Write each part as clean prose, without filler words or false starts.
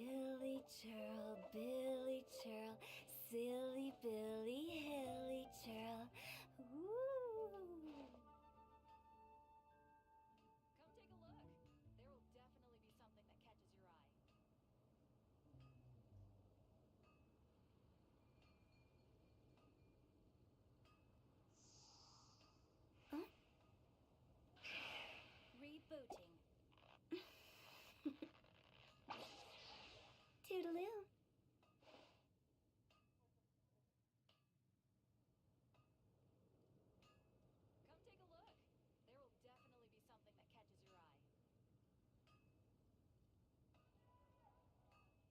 Billy churl, silly Billy Hilly churl. Ooh. Come take a look. There will definitely be something that catches your eye. Huh? Rebooting. Toodaloo. Come take a look. There will definitely be something that catches your eye.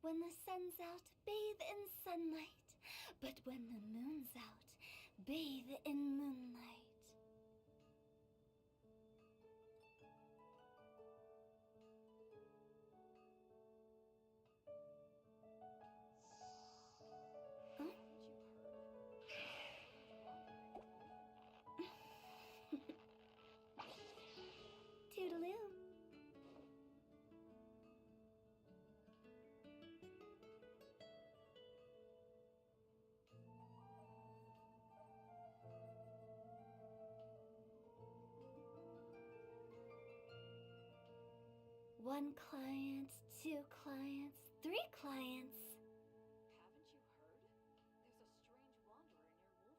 When the sun's out, bathe in sunlight. But when the moon's out, bathe in moonlight. Huh? Haven't you heard? Toodaloo. One client, two clients, three clients. Haven't you heard? There's a strange wanderer near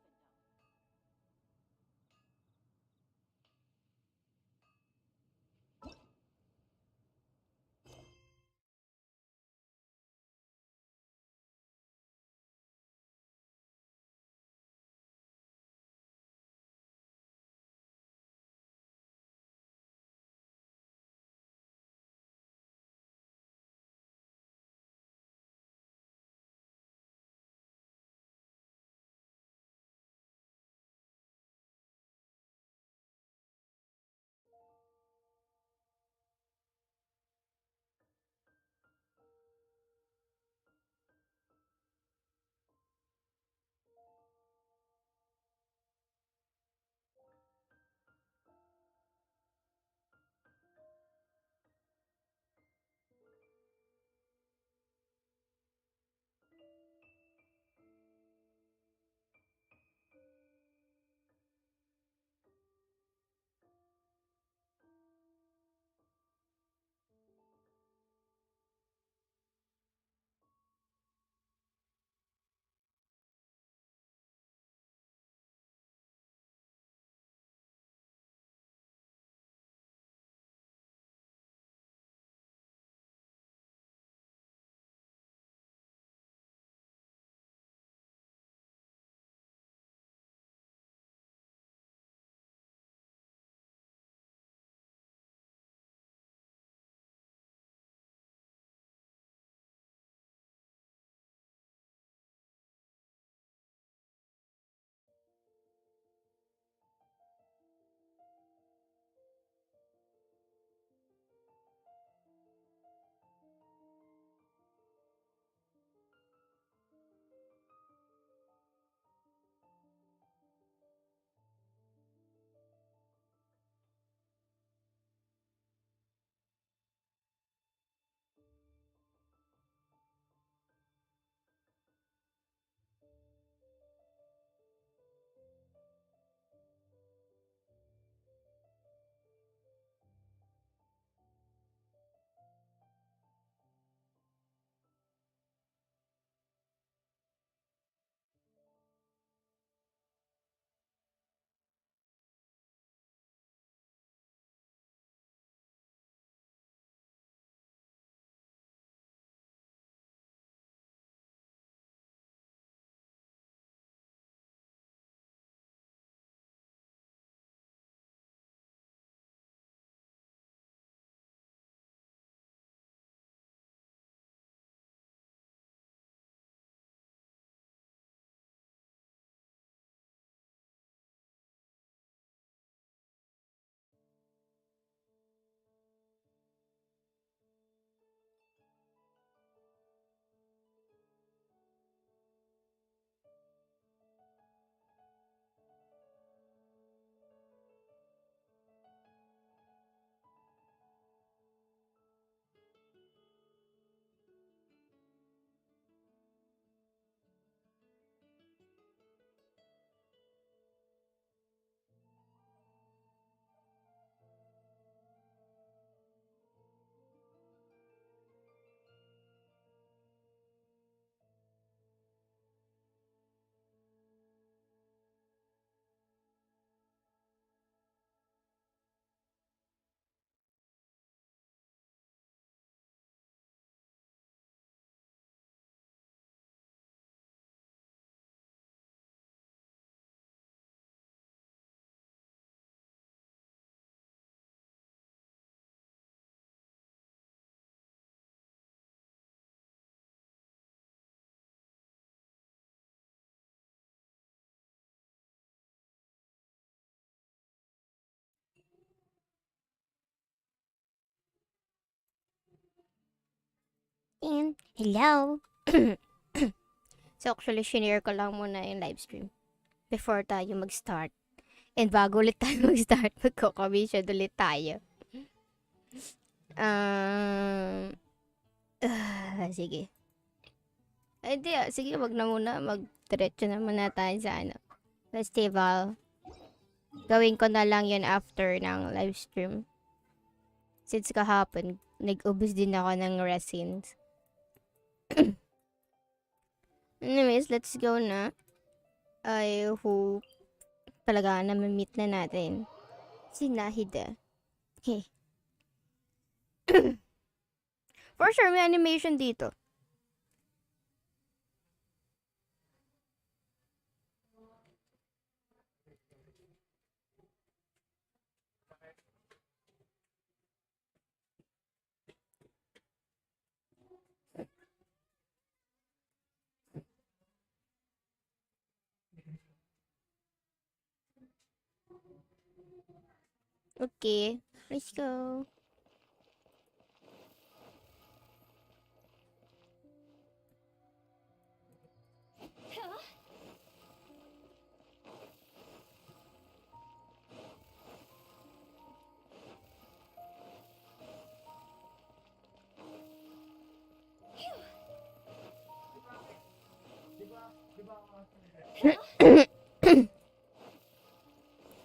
And, hello. So actually, shinare ko lang muna yung live stream before tayo mag-start. And bago ulit tayo mag-start, magko-commission ulit tayo. Sige. Ay, di sige, wag na muna. Mag-diretso na muna tayo sa festival. Gawin ko na lang yun after ng live stream. Since kahapon, nag-ubos din ako ng resins. Anyways, let's go na. I hope talaga na ma-meet na natin si Nahida. Okay. For sure, may animation dito. Okay, let's go.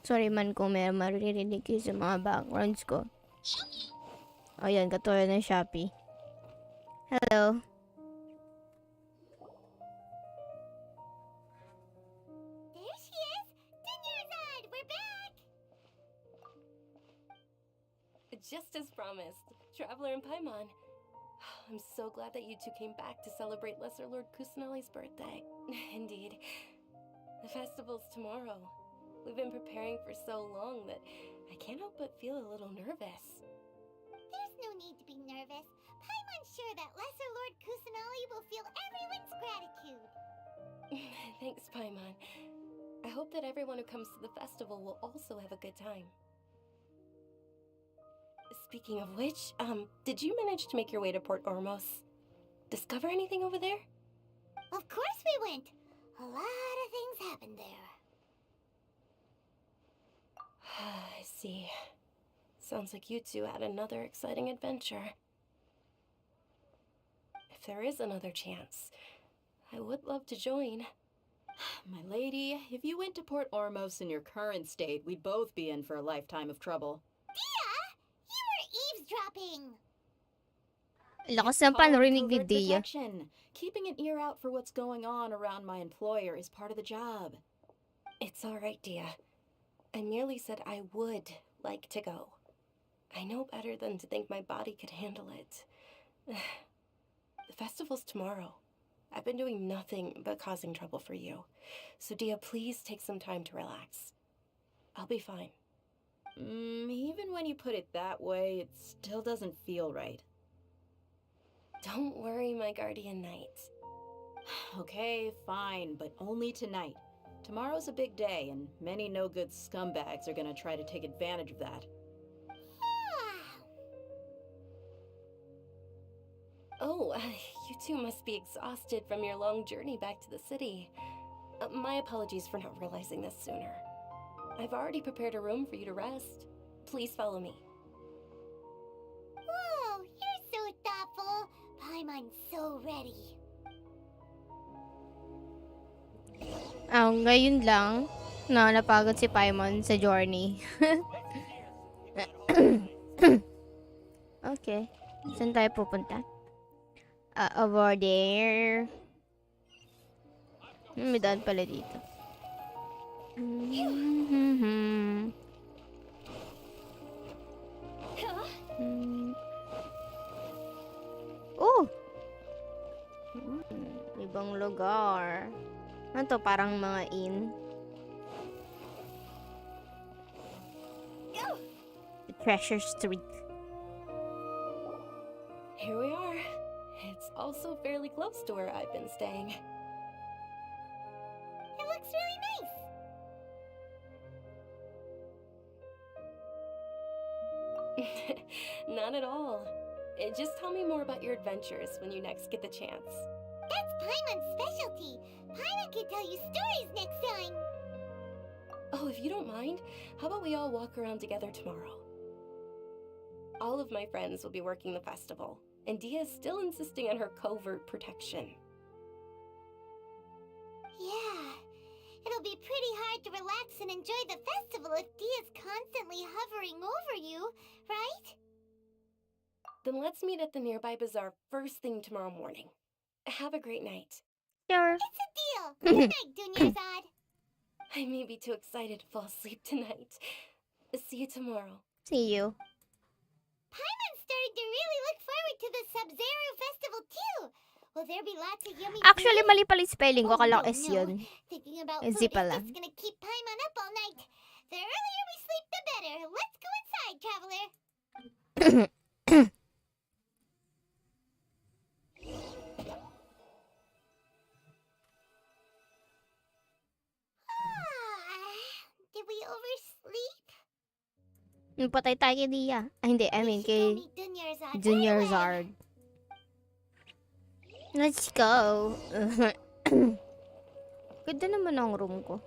Sorry man kung may maririnig kayo sa mga backgrounds ko. Ayan, katulad ng Shopee. Hello. There she is! Dinyarzad! We're back! Just as promised, Traveler and Paimon. I'm so glad that you two came back to celebrate Lesser Lord Kusanali's birthday. Indeed. The festival's tomorrow. We've been preparing for so long that I can't help but feel a little nervous. There's no need to be nervous. Paimon's sure that Lesser Lord Kusanali will feel everyone's gratitude. Thanks, Paimon. I hope that everyone who comes to the festival will also have a good time. Speaking of which, did you manage to make your way to Port Ormos? Discover anything over there? Of course we went. A lot of things happened there. I see. Sounds like you two had another exciting adventure. If there is another chance, I would love to join. My lady, if you went to Port Ormos in your current state, we'd both be in for a lifetime of trouble. You were eavesdropping! Lakas ng panrinig ni Covert Dia. protection. Keeping an ear out for what's going on around my employer is part of the job. It's all right, Dia. I merely said I would like to go. I know better than to think my body could handle it. The festival's tomorrow. I've been doing nothing but causing trouble for you. So, Dia, please take some time to relax. I'll be fine. Even when you put it that way, it still doesn't feel right. Don't worry, my guardian knight. Okay, fine, but only tonight. Tomorrow's a big day, and many no-good scumbags are gonna try to take advantage of that. Oh, you two must be exhausted from your long journey back to the city. My apologies for not realizing this sooner. I've already prepared a room for you to rest. Please follow me. Whoa, you're so thoughtful. Paimon's so ready. Ngayon lang na napagod si Paimon sa journey. Okay. Saan tayo pupunta? Over there. May daan pala dito. Oh! Ibang lugar. Ano to? Parang mga inn. The Treasure Street. Here we are. It's also fairly close to where I've been staying. It looks really nice. Not at all. Just tell me more about your adventures when you next get the chance. That's Paimon's specialty. Paimon can tell you stories next time. Oh, if you don't mind, how about we all walk around together tomorrow? All of my friends will be working the festival, and Dia is still insisting on her covert protection. Yeah. It'll be pretty hard to relax and enjoy the festival if Dia's constantly hovering over you, right? Then let's meet at the nearby bazaar first thing tomorrow morning. Have a great night. Sure. It's a deal. Good night, Dunyarzad. I may be too excited to fall asleep tonight. See you tomorrow. See you. Paimon's starting to really look forward to the Subseruz Festival too. Will there be lots of yummy Actually, food? mali pala yung spelling ko. Oh, Kala ko no, S no. yun. Thinking about Z food is pala. just gonna keep Paimon up all night. The earlier we sleep, the better. Let's go inside, traveler. Did we oversleep? Patay tayo kay Dia. Ay, hindi. I mean, We should go kay meet Dunyarzad. Junior Right away. Zard. Let's go. Ganda naman ang room ko.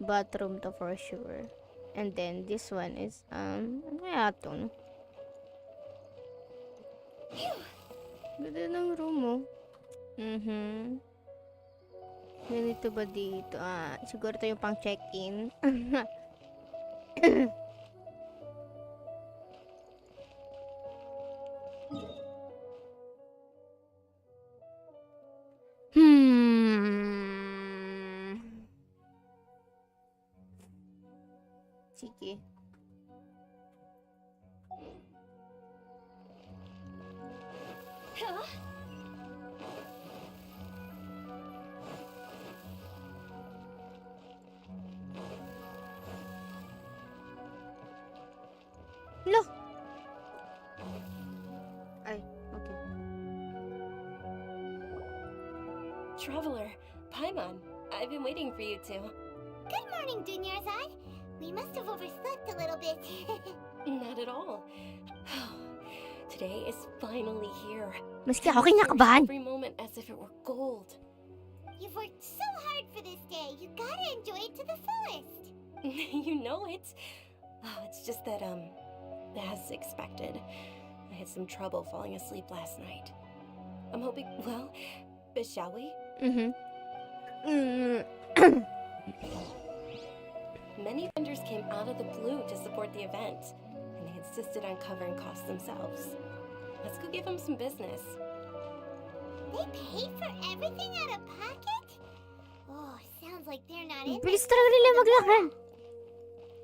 Bathroom to for sure. And then, this one is, ano kaya ito, no? Ganda ng room, oh. Ganito ba dito? Siguro ito yung pang check-in. Sige. Huh? Lo! Ay, okay. Traveler, Paimon, I've been waiting for you two. Good morning, Dunyarzad. We must have overslept a little bit. Not at all. Today is finally here. Maski ako Cherish kinakabahan. every moment as if it were gold. You've worked so hard for this day. You gotta enjoy it to the fullest. You know it. Oh, it's just that, as expected, I had some trouble falling asleep last night. I'm hoping, well, shall we? Many vendors came out of the blue to support the event, and they insisted on covering costs themselves. Let's go give them some business. They paid for everything out of pocket? Oh, sounds like they're not in Bilis this talaga nila festival maglakad. at all.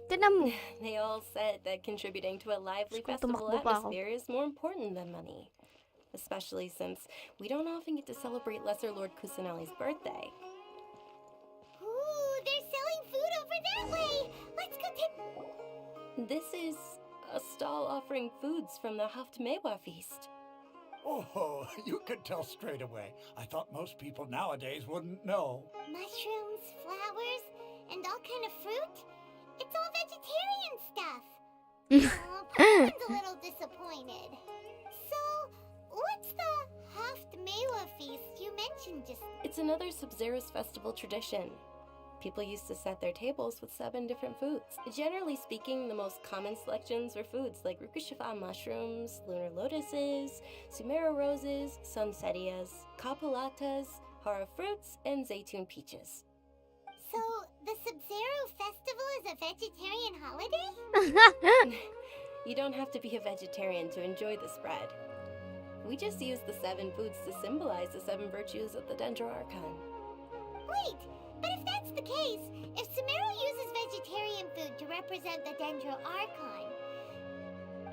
Tignan mo. They all said that contributing to a lively Gusto ko festival tumakbo pa ako. atmosphere is more important than money. Especially since we don't often get to celebrate Lesser Lord Kusanali's birthday. Ooh, they're selling food over that way. Let's go take... This is a stall offering foods from the Haftmewa feast. Oh, you could tell straight away. I thought most people nowadays wouldn't know. Mushrooms, flowers, and all kind of fruit? It's all vegetarian stuff. Oh, Papa's a little disappointed. So, what's the Haftmewa feast you mentioned just... It's another Subseruz Festival tradition. People used to set their tables with 7 different foods. Generally speaking, the most common selections were foods like rukushifa mushrooms, lunar lotuses, Sumeru roses, sunsetias, kapulatas, hara fruits, and zaytun peaches. So, the Subseruz Festival is a vegetarian holiday? You don't have to be a vegetarian to enjoy the spread. We just use the 7 foods to symbolize the 7 virtues of the Dendro Archon. Wait, but if that's the case, if Sumeru uses vegetarian food to represent the Dendro Archon,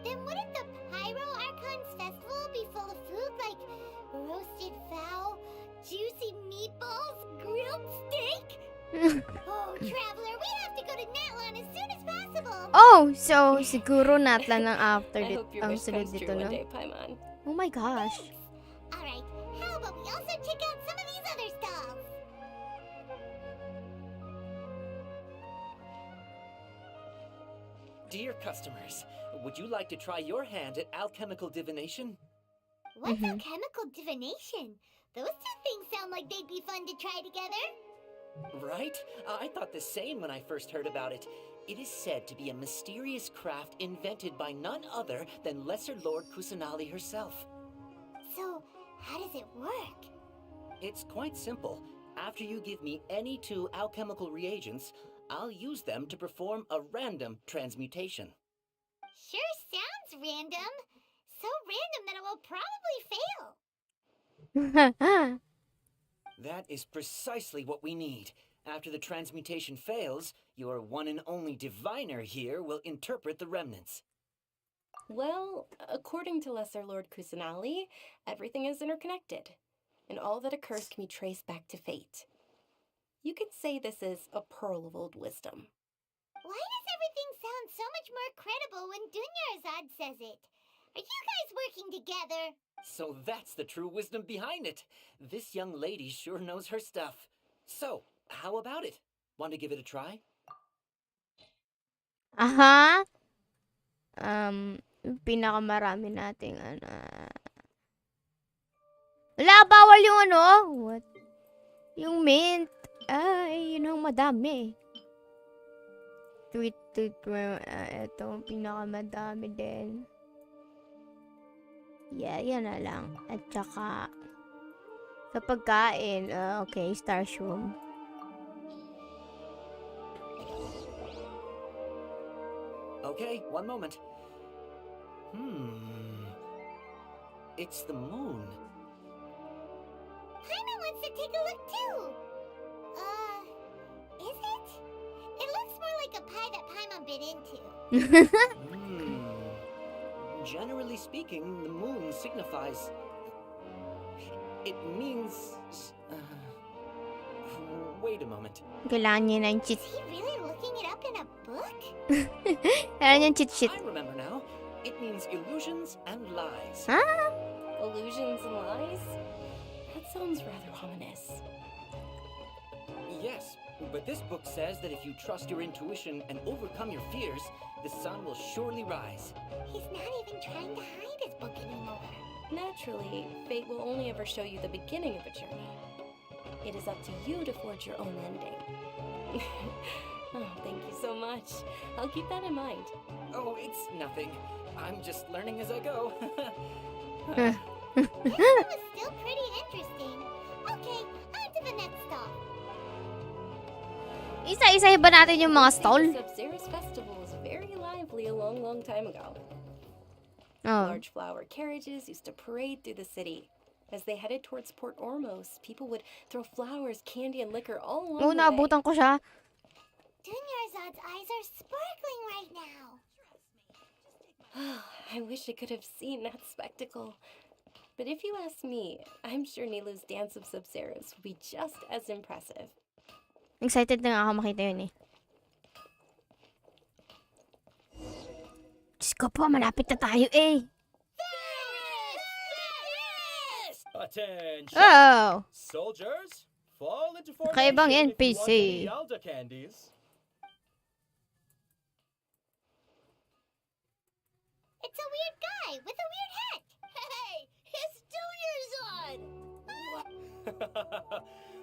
then wouldn't the Pyro Archon's festival be full of food like roasted fowl, juicy meatballs, grilled steak? Oh, traveler, we have to go to Natlan as soon as possible. Oh, so siguro Natlan ang after I hope your ang wish sunod comes dito, true one no? day, Paimon. Oh my gosh. Alright, how about we also check out some of these other stalls? Dear customers, would you like to try your hand at alchemical divination? What's alchemical divination? Those two things sound like they'd be fun to try together. Right? I thought the same when I first heard about it. It is said to be a mysterious craft invented by none other than Lesser Lord Kusanali herself. So, how does it work? It's quite simple. After you give me any 2 alchemical reagents, I'll use them to perform a random transmutation. Sure sounds random. So random that it will probably fail. That is precisely what we need. After the transmutation fails, your one and only diviner here will interpret the remnants. Well, according to Lesser Lord Kusanali, everything is interconnected, and all that occurs can be traced back to fate. You could say this is a pearl of old wisdom. Why does everything sound so much more credible when Dunyarzad says it? Are you guys working together? So that's the true wisdom behind it. This young lady sure knows her stuff. So, how about it? Want to give it a try? Aha. Yung pinakamarami nating Wala, bawal yung What? Yung mint. Ay, yun ang madami. Ito, pinakamadami din. Yeah, yan na lang. At saka, sa pagkain, okay, star shroom. Okay, one moment. It's the moon. Paimon wants to take a look too. Is it? It looks more like a pie that Paimon bit into. Generally speaking, the moon signifies... It means... Wait a moment. Kailangan niya ng cheat. Is he really looking it up in a book? Kailangan niya cheat sheet. I remember now. It means illusions and lies. Huh? Illusions and lies? That sounds rather ominous. Yes, but this book says that if you trust your intuition and overcome your fears, the sun will surely rise. He's not even trying to hide his book anymore. Naturally, fate will only ever show you the beginning of a journey. It is up to you to forge your own ending. Oh, thank you so much. I'll keep that in mind. Oh, it's nothing. I'm just learning as I go. This was still pretty interesting. Okay, on to the next stop. Isa-isahin ba natin yung mga stall? The Subseruz Festival was very lively a long, long time ago. Oh. Large flower carriages used to parade through the city. As they headed towards Port Ormos, people would throw flowers, candy, and liquor all along Oo, the way. naabutan ko siya. Dunyarzad's eyes are sparkling right now. I wish I could have seen that spectacle. But if you ask me, I'm sure Nilu's dance of Subseruz would be just as impressive. Excited na nga ako makita yun eh. Diyos ko po, malapit na tayo eh. Attention! Oh! Soldiers, fall into formation Kakaibang if you want NPC. any Yalda candies. It's a weird guy with a weird hat. Hey, it's Dunyarzad.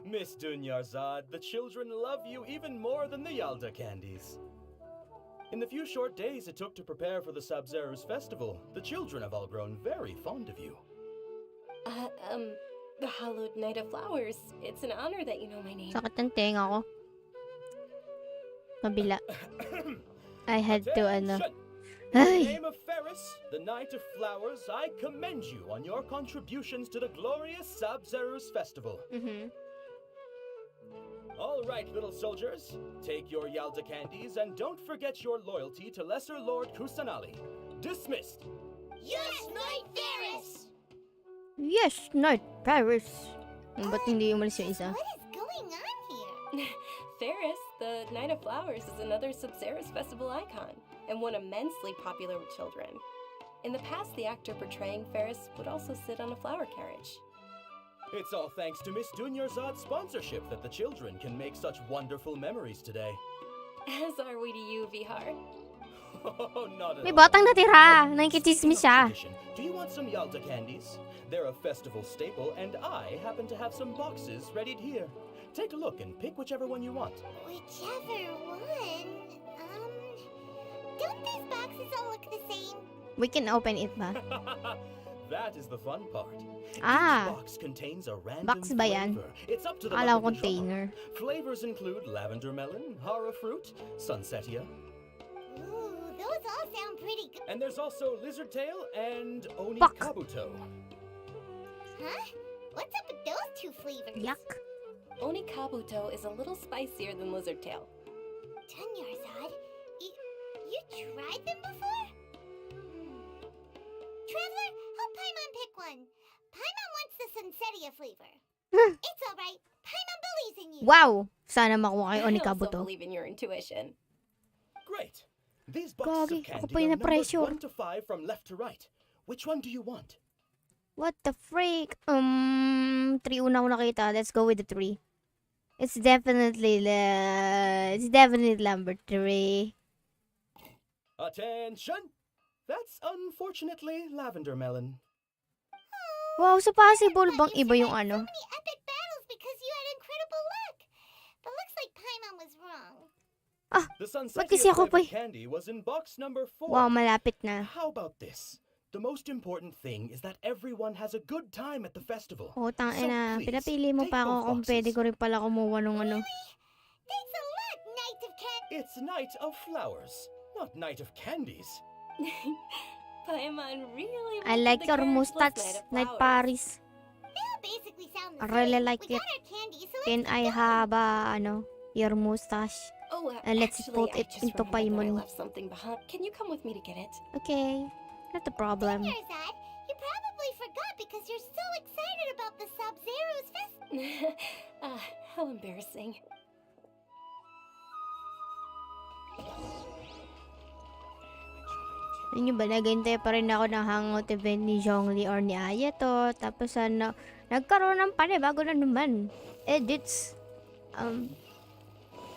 Miss Dunyarzad, the children love you even more than the Yalda candies. In the few short days it took to prepare for the Subseruz Festival, the children have all grown very fond of you. The Hallowed Night of Flowers. It's an honor that you know my name. Sakit ng tenga ko. Kabila. I had to Attention! In the Ay! name of Ferris, the Night of Flowers, I commend you on your contributions to the glorious Subseruz Festival. All right, little soldiers, take your Yalda candies and don't forget your loyalty to Lesser Lord Kusanali. Dismissed. Yes, Knight Ferris. Yes, Night Paris. Ba't hindi umalis yung isa? What is going on here? Ferris, the Night of Flowers, is another Subseruz Festival icon, and one immensely popular with children. In the past, the actor portraying Ferris would also sit on a flower carriage. It's all thanks to Miss Dunyarzad's sponsorship that the children can make such wonderful memories today. As are we to you, Vihar. Oh, not at May all. batang natira. Speaking Nakikichismis of siya. tradition, do you want some Yalta candies? They're a festival staple, and I happen to have some boxes readied here. Take a look and pick whichever one you want. Whichever one. Don't these boxes all look the same? We can open it ba? That is the fun part. Ah, Each box contains a random box ba yan? flavor. It's up to the Akala luck ko of the genre. container. Flavors include lavender melon, hara fruit, sunsetia, Ooh, those all sound pretty good. and there's also lizard tail and oni Fuck. kabuto. Huh? What's up with those two flavors? Yuck. Oni kabuto is a little spicier than lizard tail. Dunyarzad, you tried them before? Traveler, help Paimon pick one. Paimon wants the Sunsetia flavor. It's alright. Paimon believes in you. Wow. Sana makuha kayo I ni also Kabuto. believe in your intuition. Great. These boxes Gagi, of ako candy pa yung are numbered na-pressure. 1 to 5 from left to right. Which one do you want? What the freak? 3 una ko nakita. Let's go with the 3. It's definitely number 3. Attention! That's unfortunately lavender melon. Wow, so possible bang But you iba yung survived ano? so many epic battles because you had incredible luck. But looks like Paimon was wrong. The ba't kasi sunsetia ako pa flavored candy was in box number 4. Wow, malapit na. How about this? The most important thing is that everyone has a good time at the festival. Oh, tangin So na. please, Pinapili mo take pa ako both kung boxes. pwede ko rin pala kumuha nung ano. Thanks a lot, Knight of Candy. It's Night of Flowers, not Night of Candies. Paimon really I went like for the your characterless mustache, Night flowers. Paris. They all basically sound the I really same. like We it. got our candy, so Can let's I keep going. have your mustache? Oh, And let's actually, put I it just into remembered that I Paimon. left something behind. Can you come with me to get it? Okay, not a problem. Dunyarzad, you probably forgot because you're so excited about the Subseruz Festival. How embarrassing. Yun yung ba, naghintay pa rin ako ng hangout event ni Zhongli or ni Ayato. Tapos nagkaroon ng bago na naman. Edits.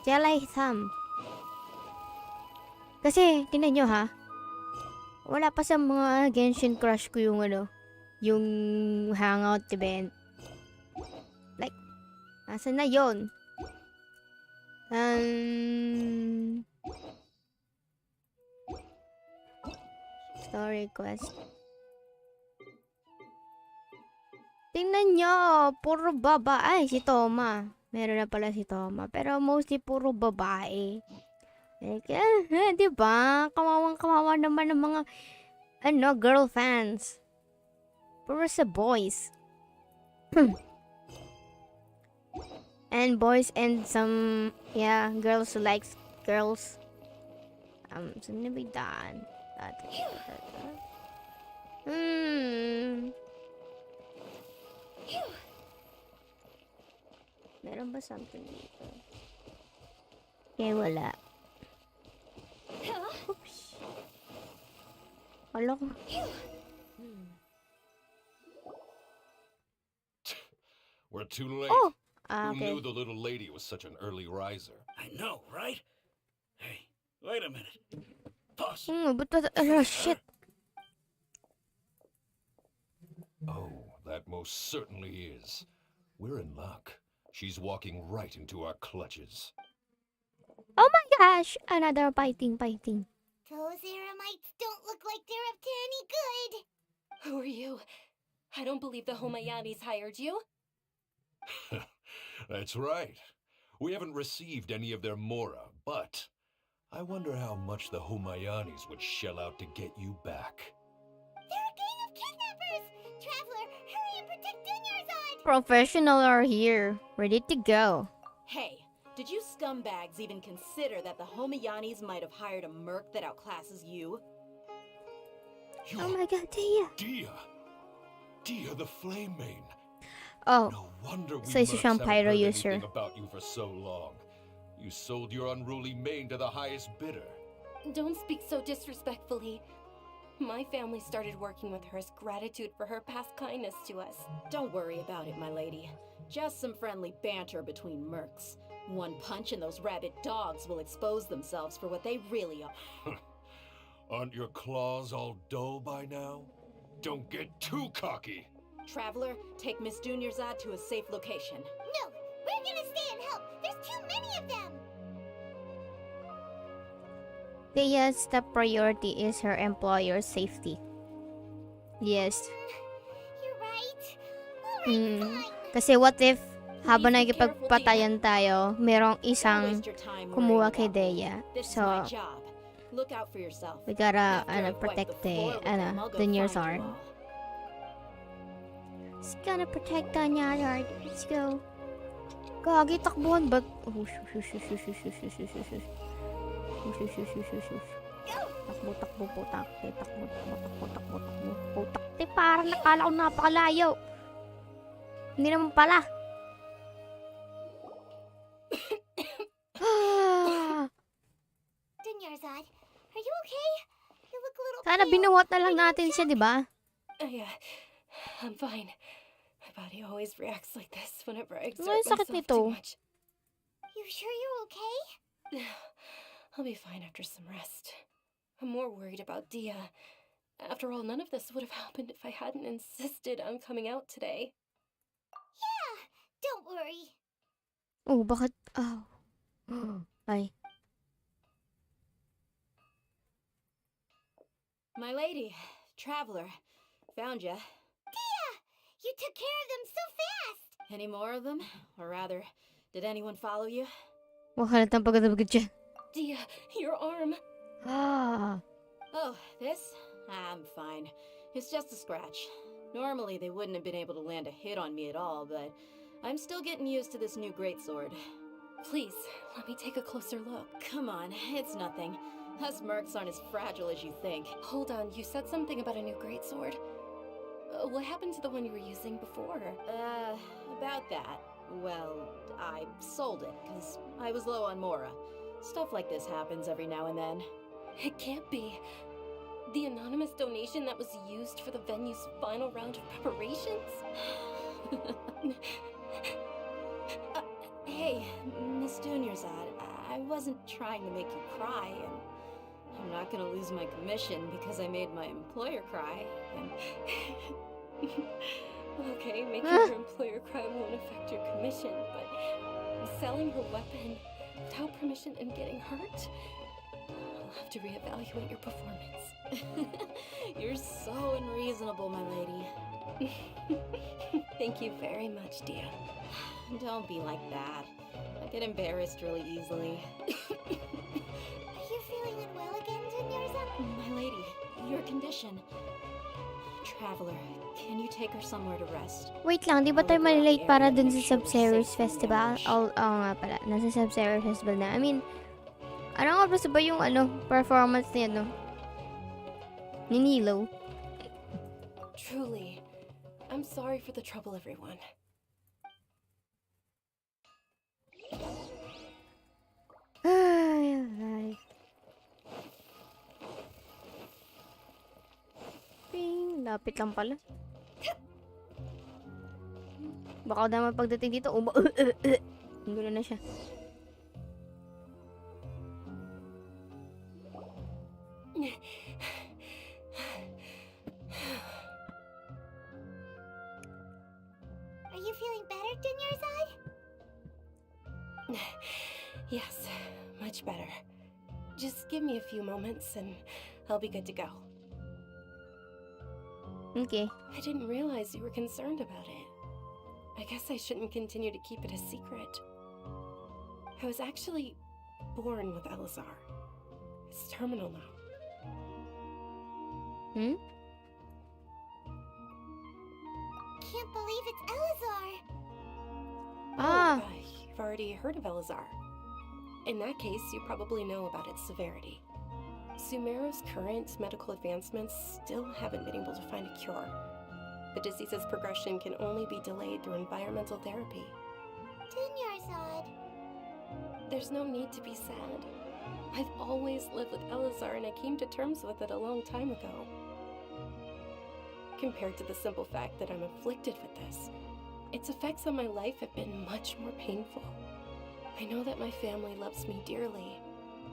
Jelly Thumb. Kasi, tingnan nyo ha. Wala pa sa mga Genshin Crush ko yung yung hangout event. Like, asan na yun? Story quest. Tingnan nyo, puro babae. Si Toma. Meron na pala si Toma. Pero mostly puro babae. Like, di ba? Kawawang-kawawa naman ng mga, girl fans. Puro sa boys. And boys and some, girls who likes girls. Saan na ba yung daan? Meron ba something dito? Okay, wala. Oops. Wala ko. We're too late. Oh! Who Okay. knew the little lady was such an early riser? I know, right? Hey, wait a minute. Pause. Shit. Oh, that most certainly is. We're in luck. She's walking right into our clutches. Oh my gosh! Another fighting. Those Eremites don't look like they're up to any good. Who are you? I don't believe the Homayanis hired you. That's right. We haven't received any of their mora, but I wonder how much the Humayanis would shell out to get you back. They're a gang of kidnappers! Traveler, hurry and protect Dunyarzad! Professional are here. Ready to go. Hey, did you scumbags even consider that the Homayanis might have hired a merc that outclasses you? Oh my god, Tia. Dia the Flame Main. Oh, No wonder we So isa mercs siyang haven't pyro heard user. anything about you for so long. You sold your unruly mane to the highest bidder. Don't speak so disrespectfully. My family started working with her as gratitude for her past kindness to us. Don't worry about it, my lady. Just some friendly banter between mercs. One punch and those rabid dogs will expose themselves for what they really are. Aren't your claws all dull by now? Don't get too cocky. Traveler, take Miss Dunyarzad to a safe location. No, we're gonna stay and help. There's too many of them. Thea's top priority is her employer's safety. Yes. You're right. Alright, fine. Kasi what if, habang Please be careful, nagipagpatayan tayo, merong Don't isang waste your time kumuha worrying kay about me. Dea. This is So, my job. Look out for yourself. we gotta, After I've wiped protect the floor with them, I'll go find you Dunyarzad. all. It's gonna protect Dunyarzad. Let's go. Gagi, takbuhan ba? Oh, shush, shush, shush, shush, shush, shush, shush, shush. Shush, shush, shush, shush, shush. Takbo, takbo, putakte, takbo, takbo, takbo, takbo, takbo, putakte. Parang nakala ko napakalayo. Hindi naman pala. Dunyarzad, are you okay? You look a little Sana pale. binuhat na lang Are you natin siya, di ba? I'm fine. My body always reacts like this whenever I Ano exert yung sakit myself nito? too much. You sure you're okay? I'll be fine after some rest. I'm more worried about Dia. After all, none of this would have happened if I hadn't insisted on coming out today. Yeah, don't worry. Oh, bakit? Oh. Ay. My lady, traveler, found ya. Dia, you took care of them so fast. Any more of them? Or rather, did anyone follow you? Makalat ang pagkatapagod siya. Dia, your arm. Ah. Oh, this? I'm fine. It's just a scratch. Normally, they wouldn't have been able to land a hit on me at all, but I'm still getting used to this new greatsword. Please, let me take a closer look. Come on, it's nothing. Us mercs aren't as fragile as you think. Hold on, you said something about a new greatsword. What happened to the one you were using before? About that. Well, I sold it, because I was low on Mora. Stuff like this happens every now and then. It can't be. The anonymous donation that was used for the venue's final round of preparations? Hey, Miss Dunyarzad, I wasn't trying to make you cry, and I'm not gonna lose my commission because I made my employer cry, and... Okay, making your employer cry won't affect your commission, but selling her weapon without permission and getting hurt? I'll have to reevaluate your performance. You're so unreasonable, my lady. Thank you very much, Dia. Don't be like that. I get embarrassed really easily. Are you feeling unwell again, Dunyarzad? My lady, your condition. Traveler, can you take her somewhere to rest? Wait lang, di ba tayo malilate para dun sa Subseruz Festival? Oo nga pala, nasa Subseruz Festival na. I mean, ano nga ba yung performance niya, ni Nilo? Truly, I'm sorry for the trouble, everyone. Ay. Ping, lapit lang pala. Baka naman pagdating dito, gulo na siya. Are you feeling better, Dunyarzad? Yes, much better. Just give me a few moments and I'll be good to go. Okay. I didn't realize you were concerned about it. I guess I shouldn't continue to keep it a secret. I was actually born with Elazar. It's terminal now. Hmm? Can't believe it's Elazar. Ah. You've already heard of Elazar. In that case, you probably know about its severity. Sumeru's current medical advancements still haven't been able to find a cure. The disease's progression can only be delayed through environmental therapy. Dunyarzad. There's no need to be sad. I've always lived with Elazar and I came to terms with it a long time ago. Compared to the simple fact that I'm afflicted with this, its effects on my life have been much more painful. I know that my family loves me dearly,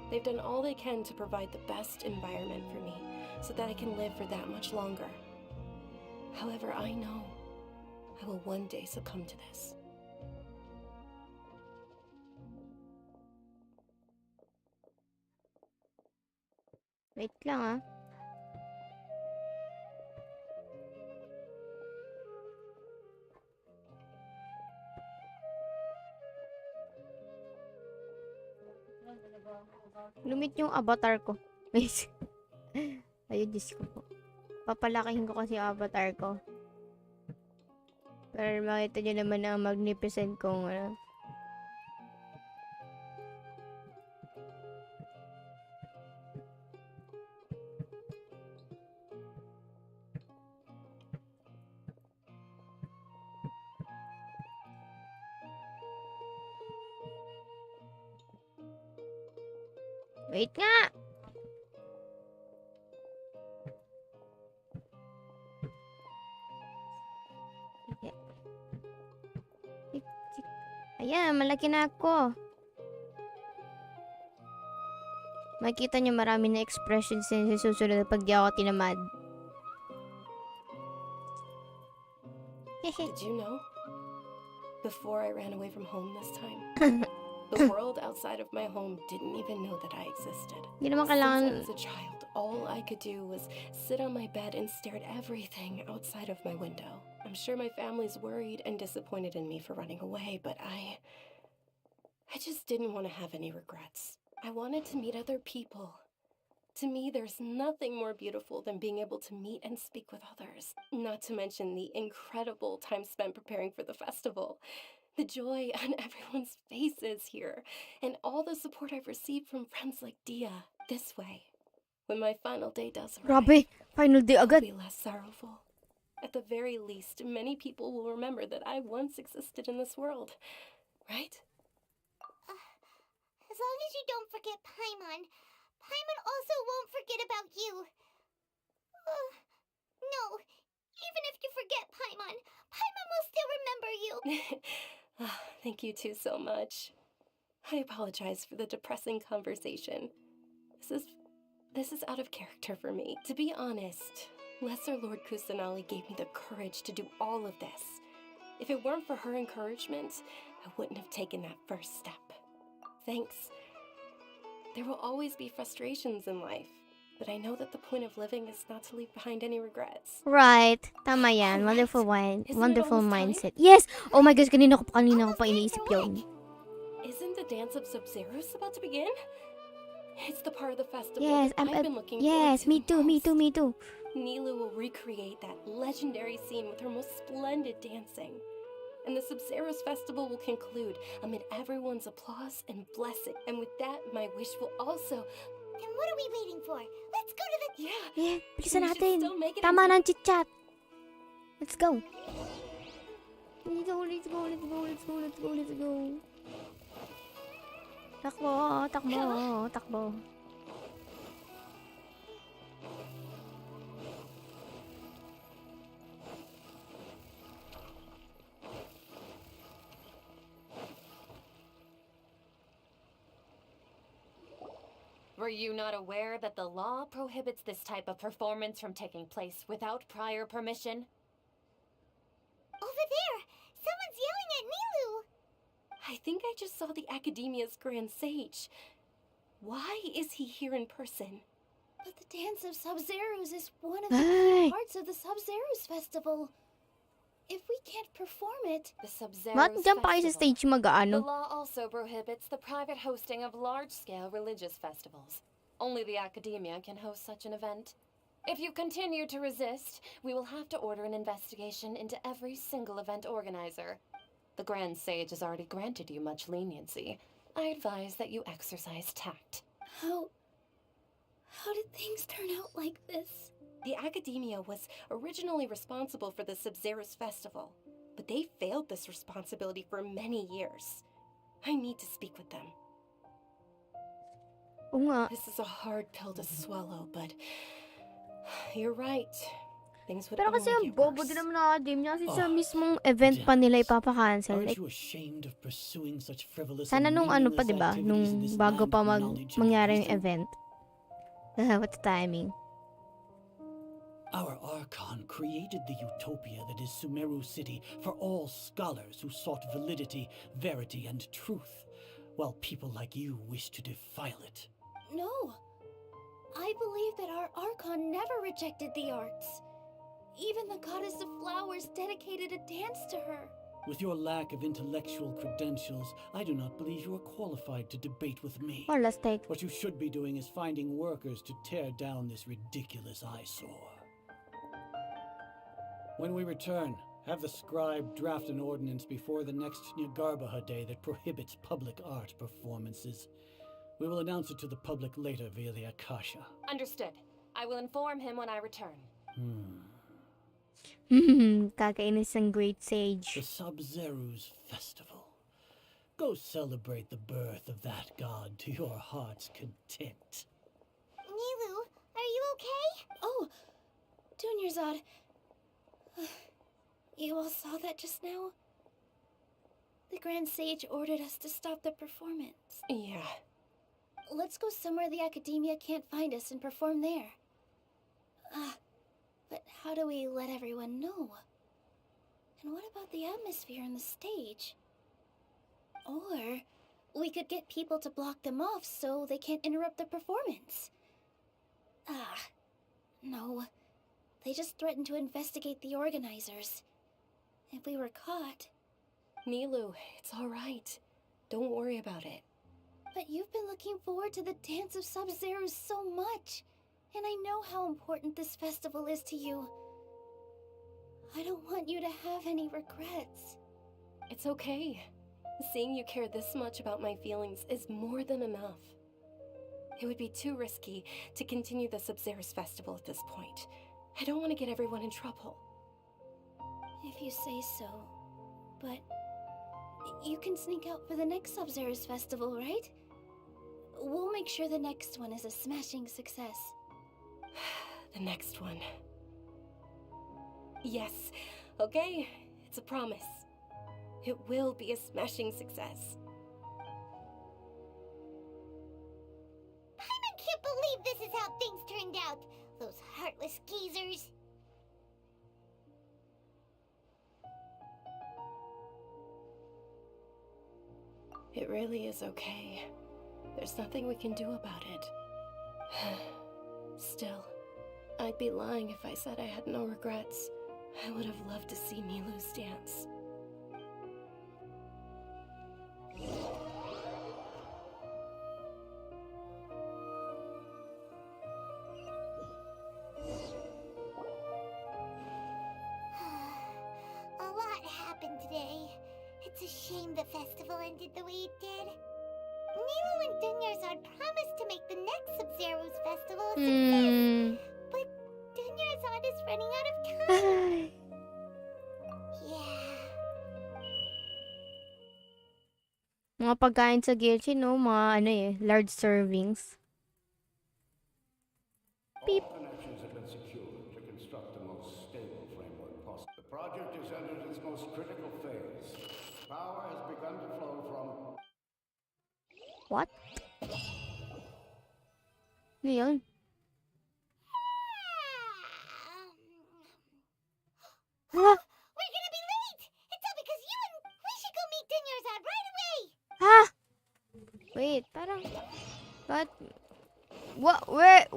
They've done all they can to provide the best environment for me so that I can live for that much longer. However, I know I will one day succumb to this. Wait lang ah. Lumit yung avatar ko. Wait. Ayun, Diyos ko po. Papalakihin ko kasi yung avatar ko. Para makita nyo naman ang magnificent kong ano. Wait nga! Ayan, malaki na ako. Makikita nyo marami na expressions sa susunod pag di ako tinamad. Did you know? Before I ran away from home this time, the world outside of my home didn't even know that I existed. Hindi naman Since kailangan... I was a child, all I could do was sit on my bed and stare at everything outside of my window. I'm sure my family's worried and disappointed in me for running away, but I just didn't want to have any regrets. I wanted to meet other people. To me, there's nothing more beautiful than being able to meet and speak with others. Not to mention the incredible time spent preparing for the festival. The joy on everyone's faces here, and all the support I've received from friends like Dia. This way, when my final day does arrive, Grabe! Final day I'll agad! be less sorrowful. At the very least, many people will remember that I once existed in this world. Right? As long as you don't forget Paimon, Paimon also won't forget about you. No, even if you forget Paimon, Paimon will still remember you. Thank you two so much. I apologize for the depressing conversation. This is out of character for me. To be honest, Lesser Lord Kusanali gave me the courage to do all of this. If it weren't for her encouragement, I wouldn't have taken that first step. Thanks. There will always be frustrations in life, but I know that the point of living is not to leave behind any regrets. Right. Tama yan. Alright. Wonderful wine. Isn't it Wonderful almost time? mindset. Yes! Oh my gosh, kanina ko pa iniisip yun. Isn't the dance of Subseruz about to begin? It's the part of the festival Yes, that I've been looking yes, forward to me the too. most. Nilu will recreate that legendary scene with her most splendid dancing. And the Subseruz Festival will conclude amid everyone's applause and blessing. And with that, my wish will also... Then what are we waiting for? Let's go to the... Yeah! Yeah, bilisan We should natin. still make it Tama into- ng chit-chat. Let's go. Let's go. Takbo. Were you not aware that the law prohibits this type of performance from taking place without prior permission? Over there! Someone's yelling at Nilu! I think I just saw the Academia's Grand Sage. Why is he here in person? But the dance of Subseruz is one of the Ay! key parts of the Subseruz Festival. If we can't perform it, The Subseruz Ba't dyan pa kayo sa Festival. stage mag-ano? The law also prohibits the private hosting of large-scale religious festivals. Only the Academia can host such an event. If you continue to resist, we will have to order an investigation into every single event organizer. The Grand Sage has already granted you much leniency. I advise that you exercise tact. how did things turn out like this? The Academia was originally responsible for the Subseruz Festival, but they failed this responsibility for many years. I need to speak with them. Oo nga. This is a hard pill to swallow, but you're right. things would Pero kasi only yung get bobo worse. din naman ng academia kasi sa Oh, mismong event pa nila ipapakancel. Aren't Like, you ashamed of pursuing such frivolous sana and nung ano pa, meaningless diba? activities in Nung this bago land pa of knowledge and mangyari yung wisdom? event. What the timing. Our Archon created the utopia that is Sumeru City for all scholars who sought validity, verity, and truth, while people like you wish to defile it. No. I believe that our Archon never rejected the arts. Even the goddess of flowers dedicated a dance to her. With your lack of intellectual credentials, I do not believe you are qualified to debate with me. Or last take. What you should be doing is finding workers to tear down this ridiculous eyesore. When we return, have the scribe draft an ordinance before the next Nyagarbaha Day that prohibits public art performances. We will announce it to the public later via the Akasha. Understood. I will inform him when I return. Kakainis ng great The sage. Subseruz Festival. Go celebrate the birth of that god to your heart's content. Nilu, are you okay? Oh, Dunyarzad. You all saw that just now? The Grand Sage ordered us to stop the performance. Yeah. Let's go somewhere the academia can't find us and perform there. But how do we let everyone know? And what about the atmosphere on the stage? Or we could get people to block them off so they can't interrupt the performance. No. They just threatened to investigate the organizers. If we were caught... Nilu, it's all right. Don't worry about it. But you've been looking forward to the Dance of Subseruz so much. And I know how important this festival is to you. I don't want you to have any regrets. It's okay. Seeing you care this much about my feelings is more than enough. It would be too risky to continue the Subseruz Festival at this point. I don't want to get everyone in trouble. If you say so. But you can sneak out for the next Subseruz Festival, right? We'll make sure the next one is a smashing success. The next one. Yes, okay, it's a promise. It will be a smashing success. I can't believe this is how things turned out. Those heartless geezers. It really is okay. There's nothing we can do about it. Still, I'd be lying if I said I had no regrets. I would have loved to see Nilu's dance. A lot happened today. It's a shame the festival ended the way it did. Nilu and Dunyarzad promised to make the next Subseruz Festival a success. But Dunyarzad is running out of time. Yeah. Mga pagkain sa Gilchi, no? Mga large servings. Beep. All connections have been secured to construct the most stable framework possible. The project is entered its most critical phase. Power has begun to flow from... What? Ano yun? Ah! We're gonna be late! It's all because you and we should go meet Dunyarzad right away! Ha? Wait, parang... But... What? Wait!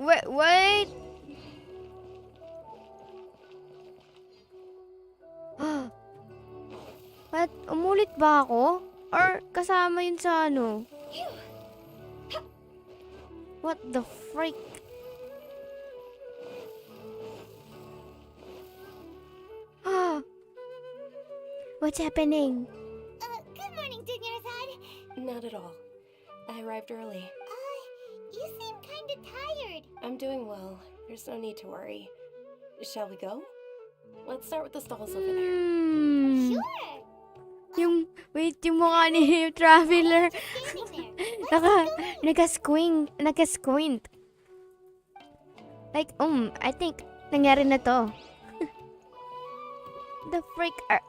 What? Umulit ba ako? Or kasama yun sa ano? What the freak? What's happening? Good morning, Dunyarzad. Not at all. I arrived early. You seem kinda tired. I'm doing well. There's no need to worry. Shall we go? Let's start with the stalls over there. Sure. Yung mukha ni Traveler. Standing there. Naka-squint. Like, I think, nangyari na to. the freak are...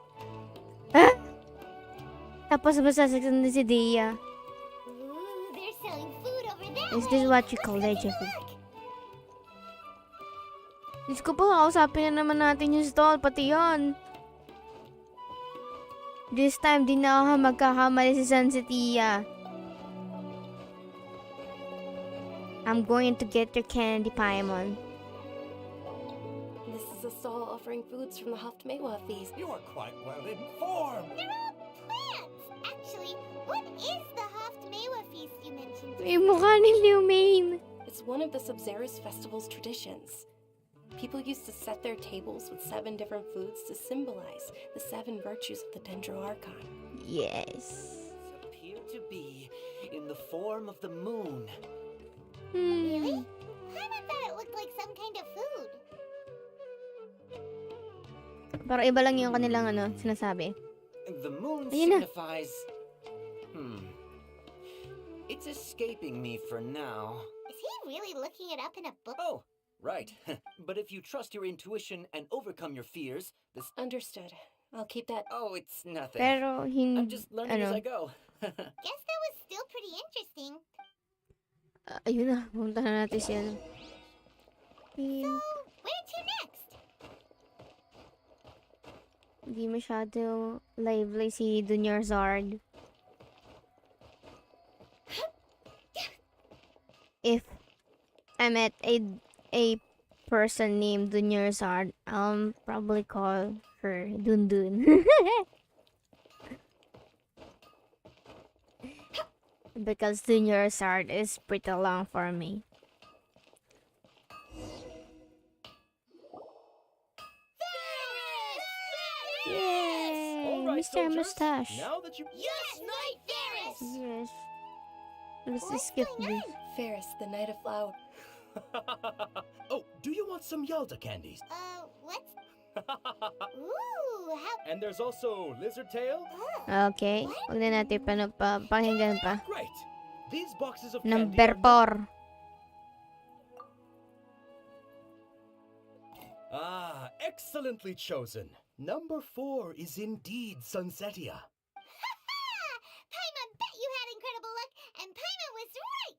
Huh? Tapos masasaktan na si Dia. Ooh, they're selling food over there. Is this what you call deja vu? Diyos ko po, kausapin na naman natin yung stall, pati yun. This time, di na ako magkakamali si Sansetia. I'm going to get your candy, Paimon. This is a stall offering foods from the Haftmewa feast. You are quite well informed. They're all plants. Actually, what is the Haftmewa feast you mentioned? May mukha ni Liu Main. It's one of the Subseruz Festival's traditions. People used to set their tables with 7 different foods to symbolize the 7 virtues of the Dendro Archon. Yes. Appear to be in the form of the moon. Really? Paimon thought it looked like some kind of food. Pero iba lang yung kanilang sinasabi. The moon Ayun na. signifies... It's escaping me for now. Is he really looking it up in a book? Oh, right. But if you trust your intuition and overcome your fears, this... Understood. I'll keep that. Oh, it's nothing. Pero I'm just learning as I go. Guess that was still pretty interesting. Ayun na, pumunta na natin siya. So, where to next? Hindi masyado lively si Junior Zard. If I met a person named Junior Zard, I'll probably call her Dun Dun. Because Junior Zard is pretty long for me. Yay! All right, Mr. soldiers. Mustache. Now that you... Yes, Knight Ferris! Yes. Let's What's skip going this. on? Ferris, the Knight of Floud. Oh, do you want some Yalda candies? What? Ooh, how... And there's also lizard tail. Okay. Huwag na natin pakinggan pa. Great. These boxes of candy Number are... 4. Ah, excellently chosen. Number 4 is indeed Sunsetia. Paimon bet you had incredible luck, and Paimon was right!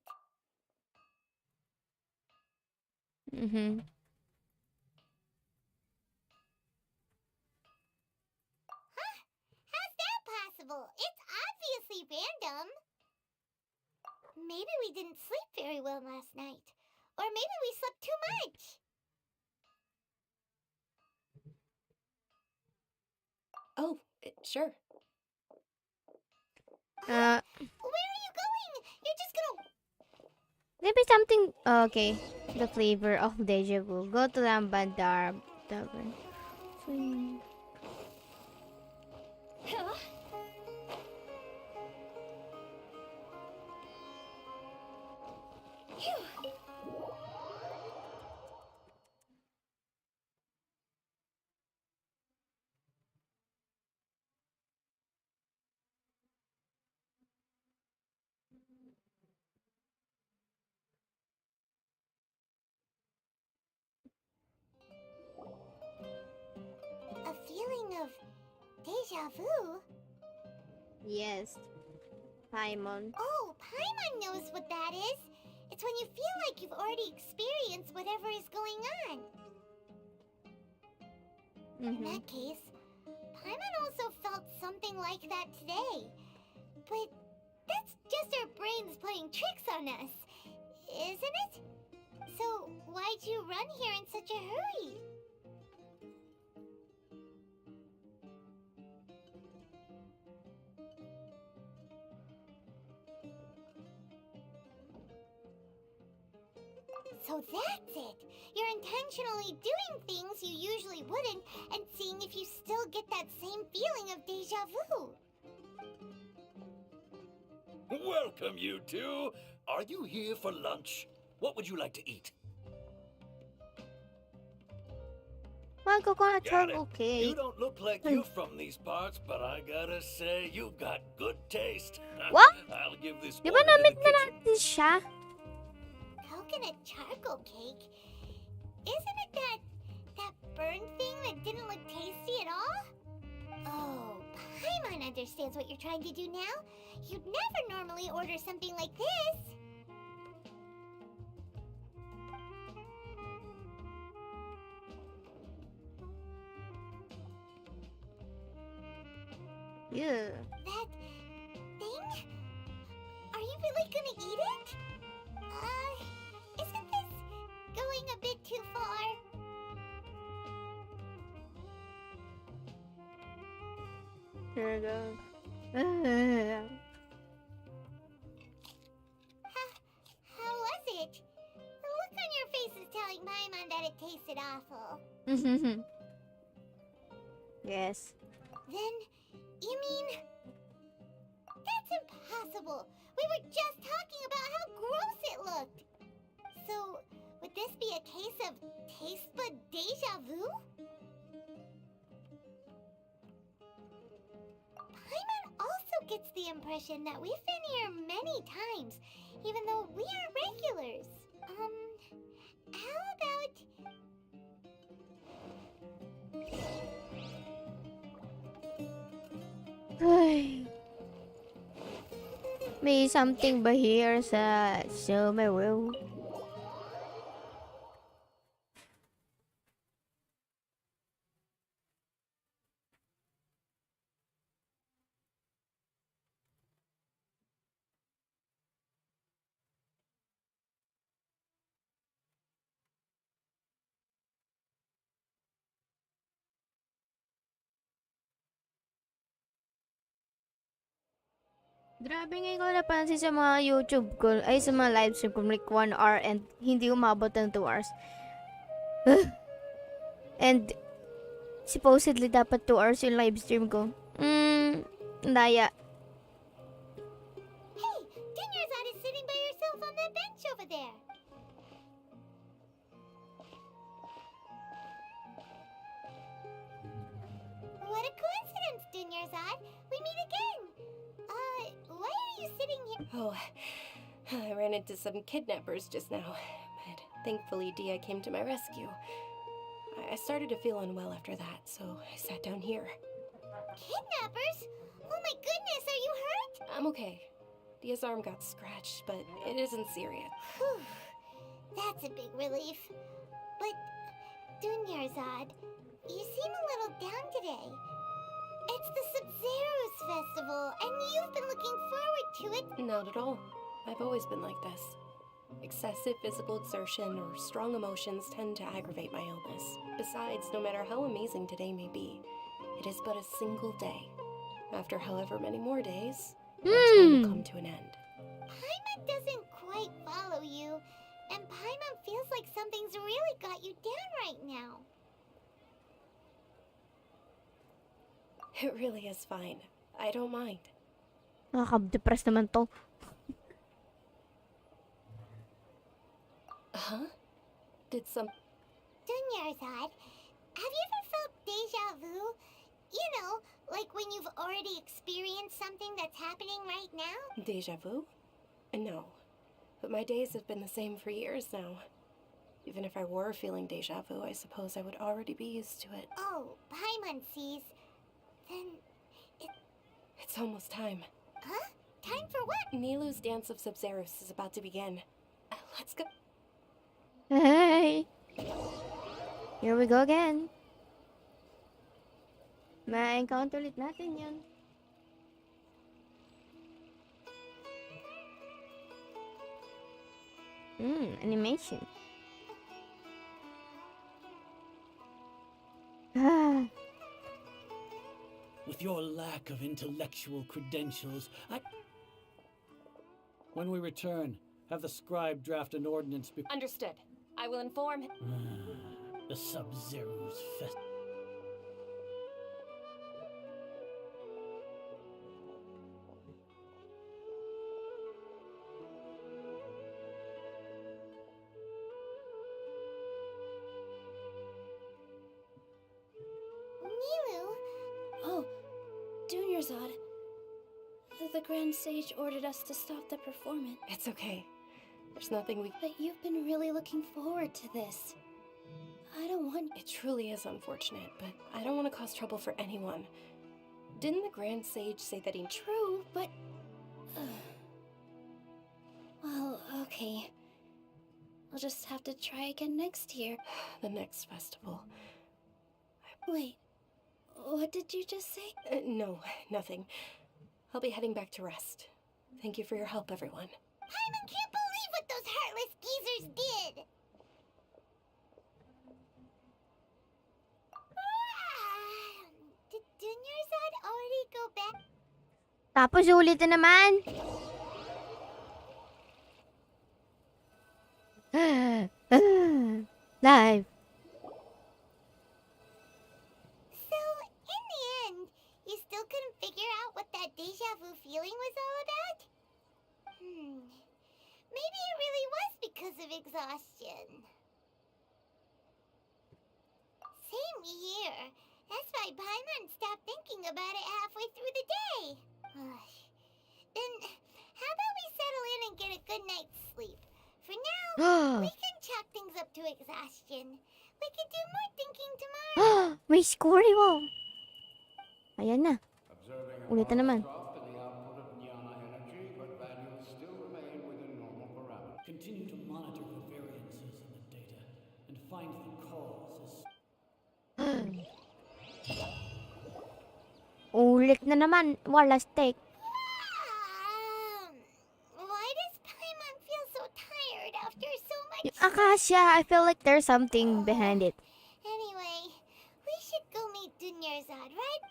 Huh? How's that possible? It's obviously random. Maybe we didn't sleep very well last night. Or maybe we slept too much. Oh, sure. Where are you going? You're just gonna... Maybe something... Okay. The flavor of deja vu. Go to Lambadar. Huh? Phew. A feeling of deja vu? Yes. Paimon. Oh, Paimon knows what that is. It's when you feel like you've already experienced whatever is going on. In that case, Paimon also felt something like that today. But that's just our brains playing tricks on us, isn't it? So why'd you run here in such a hurry? So that's it! You're intentionally doing things you usually wouldn't and seeing if you still get that same feeling of deja vu. Welcome, you two. Are you here for lunch? What would you like to eat? Well, coconut Got it. chocolate cake. You don't look like you're from these parts, but I gotta say, you've got good taste. What? I'll give this Di ba order to the na-meet na kitchen. natin siya? Coconut charcoal cake? Isn't it that burned thing that didn't look tasty at all? Oh, Paimon understands what you're trying to do now. You'd never normally order something like this. Yeah. That thing? Are you really gonna eat it? Isn't this going a bit too far? Here we go. How was it? The look on your face is telling Paimon that it tasted awful. Yes. Then, you mean... That's impossible! We were just talking about how gross it looked! So, would this be a case of taste bud deja vu? Paimon also gets the impression that we've been here many times, even though we aren't regulars. How about... Ay. May something ba here sa Sumeru? Grabe ngayon ko napansin sa mga YouTube ko, ay sa mga live stream ko, like 1 hour and hindi umabot ng 2 hours. And supposedly dapat 2 hours yung live stream ko. Daya. Hey, Dinyarzad is sitting by yourself on that bench over there. What a coincidence, Dinyarzad. We meet again. Why are you sitting here? Oh, I ran into some kidnappers just now, but thankfully Dia came to my rescue. I started to feel unwell after that, so I sat down here. Kidnappers? Oh my goodness, are you hurt? I'm okay. Dia's arm got scratched, but it isn't serious. Whew, that's a big relief. But, Dunyarzad, you seem a little down today. It's the Subseruz Festival, and you've been looking forward to it. Not at all. I've always been like this. Excessive physical exertion or strong emotions tend to aggravate my illness. Besides, no matter how amazing today may be, it is but a single day. After however many more days, it's going to come to an end. Paimon doesn't quite follow you, and Paimon feels like something's really got you down right now. It really is fine. I don't mind. Nakaka-depress naman to. Huh? Did some... Dunyarzad, have you ever felt deja vu? You know, like when you've already experienced something that's happening right now? Deja vu? No. But my days have been the same for years now. Even if I were feeling deja vu, I suppose I would already be used to it. Oh, Paimon sees. Then It's almost time. Huh? Time for what? Nilu's Dance of Subseruz is about to begin. Let's go. Hey! Here we go again. Ma-encounter ulit natin yun. Animation. Ah. With your lack of intellectual credentials, When we return, have the scribe draft an ordinance Understood. I will inform... The Subseruz Festival. Nilu? Oh, Dunyarzad. The Grand Sage ordered us to stop the performance. It's okay. There's nothing we... But you've been really looking forward to this. I don't want... It truly is unfortunate, but I don't want to cause trouble for anyone. Didn't the Grand Sage say that he... True, but... well, okay. I'll just have to try again next year. The next festival. Wait, what did you just say? No, nothing. I'll be heading back to rest. Thank you for your help, everyone. Paimon can't believe what those heartless geezers did! Did Dunyarzad already go back? Tapos ulit na naman. Live. So, in the end, you still couldn't figure out what that deja vu feeling was all about? Maybe it really was because of exhaustion. Same here. That's why Paimon stopped thinking about it halfway through the day. Then, how about we settle in and get a good night's sleep? For now, we can chalk things up to exhaustion. We can do more thinking tomorrow. May score mo. Ayan na. Observing a Ulit na naman. drop in the output of jnana energy, but values still remain within normal parameters. Continue to monitor the variances in the data and find the cause. Ulit na naman. Wala steak. Why does Paimon feel so tired after so much? Yung Akasha, I feel like there's something behind it. Anyway, we should go meet Dunyarzad, right?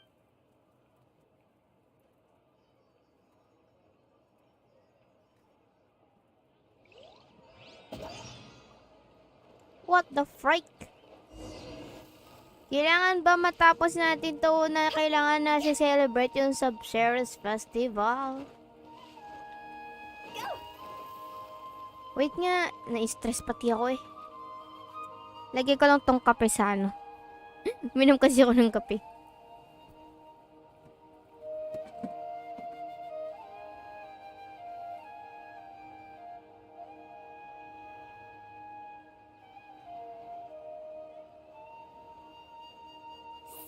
What the freak? Kailangan ba matapos natin to na kailangan na celebrate yung Subseruz Festival? Wait nga, na-stress pati ako eh. Lagay ko lang tong kape sa ano. Minom kasi ako ng kape.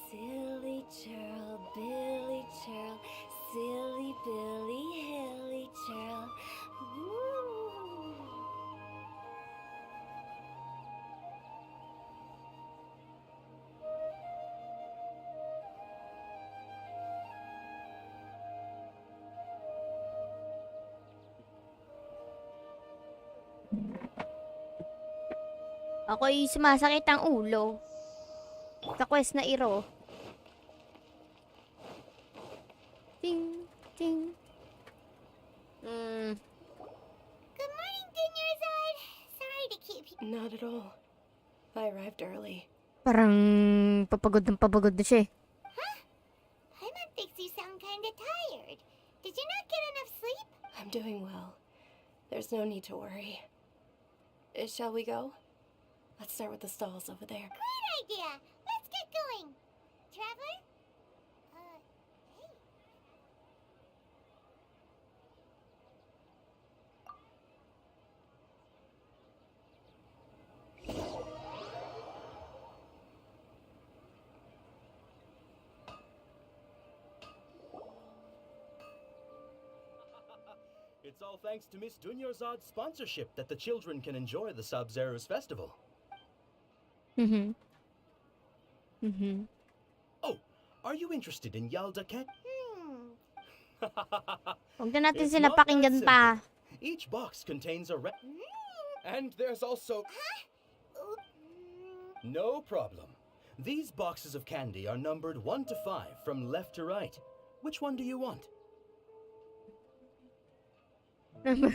Silly churl, Billy churl, silly Billy, hilly churl. Ako'y sumasakit ang ulo. Sa quest na iro. Ting, ting. Good morning, Dunyarzad. Sorry to keep you. Not at all. I arrived early. Parang papagod na siya eh. Huh? Paimon thinks you sound kinda tired. Did you not get enough sleep? I'm doing well. There's no need to worry. Shall we go? Let's start with the stalls over there. Great idea. Let's get going. Traveler? Hey. It's all thanks to Miss Dunyarzad's sponsorship that the children can enjoy the Subseruz Festival. Oh, are you interested in Yalda Cat? Huwag na natin It's sila not that pakinggan simple. pa. Each box contains a And there's also... No problem. These boxes of candy are numbered 1 to 5 from left to right. Which one do you want? 1,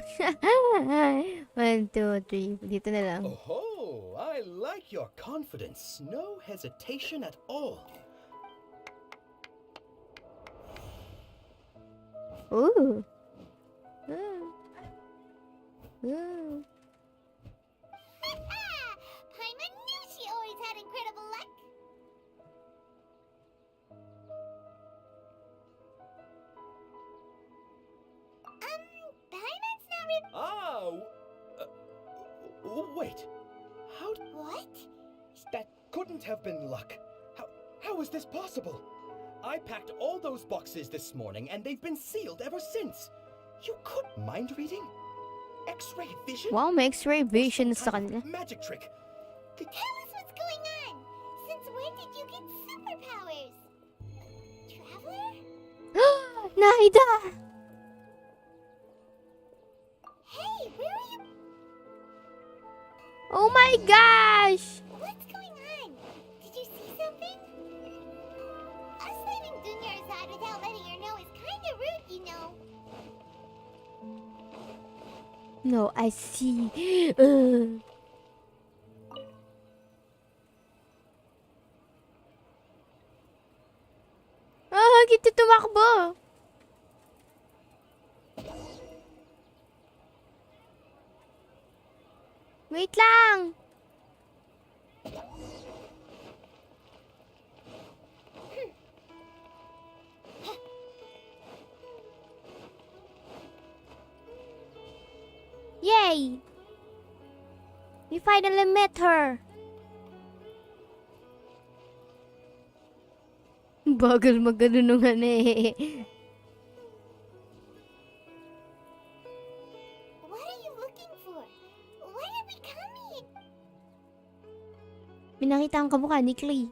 2, 3. Dito na lang. Oh, I like your confidence. No hesitation at all. Ooh. Ooh. Paimon knew she always had incredible luck. Paimon's not Wait. What? That couldn't have been luck. How is this possible? I packed all those boxes this morning and they've been sealed ever since. You couldn't mind reading? X-ray vision? Wow, may X-ray vision Some sa kind kanila. of magic trick. Tell us what's going on! Since when did you get superpowers? Traveler? Nahida! Hey, where are you? Oh my gosh! What's going on? Did you see something? Us leaving Dunyarzad without letting her know is kinda rude, you know. No, I see. Gitu tumakbo. Wait lang. Yay! We finally met her. Bagal magganunungan eh. What are you looking for? Why did we come here? Minakita ang kamukha ni Clay.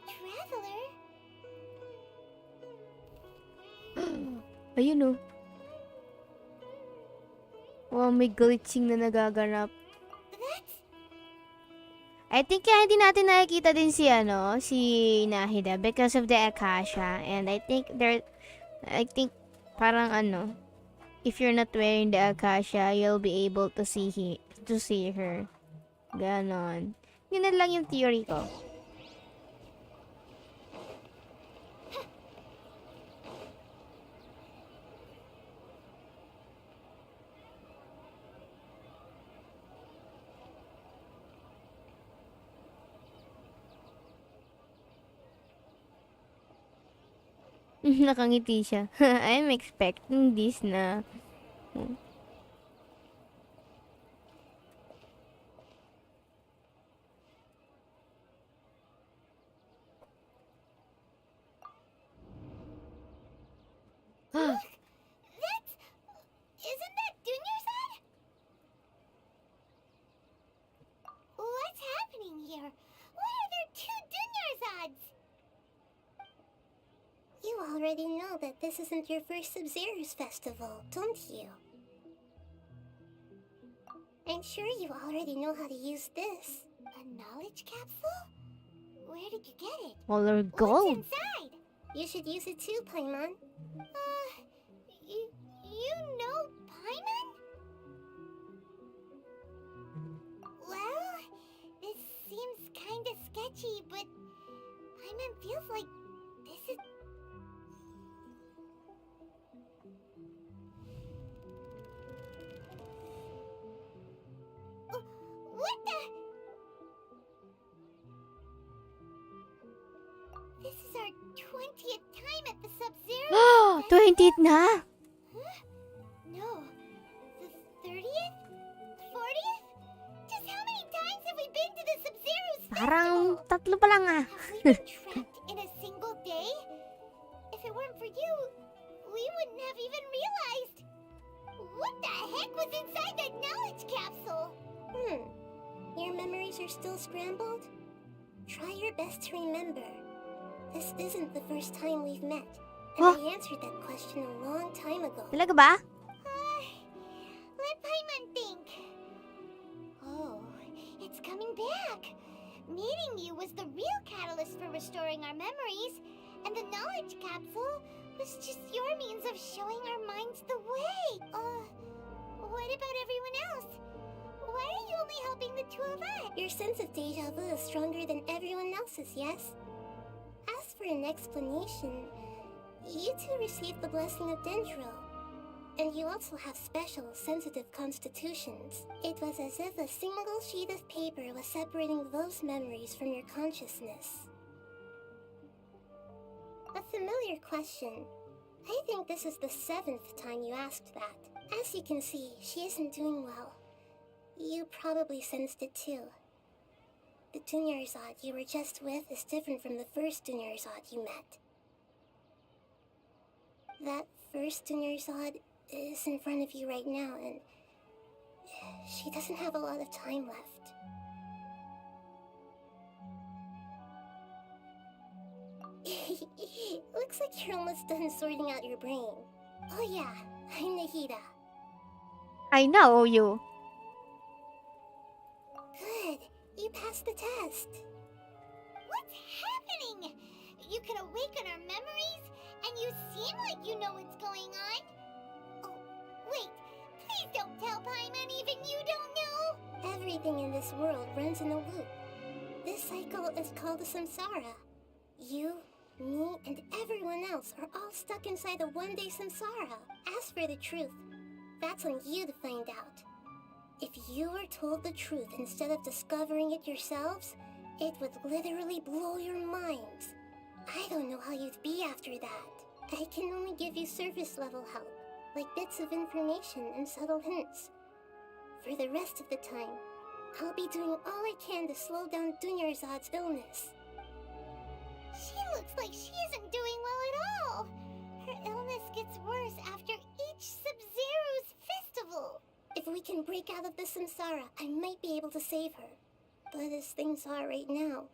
Traveler? Ayun oh. Wow, may glitching na nagaganap. That's... I think kaya hindi natin nakikita din si Nahida because of the Akasha, and I think parang if you're not wearing the Akasha, you'll be able to see her. Ganon. Yun na lang yung theory ko. Nakangiti siya. I'm expecting this na. Look! Isn't that Dunyarzad? What's happening here? Why are there two Dunyarzads? You already know that this isn't your first Subseruz Festival, don't you? I'm sure you already know how to use this. A knowledge capsule? Where did you get it? Color What's gold. inside? You should use it too, Paimon. You know Paimon? Well, this seems kinda sketchy, but Paimon feels like this is... What the... This is our 20th time at the Subseruz. 20th na? Huh? No. The 30th? 40th? Just how many times have we been to the Subseruz Parang Festival? tatlo pa lang ah. Have we been trapped in a single day? If it weren't for you, we wouldn't have even realized. What the heck was inside that knowledge capsule? Your memories are still scrambled? Try your best to remember. This isn't the first time we've met. And Huh? I answered that question a long time ago. Talaga ba? Let Paimon think. Oh, it's coming back. Meeting you was the real catalyst for restoring our memories, and the knowledge capsule was just your means of showing our minds the way. What about everyone else? Why are you only helping the two of us? Your sense of deja vu is stronger than everyone else's, yes? As for an explanation, you two received the blessing of Dendro. And you also have special, sensitive constitutions. It was as if a single sheet of paper was separating those memories from your consciousness. A familiar question. I think this is the 7th time you asked that. As you can see, she isn't doing well. You probably sensed it too. the Dunyarzad you were just with is different from the first Dunyarzad you met. That first Dunyarzad is in front of you right now, and she doesn't have a lot of time left. Looks like you're almost done sorting out your brain. Oh yeah, I'm Nahida. I know you. Good, you passed the test. What's happening? You can awaken our memories, and you seem like you know what's going on. Oh, wait, please don't tell Paimon even you don't know. Everything in this world runs in a loop. This cycle is called the samsara. You, me, and everyone else are all stuck inside the one-day samsara. As for the truth, that's on you to find out. If you were told the truth instead of discovering it yourselves, it would literally blow your minds. I don't know how you'd be after that. I can only give you surface-level help, like bits of information and subtle hints. For the rest of the time, I'll be doing all I can to slow down Dunyarzad's illness. She looks like she isn't doing well at all. Her illness gets worse after each Subseruz Festival. If we can break out of the samsara, I might be able to save her. But as things are right now,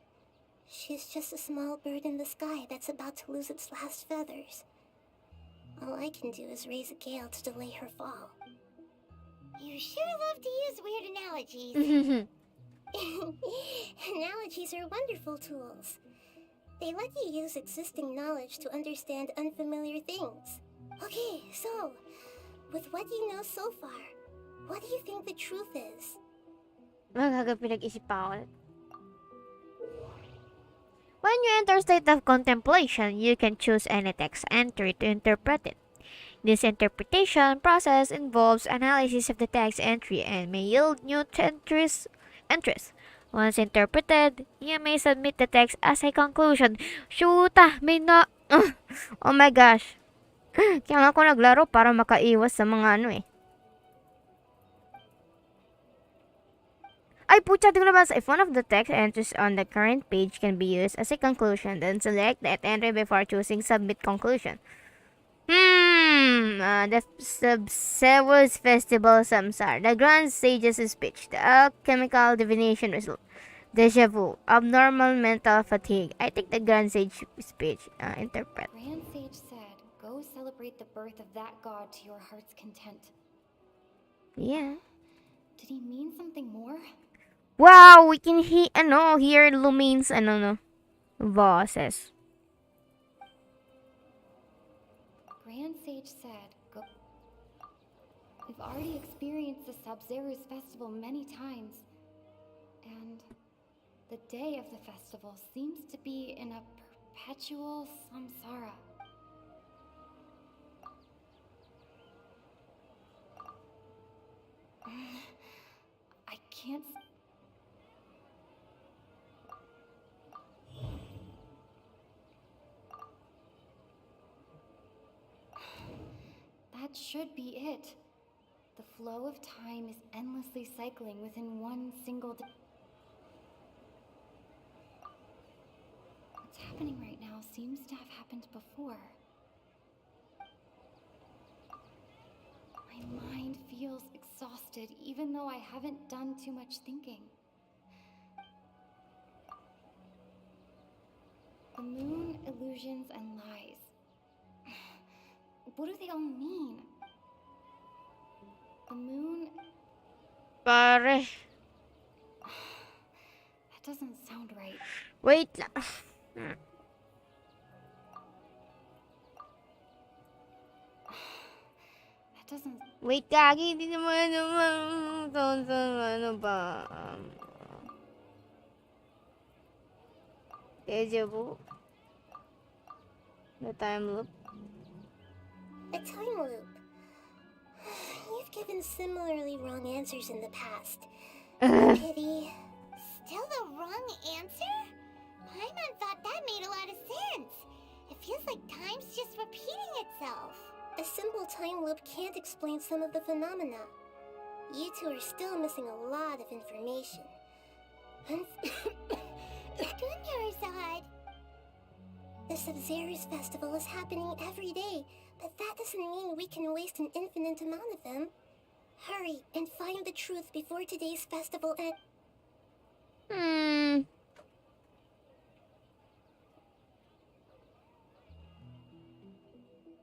she's just a small bird in the sky that's about to lose its last feathers. All I can do is raise a gale to delay her fall. You sure love to use weird analogies. Analogies are wonderful tools. They let you use existing knowledge to understand unfamiliar things. Okay, so, with what you know so far, what do you think the truth is? Pinag-isip pa ako. When you enter state of contemplation, you can choose any text entry to interpret it. This interpretation process involves analysis of the text entry and may yield new entries. Once interpreted, you may submit the text as a conclusion. Shoota! May na... Oh my gosh. Kaya ako naglaro para makaiwas sa mga ano eh. Ay, pucha, tingnan ba? If one of the text entries on the current page can be used as a conclusion, then select that entry before choosing submit conclusion. The Subseruz Festival Samsar. The Grand Sage's speech. The alchemical divination result. Deja vu. Abnormal mental fatigue. I think the Grand Sage speech. Interpret. Grand Sage said, go celebrate the birth of that god to your heart's content. Yeah. Did he mean something more? Wow, we can hear Lumine's voices. Grand Sage said, go... We've already experienced the Subseruz Festival many times. And the day of the festival seems to be in a perpetual samsara. I can't... That should be it. The flow of time is endlessly cycling within one single What's happening right now seems to have happened before. My mind feels exhausted even though I haven't done too much thinking. The moon, illusions, and lies. What do they all mean? The moon... Pare. That doesn't sound right. Wait lang. That doesn't... Wait, Kagi. Hindi naman ano ba? Deja vu. The time loop. A time loop. You've given similarly wrong answers in the past. Pity. Still the wrong answer? Paimon thought that made a lot of sense. It feels like time's just repeating itself. A simple time loop can't explain some of the phenomena. You two are still missing a lot of information. Dunyarzad! The Subseruz Festival is happening every day, but that doesn't mean we can waste an infinite amount of them. Hurry and find the truth before today's festival ends.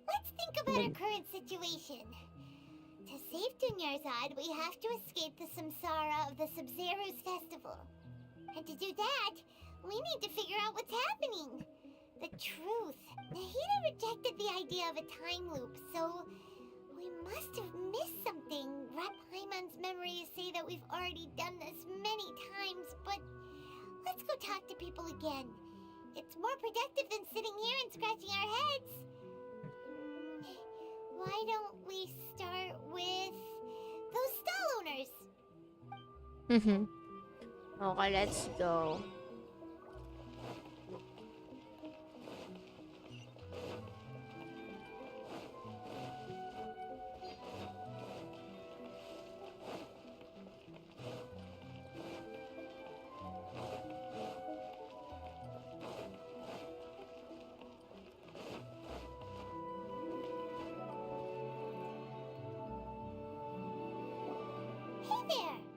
Let's think about our current situation. To save Dunyarzad, we have to escape the samsara of the Subseruz Festival. And to do that, we need to figure out what's happening. The truth. Nahida rejected the idea of a time loop, so we must have missed something. Rep Hyman's memories say that we've already done this many times, but let's go talk to people again. It's more productive than sitting here and scratching our heads. Why don't we start with those stall owners? Okay, let's go.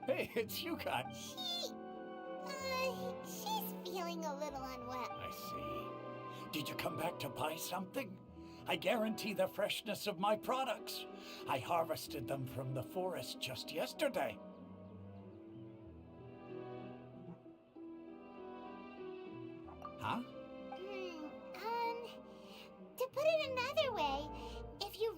Hey, it's you guys. She's feeling a little unwell. I see. Did you come back to buy something? I guarantee the freshness of my products. I harvested them from the forest just yesterday. Huh? To put it another way, if you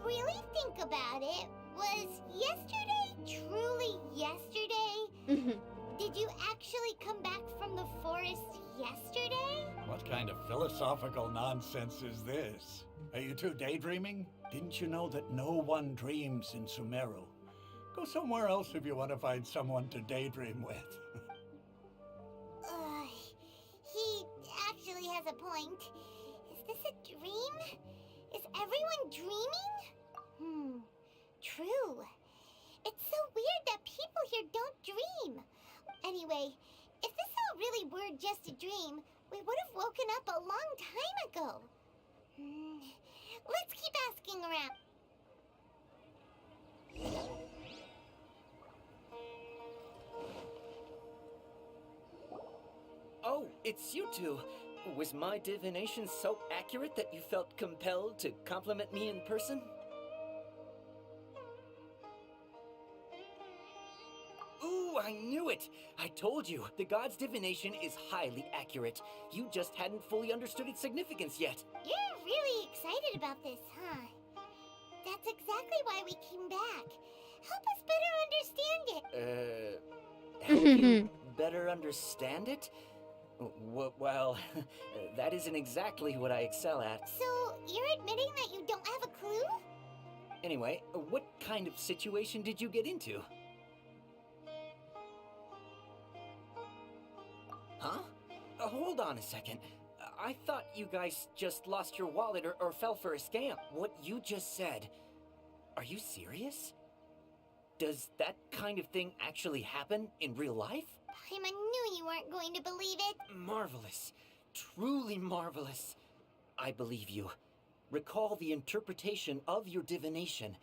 really think about it, was yesterday truly yesterday? Did you actually come back from the forest yesterday? What kind of philosophical nonsense is this? Are you two daydreaming? Didn't you know that no one dreams in Sumeru? Go somewhere else if you want to find someone to daydream with. He actually has a point. Is this a dream? Is everyone dreaming? True. It's so weird that people here don't dream. Anyway, if this all really were just a dream, we would have woken up a long time ago. Let's keep asking around. Oh, it's you two. Was my divination so accurate that you felt compelled to compliment me in person? Ooh, I knew it! I told you, the god's divination is highly accurate. You just hadn't fully understood its significance yet. You're really excited about this, huh? That's exactly why we came back. Help us better understand it. Help you better understand it? Well, that isn't exactly what I excel at. So, you're admitting that you don't have a clue? Anyway, what kind of situation did you get into? Huh? Hold on a second. I thought you guys just lost your wallet or fell for a scam. What you just said, are you serious? Does that kind of thing actually happen in real life? Paimon knew you weren't going to believe it. Marvelous. Truly marvelous. I believe you. Recall the interpretation of your divination.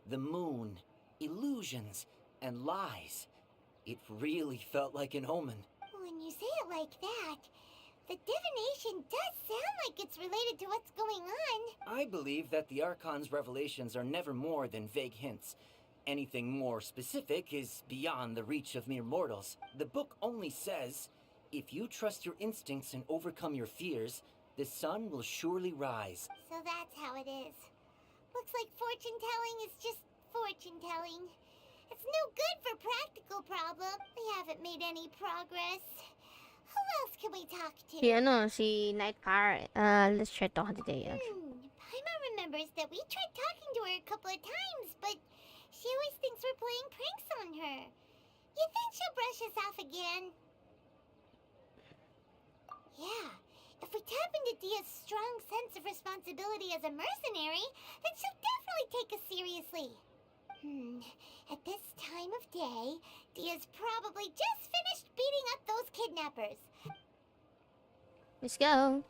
The moon, illusions, and lies. It really felt like an omen. When you say it like that, the divination does sound like it's related to what's going on. I believe that the Archon's revelations are never more than vague hints. Anything more specific is beyond the reach of mere mortals. The book only says, if you trust your instincts and overcome your fears, the sun will surely rise. So that's how it is. Looks like fortune-telling is just fortune-telling. It's no good for practical problems. We haven't made any progress. Who else can we talk to? Si Night Parrot. Let's try talking to Dea. Paimon remembers that we tried talking to her a couple of times, but she always thinks we're playing pranks on her. You think she'll brush us off again? Yeah, if we tap into Dia's strong sense of responsibility as a mercenary, then she'll definitely take us seriously. At this time of day, Dia's probably just finished beating up those kidnappers. Let's go.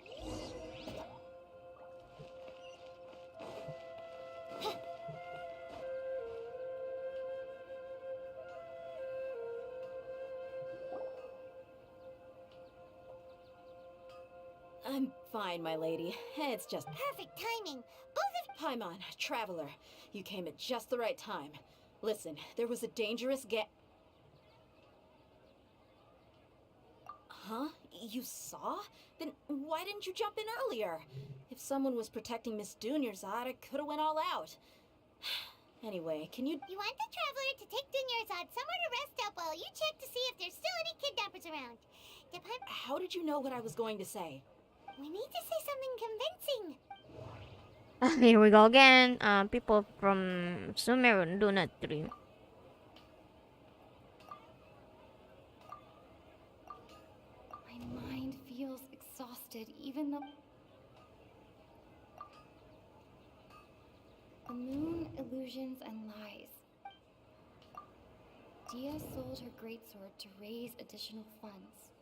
I'm fine, my lady. It's just... Perfect timing. Both of Paimon, traveler. You came at just the right time. Listen, there was a dangerous Huh? You saw? Then why didn't you jump in earlier? If someone was protecting Miss Dunyarzad, I could have went all out. Anyway, can you... You want the traveler to take Dunyarzad somewhere to rest up while you check to see if there's still any kidnappers around. How did you know what I was going to say? We need to say something convincing. Here we go again. People from Sumeru do not dream. My mind feels exhausted, even though... The moon, illusions, and lies. Dia sold her greatsword to raise additional funds.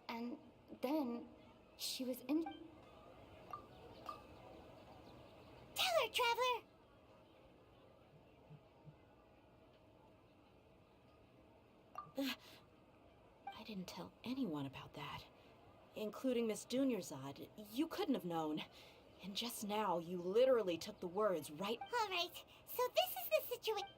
And then she was in... Tell her, traveler! I didn't tell anyone about that. Including Miss Dunyarzad. You couldn't have known. And just now, you literally took the words right... Alright, so this is the situation.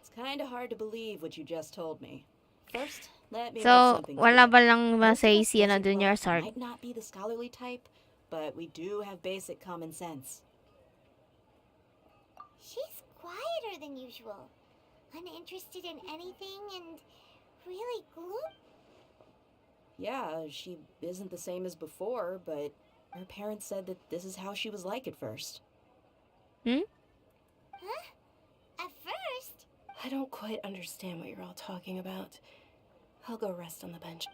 It's kinda hard to believe what you just told me. First, let me make So, something wala clear. ba lang Most of masay us siya na desert dun your dwellers sword? might not be the scholarly type, but we do have basic common sense. She's quieter than usual. Uninterested in anything and really gloomy. Yeah, she isn't the same as before, but her parents said that this is how she was like at first. Huh? At first? I don't quite understand what you're all talking about. I'll go rest on the bench.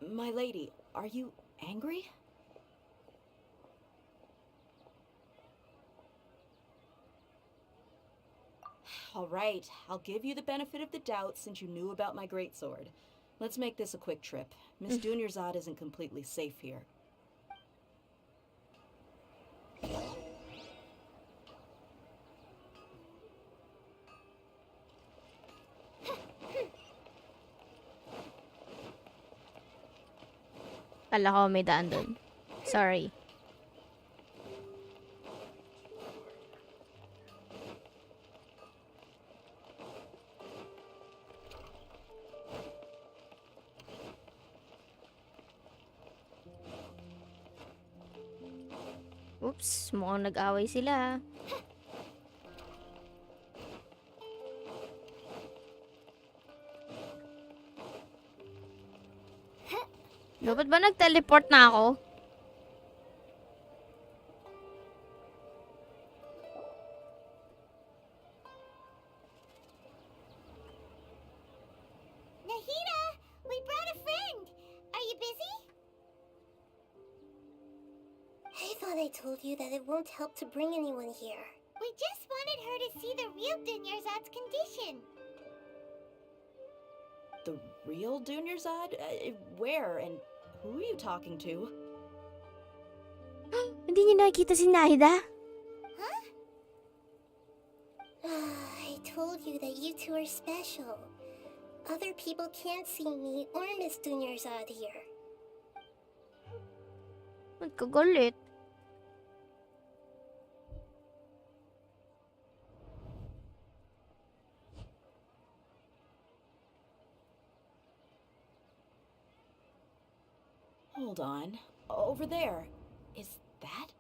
My lady, are you angry? All right, I'll give you the benefit of the doubt since you knew about my greatsword. Let's make this a quick trip. Miss Dunyarzad isn't completely safe here. Kala ko may daan dun. Sorry. Oops, mukhang nag-away sila. Dapat ba nag-teleport na ako? Nahida, we brought a friend. Are you busy? I thought I told you that it won't help to bring anyone here. We just wanted her to see the real Dunyarzad's condition. The real Dunyarzad? Where and who are you talking to? Hindi niyo nakikita si Nahida? Huh? I told you that you two are special. Other people can't see me or Miss Dunyarzad here. Nagkagalit. Hold on. Over there. Is that?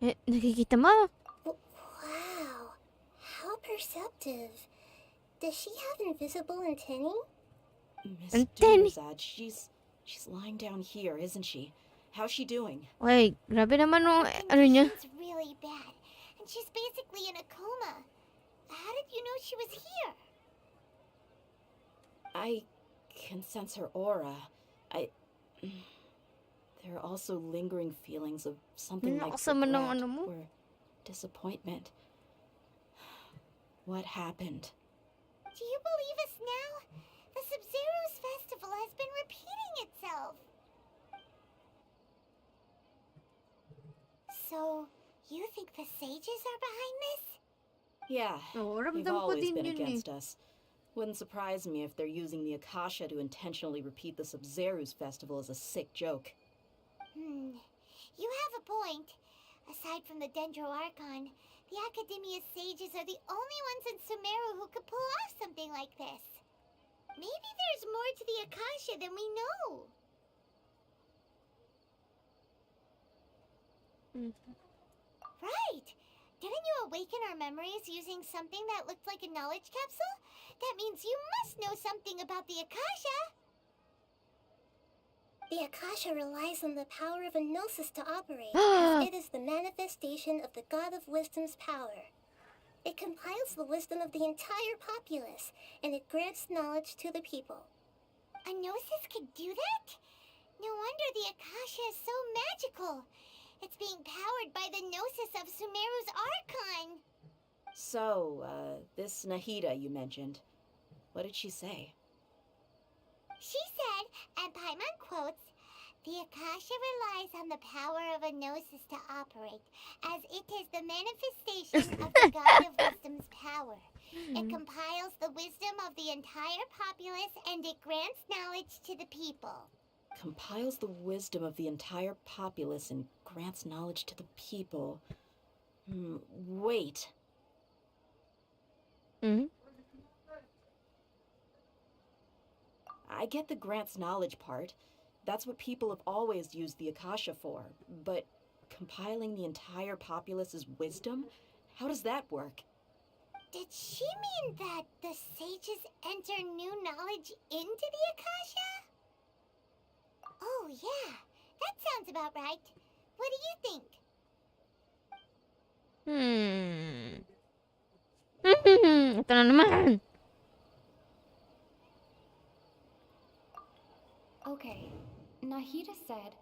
Eh, nakikita mo? Wow, how perceptive. Does she have invisible antennae? Miss Antennae? Dunyarzad, she's lying down here, isn't she? How's she doing? Uy, grabe naman nung ano niya. Condition's really bad, and she's basically in a coma. How did you know she was here? I can sense her aura. there are also lingering feelings of something like Nakasama ng regret ano mo. or disappointment. What happened? Do you believe us now? The Subseruz Festival has been repeating itself. So, you think the sages are behind this? Yeah, Oo, they've ramdam ko always din been yun eh. against us. Wouldn't surprise me if they're using the Akasha to intentionally repeat the Subseruz Festival as a sick joke. You have a point. Aside from the Dendro Archon, the Academia sages are the only ones in Sumeru who could pull off something like this. Maybe there's more to the Akasha than we know. Right! Didn't you awaken our memories using something that looked like a knowledge capsule? That means you must know something about the Akasha! The Akasha relies on the power of a gnosis to operate, as it is the manifestation of the God of Wisdom's power. It compiles the wisdom of the entire populace, and it grants knowledge to the people. A gnosis could do that? No wonder the Akasha is so magical. It's being powered by the gnosis of Sumeru's Archon. So, this Nahida you mentioned, what did she say? She said, and Paimon quotes, "The Akasha relies on the power of a gnosis to operate, as it is the manifestation of the God of Wisdom's power. It compiles the wisdom of the entire populace and it grants knowledge to the people." Compiles the wisdom of the entire populace and grants knowledge to the people. Wait. I get the grants knowledge part. That's what people have always used the Akasha for. But compiling the entire populace's wisdom? How does that work? Did she mean that the sages enter new knowledge into the Akasha? Oh yeah, that sounds about right. What do you think? Ito na naman. Okay, Nahida said,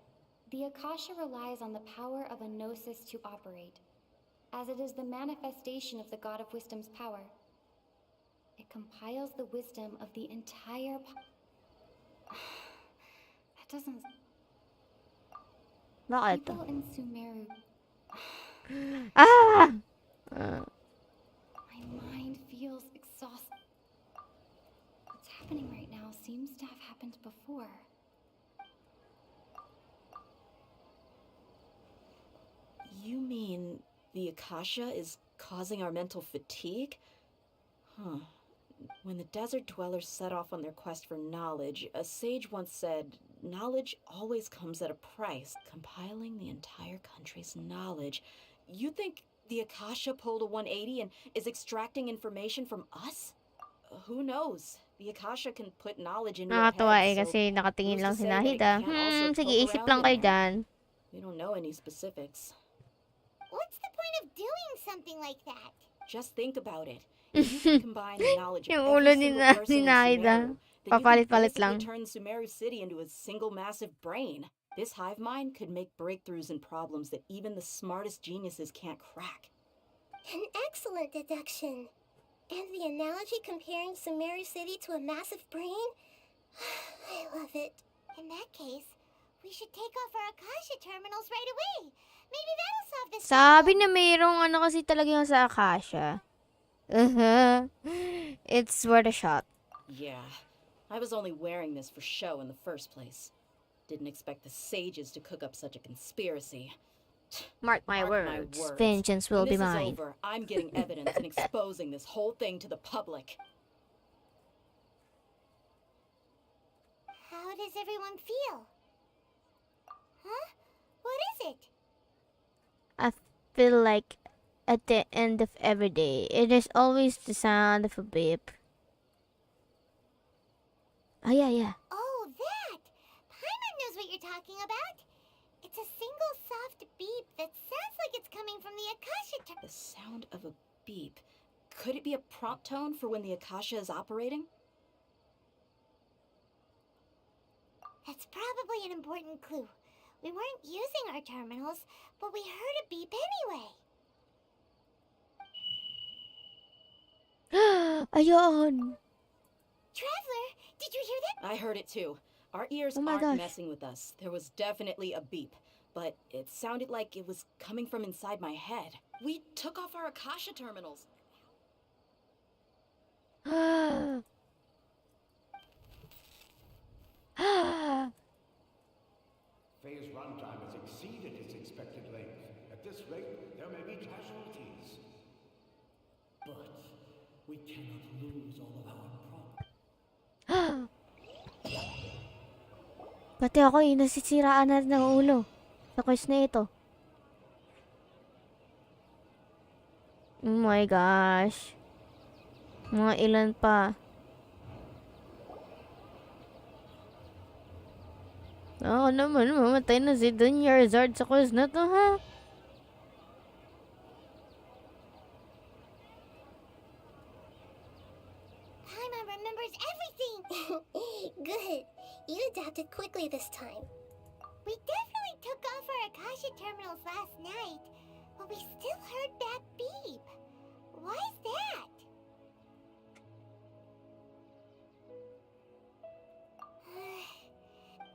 the Akasha relies on the power of a gnosis to operate, as it is the manifestation of the God of Wisdom's power. It compiles the wisdom of the entire That doesn't... Bakit? People in Sumeru... My mind feels exhausted. What's happening right now seems to have happened before. You mean the Akasha is causing our mental fatigue? Huh. When the desert dwellers set off on their quest for knowledge, a sage once said, knowledge always comes at a price. Compiling the entire country's knowledge. You think the Akasha pulled a 180 and is extracting information from us? Who knows? The Akasha can put knowledge into our Nakakatawa heads, kasi nakatingin who's lang to si say that it Nahida. can't also Sige, poke isip around lang in kayo there? dyan. We don't know any specifics. What's the point of doing something like that? Just think about it. If you can combine the knowledge of Yung ulo every ni single person in Nahida. Sumeru, then you can Papalit-palit basically lang. turn Sumeru City into a single massive brain. This hive mind could make breakthroughs in problems that even the smartest geniuses can't crack. An excellent deduction. And the analogy comparing Sumeru City to a massive brain? I love it. In that case, we should take off our Akasha terminals right away. Maybe that'll solve this Sabi problem. na mayroong ano kasi talaga yung sa Akasha. It's worth a shot. Yeah, I was only wearing this for show in the first place. Didn't expect the sages to cook up such a conspiracy. Mark my words. Vengeance will be When this mine. is over, I'm getting evidence and exposing this whole thing to the public. How does everyone feel? Huh? What is it? I feel like at the end of every day, it is always the sound of a beep. Oh, yeah. Oh, that! Paimon knows what you're talking about. It's a single soft beep that sounds like it's coming from the Akasha The sound of a beep. Could it be a prompt tone for when the Akasha is operating? That's probably an important clue. We weren't using our terminals, but we heard a beep anyway. Ayun! Traveler, did you hear that? I heard it too. Our ears Oh my aren't gosh. messing with us. There was definitely a beep, but it sounded like it was coming from inside my head. We took off our Akasha terminals. Phase runtime has exceeded its expected length. At this rate, there may be casualties. But we cannot lose all of our progress. Pati ako nasisiraan na ng ulo sa quest na ito. Oh my gosh. Mga ilan pa. Oo naman, mamatay na si Dunyarzad sa quest na to, ha? Paimon remembers everything! Good. You adapted quickly this time. We definitely took off our Akasha terminals last night, but we still heard that beep. Why is that?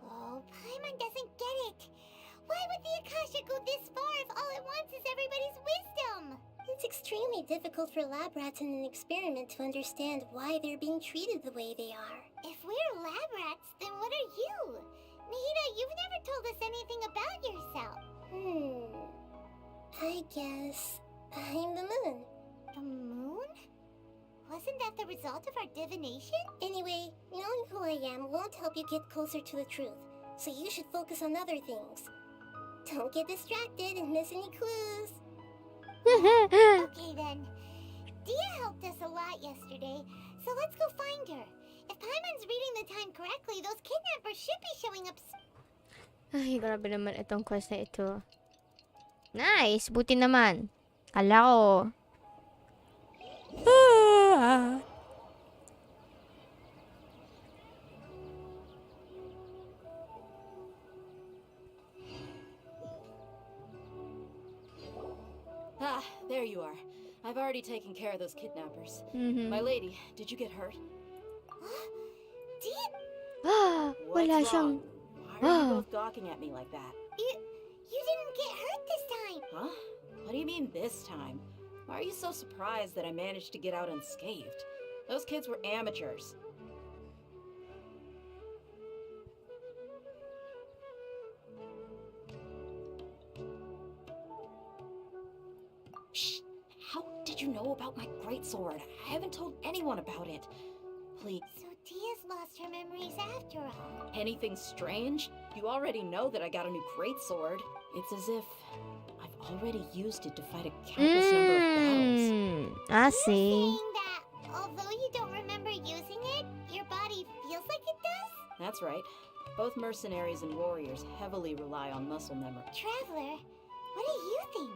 Oh, Paimon doesn't get it. Why would the Akasha go this far if all it wants is everybody's wisdom? It's extremely difficult for lab rats in an experiment to understand why they're being treated the way they are. If we're lab rats, then what are you? Nahida, you've never told us anything about yourself. I guess I'm the moon. The moon? Wasn't that the result of our divination? Anyway, knowing who I am won't help you get closer to the truth, so you should focus on other things. Don't get distracted and miss any clues. Okay then. Dia helped us a lot yesterday, so let's go find her. If Paimon's reading the time correctly, those kidnappers should be showing up Ay, grabe naman itong quest na ito. Nice! Buti naman. Kala ko. Ah, there you are. I've already taken care of those kidnappers. My lady, did you get hurt? Dia, What's Wala siyang... wrong? Why are you both gawking at me like that? you didn't get hurt this time. Huh? What do you mean this time? Why are you so surprised that I managed to get out unscathed? Those kids were amateurs. Shh! How did you know about my greatsword? I haven't told anyone about it. Please. So Dia's lost her memories after all. Anything strange? You already know that I got a new greatsword. It's as if I've already used it to fight a countless number of battles. I You're see. saying that although you don't remember using it, your body feels like it does? That's right. Both mercenaries and warriors heavily rely on muscle memory. Traveler, what do you think?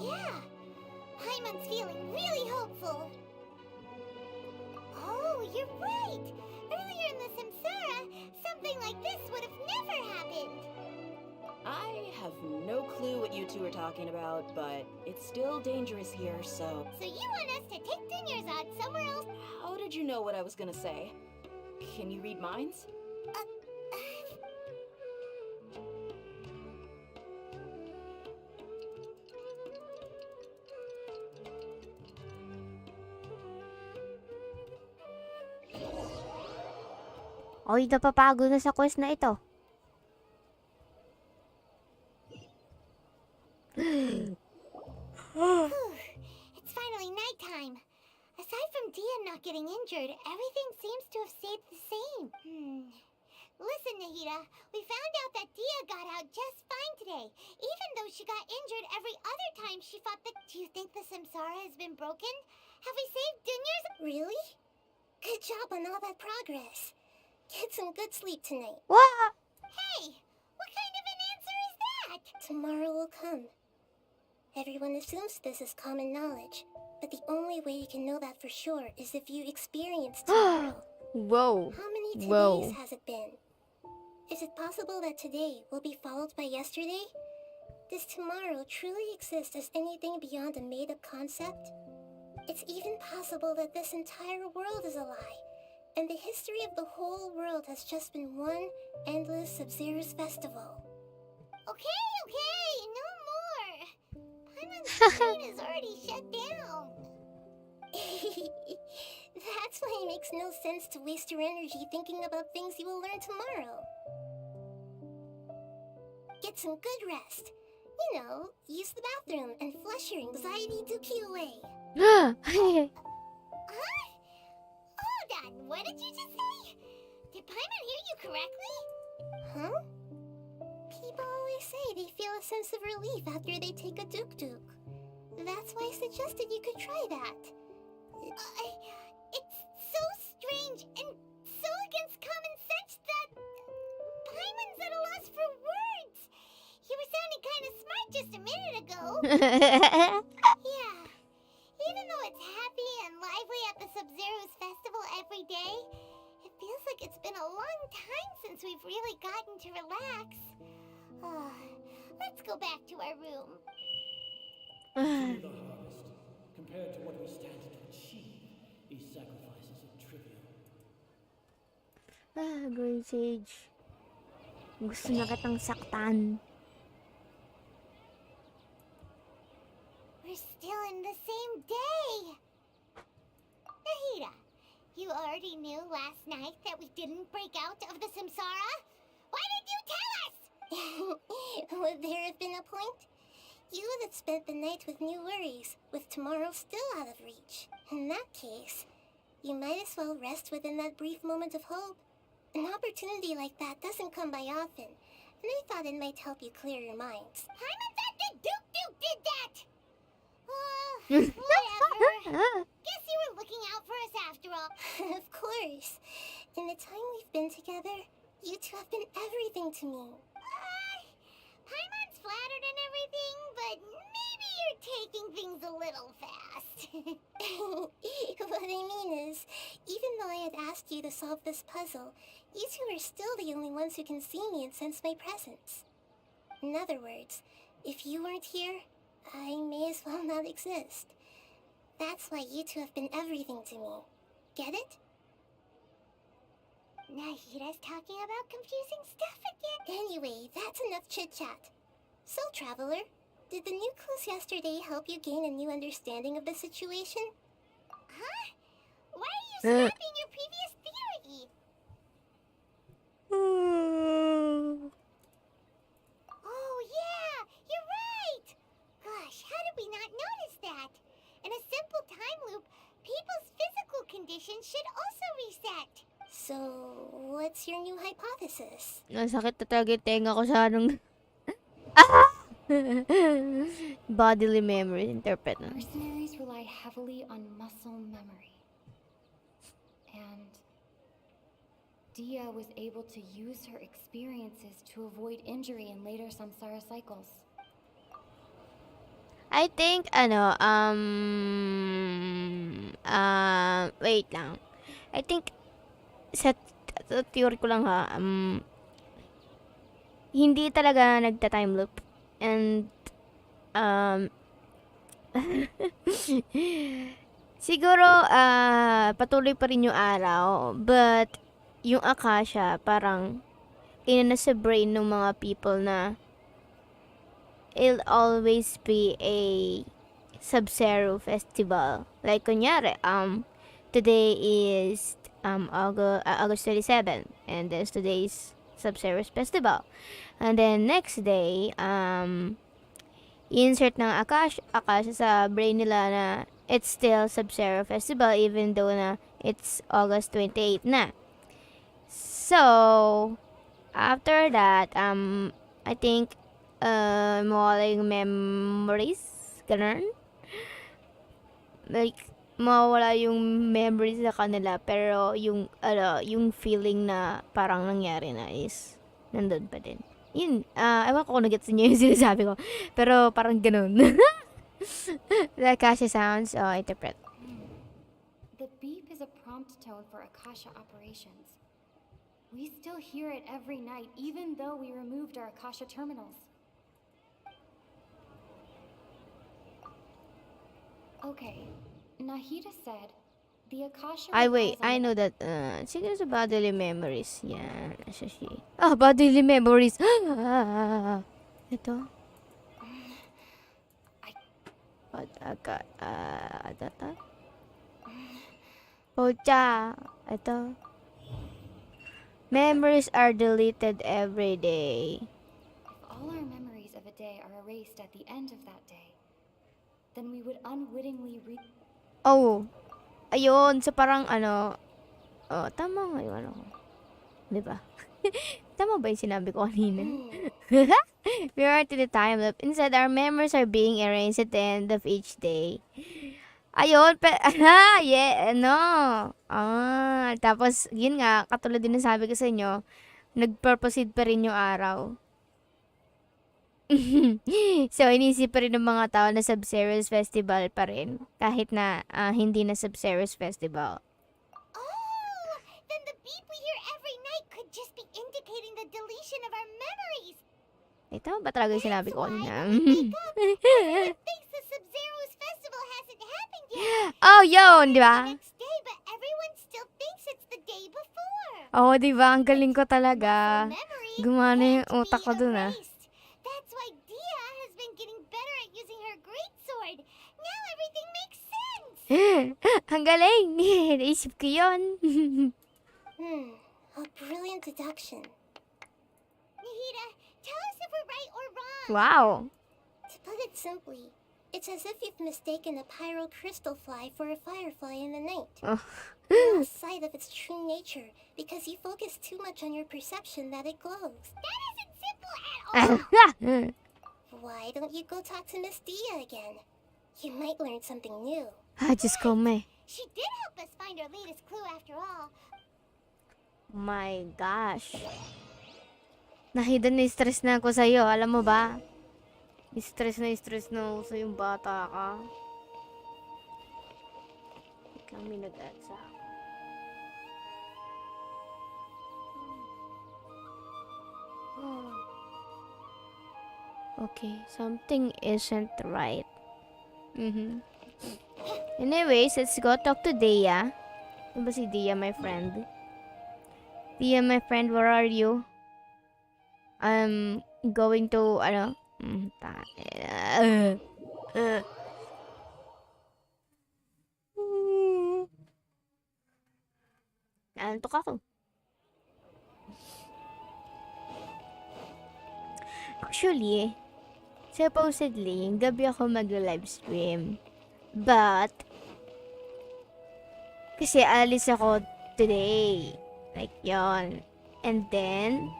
Yeah, Paimon's feeling really hopeful. Oh, you're right. Earlier in the Samsara, something like this would have never happened. I have no clue what you two are talking about, but it's still dangerous here, so... So you want us to take Dunyarzad somewhere else? How did you know what I was gonna say? Can you read minds? Oy, napapagod na sa quest na ito. It's finally nighttime. Aside from Dia not getting injured, everything seems to have stayed the same. Listen, Nahida, we found out that Dia got out just fine today, even though she got injured every other time she fought the... Do you think the Samsara has been broken? Have we saved Dunyarzad? Really? Good job on all that progress. Get some good sleep tonight. What? Hey, what kind of an answer is that? Tomorrow will come. Everyone assumes this is common knowledge, but the only way you can know that for sure is if you experience tomorrow. Whoa. How many todays Whoa. has it been? Is it possible that today will be followed by yesterday? Does tomorrow truly exist as anything beyond a made-up concept? It's even possible that this entire world is a lie, and the history of the whole world has just been one endless Subseruz Festival. Okay, no more. Paimon's brain is already shut down. That's why it makes no sense to waste your energy thinking about things you will learn tomorrow. Get some good rest. You know, use the bathroom and flush your anxiety dookie away. Huh? Hold on, what did you just say? Did Paimon hear you correctly? Huh? People always say they feel a sense of relief after they take a duk-duk. That's why I suggested you could try that. It's so strange and so against common sense that Paimon's at a loss for words. You were sounding kind of smart just a minute ago. Yeah. Even though it's happy and lively at the Subseruz Festival every day, it feels like it's been a long time since we've really gotten to relax. Let's go back to our room. To the harvest, compared to what we stand to achieve, these sacrifices are trivial. Great Sage. Gusto na kitang saktan. We're still in the same day. Nahida, you already knew last night that we didn't break out of the samsara? Why did you tell us? Would there have been a point? You would have spent the night with new worries, with tomorrow still out of reach. In that case, you might as well rest within that brief moment of hope. An opportunity like that doesn't come by often, and I thought it might help you clear your minds. Paimon thought that Duke did that! Whatever. Guess you were looking out for us after all. Of course. In the time we've been together, you two have been everything to me. Paimon's flattered and everything, but maybe you're taking things a little fast. What I mean is, even though I had asked you to solve this puzzle, you two are still the only ones who can see me and sense my presence. In other words, if you weren't here, I may as well not exist. That's why you two have been everything to me. Get it? Nahida's talking about confusing stuff again. Anyway, that's enough chit-chat. So, Traveler, did the new clues yesterday help you gain a new understanding of the situation? Huh? Why are you scrapping your previous theory? Oh, yeah, you're right. Gosh, how did we not notice that? In a simple time loop, people's physical conditions should also reset. So, what's your new hypothesis? Nasakit na talaga yung tenga ko sa anong... Bodily memory, interpret na. Mercenaries rely heavily on muscle memory. And Dia was able to use her experiences to avoid injury in later samsara cycles. I think, wait lang. I think, sa theory ko lang ha, hindi talaga nagta-time loop. And, siguro, patuloy pa rin yung araw. But, yung Akasha, parang, ina sa brain ng mga people na, it'll always be a Subseruz Festival. Like, kunyari, today is, August 27, and then today's Subseruz Festival. And then next day, insert ng Akasha sa brain nila na it's still Subseruz Festival even though na it's August 28 na. So, after that, I think, mawala yung memories, ganun. Like, mawala yung memories sa kanila, pero yung feeling na parang nangyari na is nandun pa din. Yun, ewan ko kung nagets niyo yung sinasabi ko, pero parang ganun. The Akasha sounds, interpret. The beep is a prompt prompt tone for Akasha operations. We still hear it every night, even though we removed our Akasha terminals. Okay, Nahida said the Akasha. Ay, wait. I know that. Siguro sa bodily memories. Yan. Asa siya. Ah, bodily memories. Ito. Ito. Pocha. Ito. Memories are deleted every day. If all our memories of a day are erased at the end of that day, then we would unwittingly Oh. Ayun. So, parang oh, tama nga yung Diba? Tama ba yung sinabi ko kanina? We are to the time loop. Instead, our memories are being erased at the end of each day. Ayun, yeah, tapos, yun nga, katulad din ng sabi ko sa inyo, nag-proceed pa rin yung araw. So, inisip pa rin ng mga tao na Subseruz Festival pa rin, kahit na hindi na Subseruz Festival. Oh, then the beep we hear every night could just be indicating the deletion of our memories. Ito ba talaga yung sinabi ko kanina? Thinks the Subseruz Festival hasn't happened yet. Oh, yun, di ba? Next day, but everyone still thinks it's the day before. Oh, di ba? Ang galing ko talaga. Gumana yung utak ko dun, That's why Dia has been getting better at using her greatsword. Now everything makes sense. Ang galing. Naisip ko yun. A brilliant deduction. Nahida, tell us if we're right or wrong. Wow. To put it simply, it's as if you've mistaken a pyro crystal fly for a firefly in the night. You lost sight of its true nature because you focus too much on your perception that it glows. That isn't simple at all. Why don't you go talk to Miss Dia again? You might learn something new. Diyos ko, me. She did help us find our latest clue after all. My gosh. Nahida na stress na ako sa'yo. Alam mo ba? Stress na ako sa yung bata ka. Kami nag-add sa Okay, something isn't right. Anyways, let's go talk to Dia. Ano ba si Dia, my friend? Dia, my friend, where are you? I'm going to, antok ako. Actually, supposedly, gabi ako mag-livestream. But, kasi alis ako today. Like, yon. And then,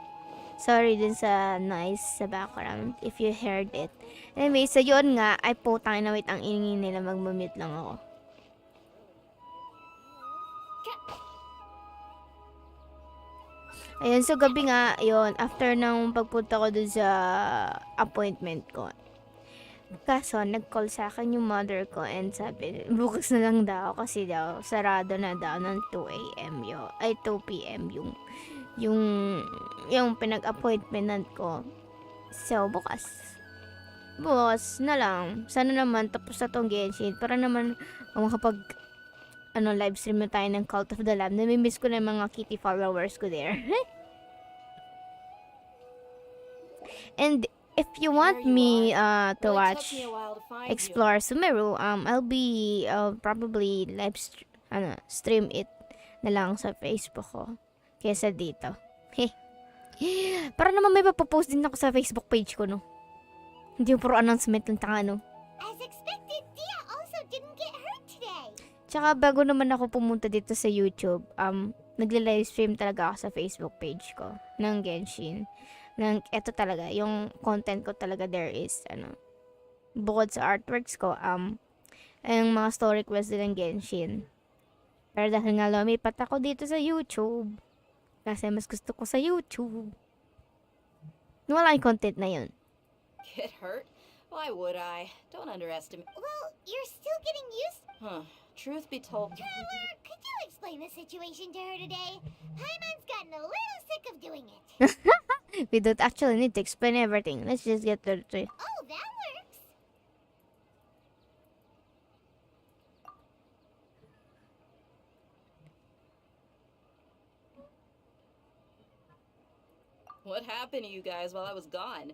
sorry din sa noise sa background if you heard it. Anyway, so yun nga, ay putang na wait, ang ingin nila, mag-mute lang ako. Ayun, so gabi nga, yun, after ng pagpunta ko dun sa appointment ko. Kaso, nag-call sa akin yung mother ko and sabi, bukas na lang daw kasi daw, sarado na daw ng 2 a.m. Ay, 2 p.m. yung pinag-appointmentan ko. So, bukas na lang. Sana naman tapos na tong Genshin para naman makapag live stream na tayo ng Cult of the Lamb. Namimiss ko na yung mga kitty followers ko there. And if you want me to watch Explore Sumeru, I'll be probably stream it na lang sa Facebook ko kesa dito. Para naman may papopost din ako sa Facebook page ko, no? Hindi yung puro announcement lang taka, no? As expected, Dia also didn't get hurt today. Tsaka bago naman ako pumunta dito sa YouTube, nagle-livestream talaga ako sa Facebook page ko ng Genshin. Ito talaga, yung content ko talaga there is, bukod sa artworks ko, yung mga story quests din ng Genshin. Pero dahil nga lumipat ako dito sa YouTube, kasi mas gusto ko sa YouTube. Wala yung content na yun. Get hurt? Why would I? Don't underestimate. Well, you're still getting used. Truth be told. Trevor, could you explain explain the situation to her today. Paimon's gotten a little sick of doing it. We don't actually need to explain everything. Let's just get to it. Oh, that works. What happened to you guys while I was gone?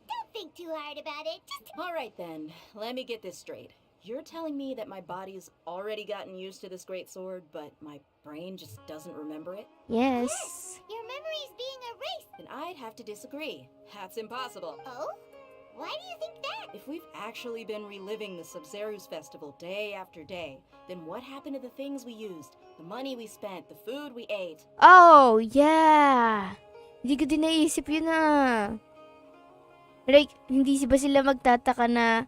Don't think too hard about it. Just All right then, let me get this straight. You're telling me that my body's already gotten used to this great sword, but my brain just doesn't remember it? Yes. your memory's being erased. Then I'd have to disagree. That's impossible. Oh? Why do you think that? If we've actually been reliving the Subseruz Festival day after day, then what happened to the things we used, the money we spent, the food we ate? Oh, yeah. Hindi ko din naisip yun Like, hindi ba sila magtataka na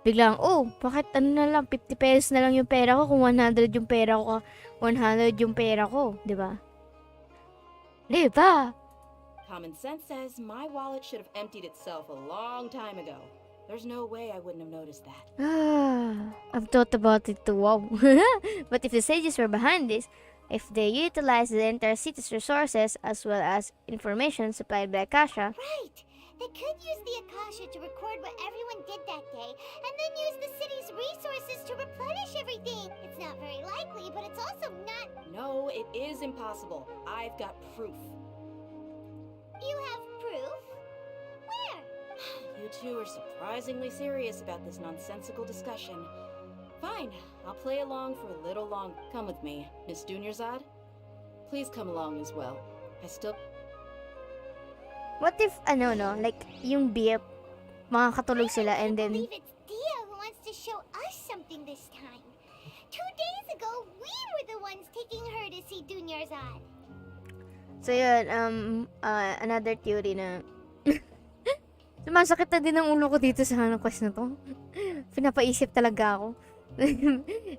biglang, oh, bakit na lang, 50 pesos na lang yung pera ko kung 100 yung pera ko, 100 yung pera ko, di ba? Di ba? Common sense says my wallet should have emptied itself a long time ago. There's no way I wouldn't have noticed that. I've thought about it too, wow. But if the sages were behind this, if they utilized the entire city's resources as well as information supplied by Akasha, Right. They could use the Akasha to record what everyone did that day, and then use the city's resources to replenish everything. It's not very likely, but it's also not... No, it is impossible. I've got proof. You have proof? Where? You two are surprisingly serious about this nonsensical discussion. Fine, I'll play along for a little long. Come with me, Miss Dunyarzad. Please come along as well. I still... what if, like, yung beep, makakatulog sila and I then, believe it's Dia who wants to show us something this time. 2 days ago, we were the ones taking her to see Dunyarzad. so yun, another theory na, sumasakit na din ang ulo ko dito sa quest na to. Pinapaisip talaga ako.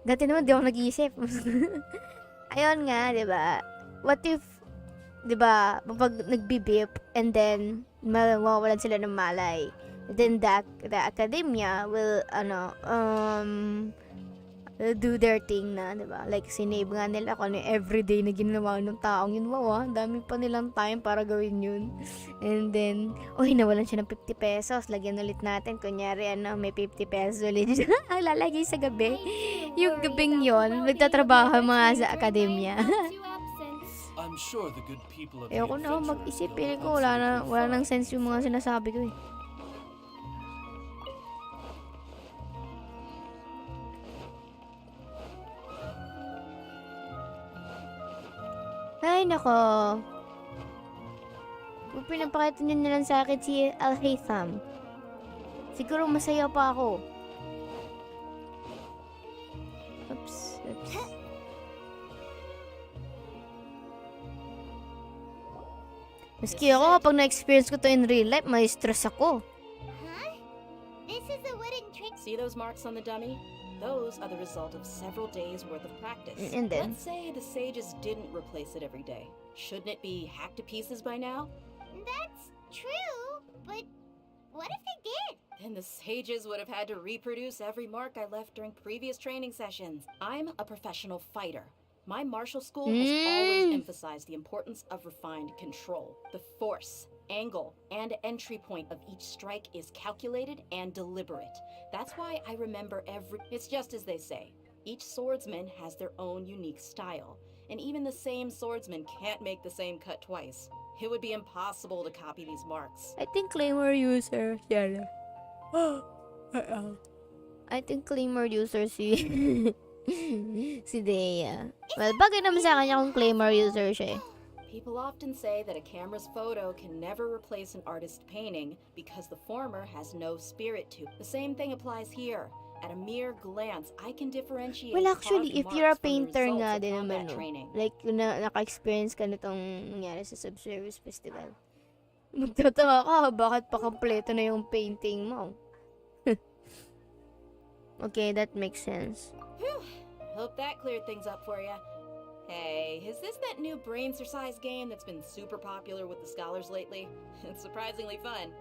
Dati naman di ako nag-iisip. Ayun nga, di ba? What if, di ba, pag nagbi-beep and then mawawalan sila ng malay, then the academia will do their thing na, di ba? Like, sinave nga nila kung ano yung everyday na ginawa ng taong yun. Wow, dami pa nilang time para gawin yun. And then, nawalan siya ng 50 pesos. Lagyan ulit natin. Kunyari, may 50 pesos ulit. Lalagay sa gabi. Yung gabing yun, magtatrabaho mga sa akademya. I'm sure the good people of the Ayoko na adventure mag-isip. will Piling ko, absolutely wala fine. nang sense yung mga sinasabi ko eh. Ay, nako. Kung pinapakita nyo na lang sa akin si Al-Haytham, siguro masaya pa ako. Oops. Maski ako, kapag na-experience ko to in real life, may stress ako. Huh? This is a wooden trick. See those marks on the dummy? Those are the result of several days worth of practice. And then? Let's say the sages didn't replace it every day. Shouldn't it be hacked to pieces by now? That's true, but what if they did? Then the sages would have had to reproduce every mark I left during previous training sessions. I'm a professional fighter. My martial school has always emphasized the importance of refined control. The force, angle, and entry point of each strike is calculated and deliberate. That's why I remember It's just as they say. Each swordsman has their own unique style, and even the same swordsman can't make the same cut twice. It would be impossible to copy these marks. I think Claymore user. I think Claymore user si si Dea. Well, bagay naman sa kanya kung Claymore user siya eh. People often say that a camera's photo can never replace an artist's painting because the former has no spirit to. The same thing applies here. At a mere glance, I can differentiate. Well, actually, if you're a marks from the painter results nga of din combat naman, no? training. Like, kung naka-experience ka nitong nangyari sa Subseruz Festival, magtataka ka, bakit pa kompleto na yung painting mo? Okay, that makes sense. Whew. Hope that cleared things up for you. Hey, is this that new brain exercise game that's been super popular with the scholars lately? It's surprisingly fun.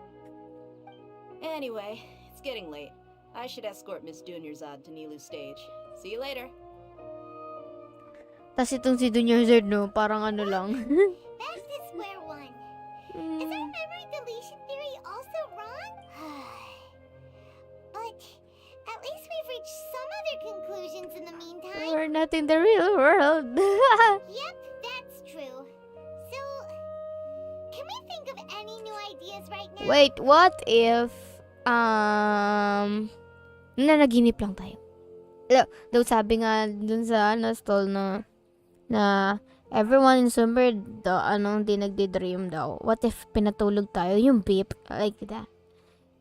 Anyway, it's getting late. I should escort Miss Dunyarzad to Nilu's stage. See you later. Tas itong si Junior Z, no? Parang ano lang. Back to square one. Is our memory deletion theory also wrong? But at least we've reached some other conclusions in the meantime. We're not in the real world. Yep, that's true. So, can we think of any new ideas right now? Wait, what if, nanaginip lang tayo? Daw sabi nga dun sa stall na everyone in Sumeru daw, di nagdi-dream daw. What if pinatulog tayo? Yung beep, like that.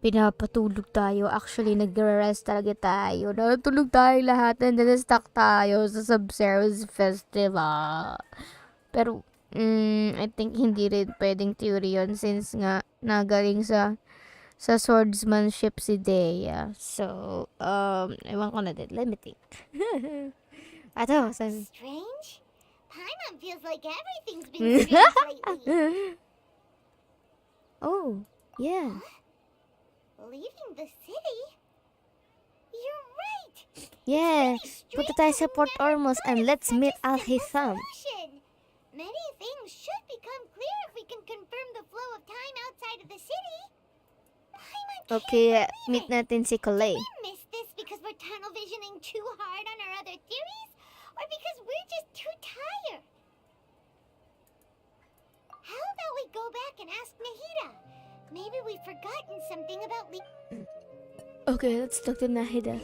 Pinapatulog tayo. Actually, nagre-rest talaga tayo. Natulog tayo lahat and then stuck tayo sa Subseruz Festival. Pero, I think hindi rin pwedeng theory yun since nga nagaling sa swordsmanship si Dea. So, ewan ko na din. Let me think. Ato, Strange? Paimon feels like everything's been strange lately. Oh, yeah. Leaving the city? You're right. Yeah. It's Punta really tayo sa strange Port that we Ormos never and thought let's of meet such a simple Al-Hitham. solution. Many things should become clear if we can confirm the flow of time outside of the city. Paimon can't Okay, believe meet it. natin si Kalei. Did we miss this because we're tunnel visioning too hard on our other theories? Or because we're just too tired? How about we go back and ask Nahida? Maybe we've forgotten something about Okay, let's talk to Nahida.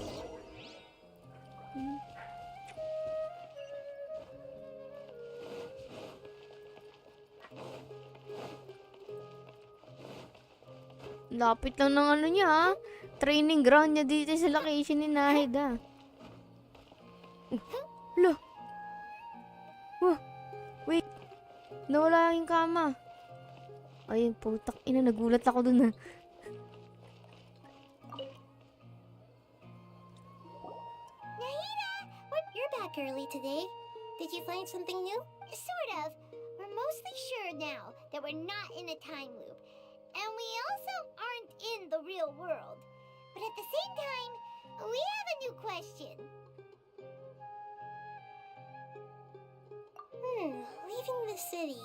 Lapit lang ng ano niya, ha? Training ground niya dito sa location ni Nahida. Lo. Wait. Nawala yung kama. Ay, putak ina, nagulat ako dun, ha. Nahida! You're back early today. Did you find something new? Sort of. We're mostly sure now that we're not in a time loop. And we also aren't in the real world. But at the same time, we have a new question. Leaving the city.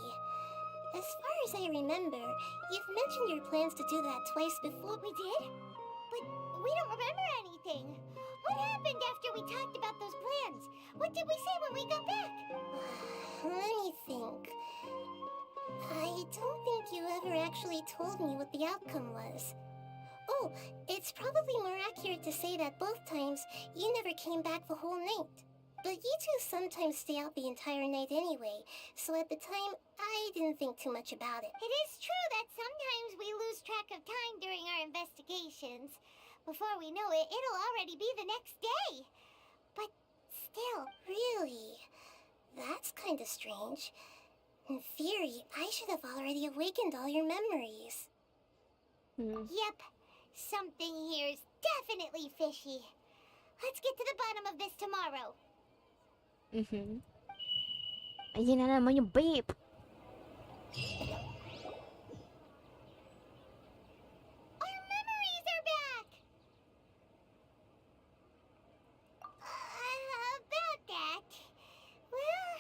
As far as I remember, you've mentioned your plans to do that twice before. We did? But we don't remember anything. What happened after we talked about those plans? What did we say when we got back? Let me think. I don't think you ever actually told me what the outcome was. Oh, it's probably more accurate to say that both times you never came back the whole night. But you two sometimes stay out the entire night anyway, so at the time, I didn't think too much about it. It is true that sometimes we lose track of time during our investigations. Before we know it, it'll already be the next day. But still, Really? That's kinda strange. In theory, I should have already awakened all your memories. yep, something here's definitely fishy. Let's get to the bottom of this tomorrow. Ayun na naman yung beep. Our memories are back! About that, well,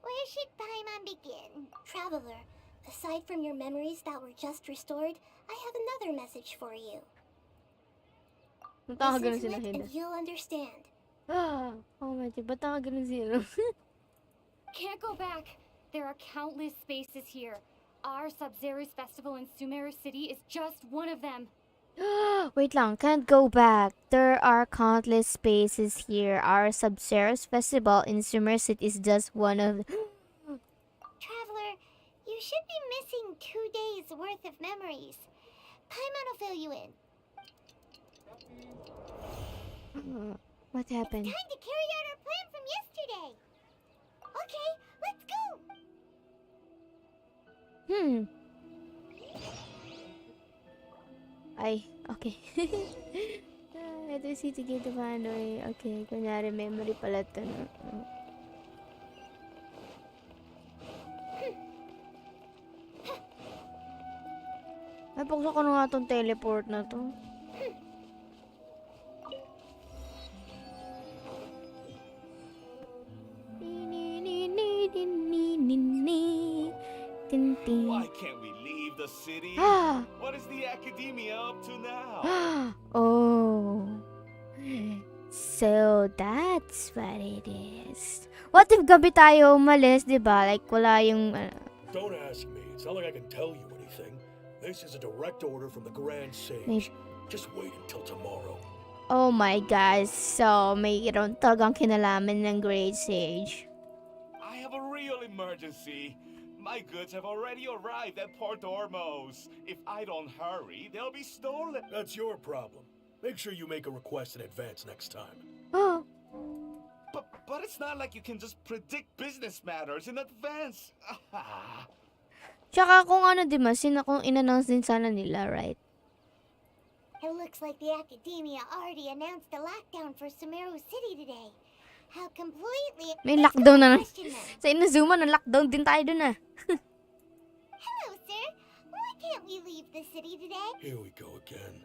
where should Paimon begin? Traveler, aside from your memories that were just restored, I have another message for you. Ba't ganun Listen si to it Nahida? and you'll understand. Oh my God, ba't ganun siya? Can't go back. There are countless spaces here. Our Subseruz Festival in Sumeru City is just one of them. Wait lang, can't go back. There are countless spaces here. Our Subseruz Festival in Sumeru City is just one of... Traveler, you should be missing 2 days worth of memories. Paimon will fill you in. What happened? Time to carry out our plan from yesterday. Okay, let's go. Ay, okay. Ito yung city gate of Hanoi. Okay, kunyari memory pala ito. No? Ay, pagsak ko na nga itong teleport na to. can't we leave the city? Ah. What is the academia up to now? Oh. So, that's what it is. What if gabi tayo umalis, di ba? Like, wala yung... Don't ask me. It's not like I can tell you anything. This is a direct order from the Grand Sage. May- Just wait until tomorrow. Oh my gosh. So, mayroon talagang kinalaman ng Great Sage. I have a real emergency. My goods have already arrived at Port Ormos. If I don't hurry, they'll be stolen. That's your problem. Make sure you make a request in advance next time. Oh. But it's not like you can just predict business matters in advance. Tsaka kung ano, di ba? Kung in-announce din sana nila, right? It looks like the academia already announced a lockdown for Sumeru City today. How completely... May Let's lockdown go na. question them. Sa Inazuma, na-lockdown din tayo dun ah. Hello, sir. Why can't we leave the city today? Here we go again.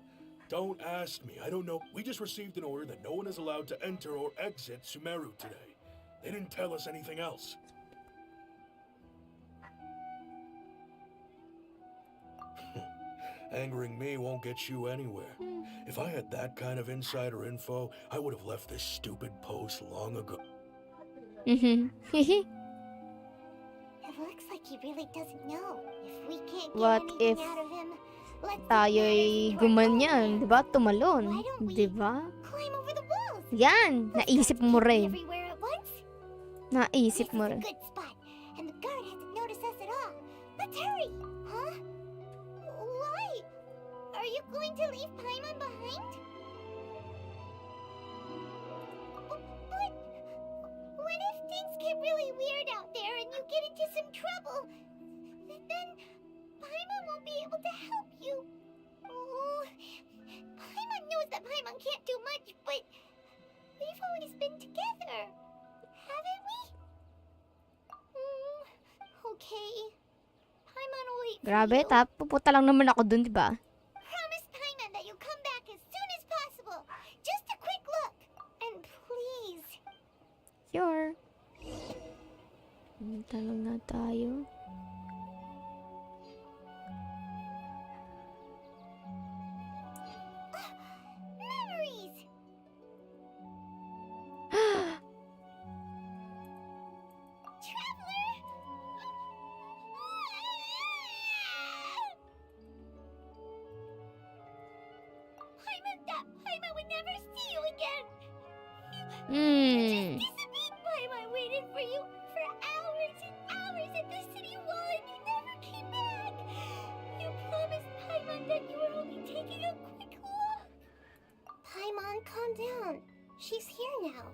Don't ask me. I don't know. We just received an order that no one is allowed to enter or exit Sumeru today. They didn't tell us anything else. Angering me won't get you anywhere. If I had that kind of insider info, I would have left this stupid post long ago. Mhm. It looks like he really doesn't know. If we can't get What anything if out of him, let's tayo'y gumanyan, di ba? Tumalon, di ba? climb over the walls. Yan, naisip mo rin. Everywhere at once. Naisip This mo is a rin. good spot, and the guard hasn't noticed us at all. Let's hurry. Huh? Why? Are you going to leave Paimon behind? But what if things get really weird out there and you get into some trouble? Then Paimon won't be able to help you. Oh, Paimon knows that Paimon can't do much, but we've always been together, haven't we? Okay. Paimon will wait for Grabe, you. pupunta lang naman ako dun, di ba? Promise Paimon that you'll come back as soon as possible. Just a quick look. And please. Sure. Pumunta lang na tayo. Memories! Traveler! Paimon would never see you again. Hmm. Paimon waited for you for hours and hours at the city wall and you never came back. You promised Paimon that you were only taking a quick look. Paimon, calm down. She's here now.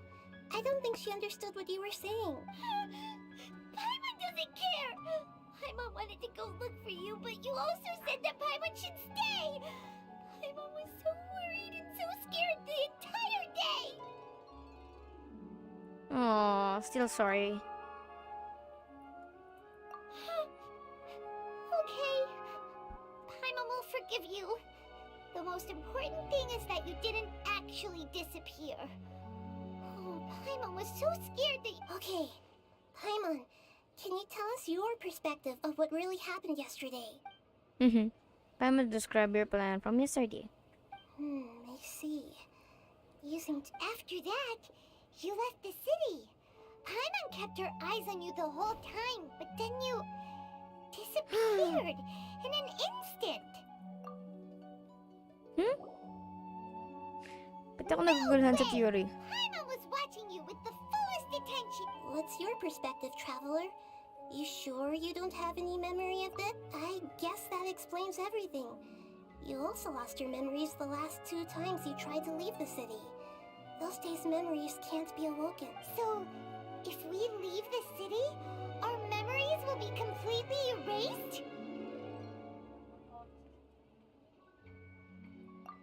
I don't think she understood what you were saying. Paimon doesn't care. Paimon wanted to go look for you, but you also said that Paimon should stay. Paimon was so worried and so scared the entire day. Aw, still sorry. Okay. Paimon will forgive you. The most important thing is that you didn't actually disappear. Oh, Paimon was so scared that... Okay. Paimon, can you tell us your perspective of what really happened yesterday? Mhm. Paimon, describe your plan from yesterday. I see. You seemed... After that, you left the city. Paimon kept her eyes on you the whole time, but then you... disappeared in an instant. Ba't ako naguguluhan sa theory? Paimon was watching you with the fullest attention. What's your perspective, Traveler? You sure you don't have any memory of it? I guess that explains everything. You also lost your memories the last 2 times you tried to leave the city. Those days' memories can't be awoken. So, if we leave the city, our memories will be completely erased?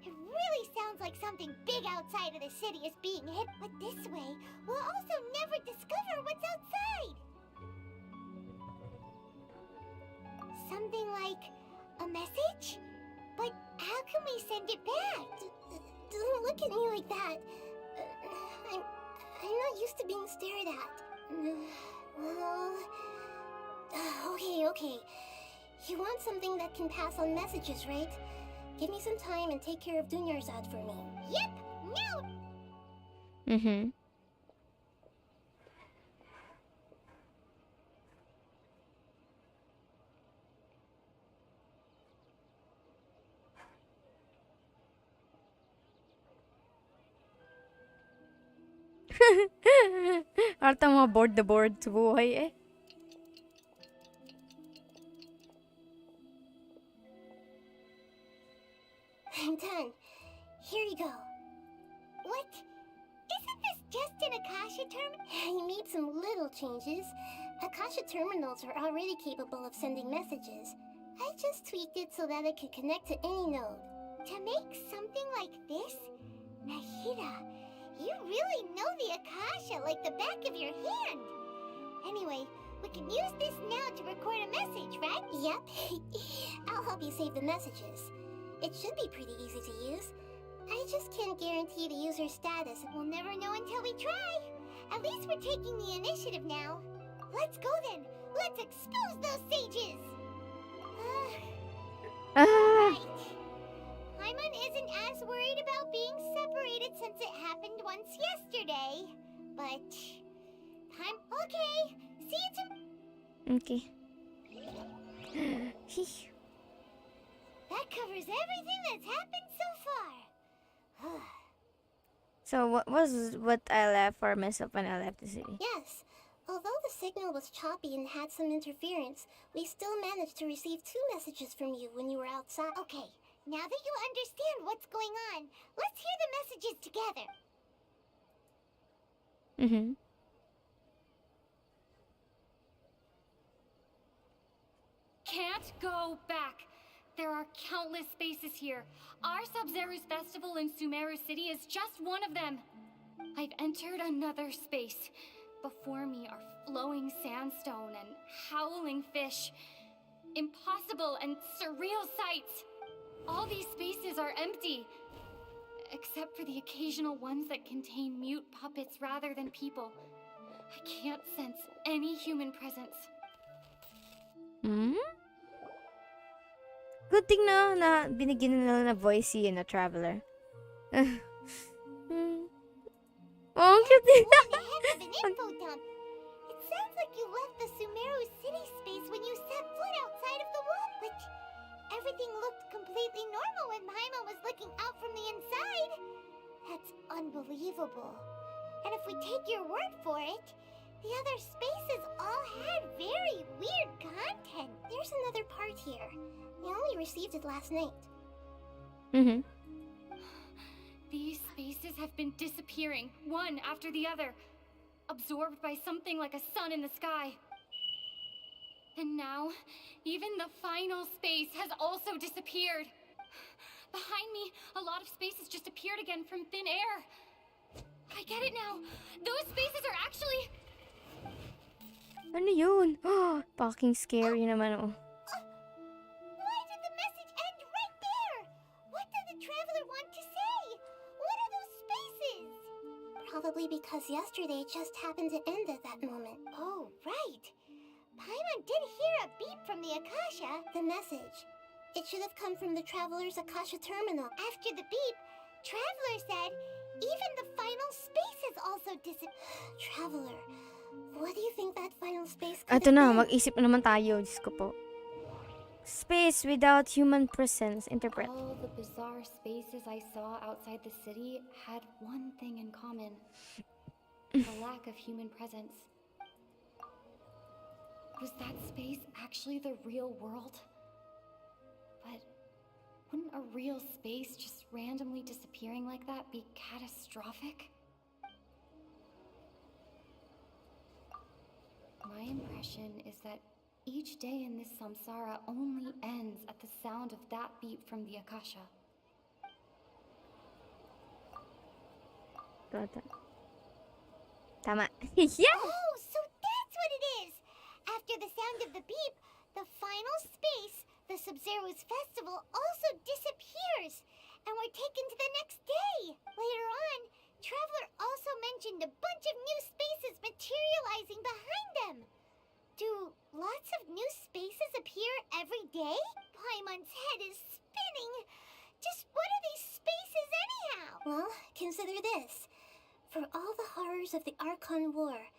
It really sounds like something big outside of the city is being hit, but this way, we'll also never discover what's outside. Something like a message? But how can we send it back? Don't look at me like that. I'm not used to being stared at. Well... Okay. You want something that can pass on messages, right? Give me some time and take care of Dunyarzad for me. Yep, now. Mm-hmm. Ata mga board the board sa buhay eh. I'm done. Here you go. What? Isn't this just an Akasha terminal? You made some little changes. Akasha terminals are already capable of sending messages. I just tweaked it so that it could connect to any node. To make something like this? Nahida, you really know the Akasha like the back of your hand. Anyway, we can use this now to record a message, right? Yep. I'll help you save the messages. It should be pretty easy to use. I just can't guarantee the user's status. We'll never know until we try. At least we're taking the initiative now. Let's go then. Let's expose those sages. Right. Paimon isn't as worried about being separated since it happened once yesterday. But okay. See you tomorrow. Okay. That covers everything that's happened so far. So what was what I left or messed up when I left the city? Yes. Although the signal was choppy and had some interference, we still managed to receive 2 messages from you when you were outside. Okay, now that you understand what's going on, let's hear the messages together. Mm-hmm. Can't go back. There are countless spaces here. Our Subseruz Festival in Sumeru City is just one of them. I've entered another space. Before me are flowing sandstone and howling fish. Impossible and surreal sights. All these spaces are empty. Except for the occasional ones that contain mute puppets rather than people. I can't sense any human presence. Hmm? Good thing na binigyan nila na voice na traveler. Oh, ang cute. An info dump. It sounds like you left the Sumeru city space when you set foot outside of the wall, but everything looked completely normal when Paimon was looking out from the inside. That's unbelievable. And if we take your word for it, the other spaces all had very weird content. There's another part here. We only received it last night. Mm-hmm. These spaces have been disappearing, one after the other, absorbed by something like a sun in the sky. And now, even the final space has also disappeared. Behind me, a lot of spaces just appeared again from thin air. I get it now. Those spaces are actually... Ano yun? Fucking scary naman oh. Why did the message end right there? What did the traveler want to say? What are those spaces? Probably because yesterday just happened to end at that moment. Oh, right. Paimon did hear a beep from the Akasha. The message. It should have come from the traveler's Akasha terminal. After the beep, Traveler said even the final space has also disappeared. Traveler, what do you think that final space could Ito have na, been? mag-isip na naman tayo. Diyos ko po. Space without human presence. Interpret. All the bizarre spaces I saw outside the city had one thing in common. The lack of human presence. Was that space actually the real world? But wouldn't a real space just randomly disappearing like that be catastrophic? My impression is that each day in this samsara only ends at the sound of that beep from the Akasha. Tama. Yeah! Oh, so that's what it is! After the sound of the beep, the final space, the Subseruz Festival, also disappears, and we're taken to the next day. Later on, Traveler also mentioned a bunch of new spaces materializing behind them. Do lots of new spaces appear every day? Paimon's head is spinning. Just what are these spaces anyhow? Well, consider this. For all the horrors of the Archon War,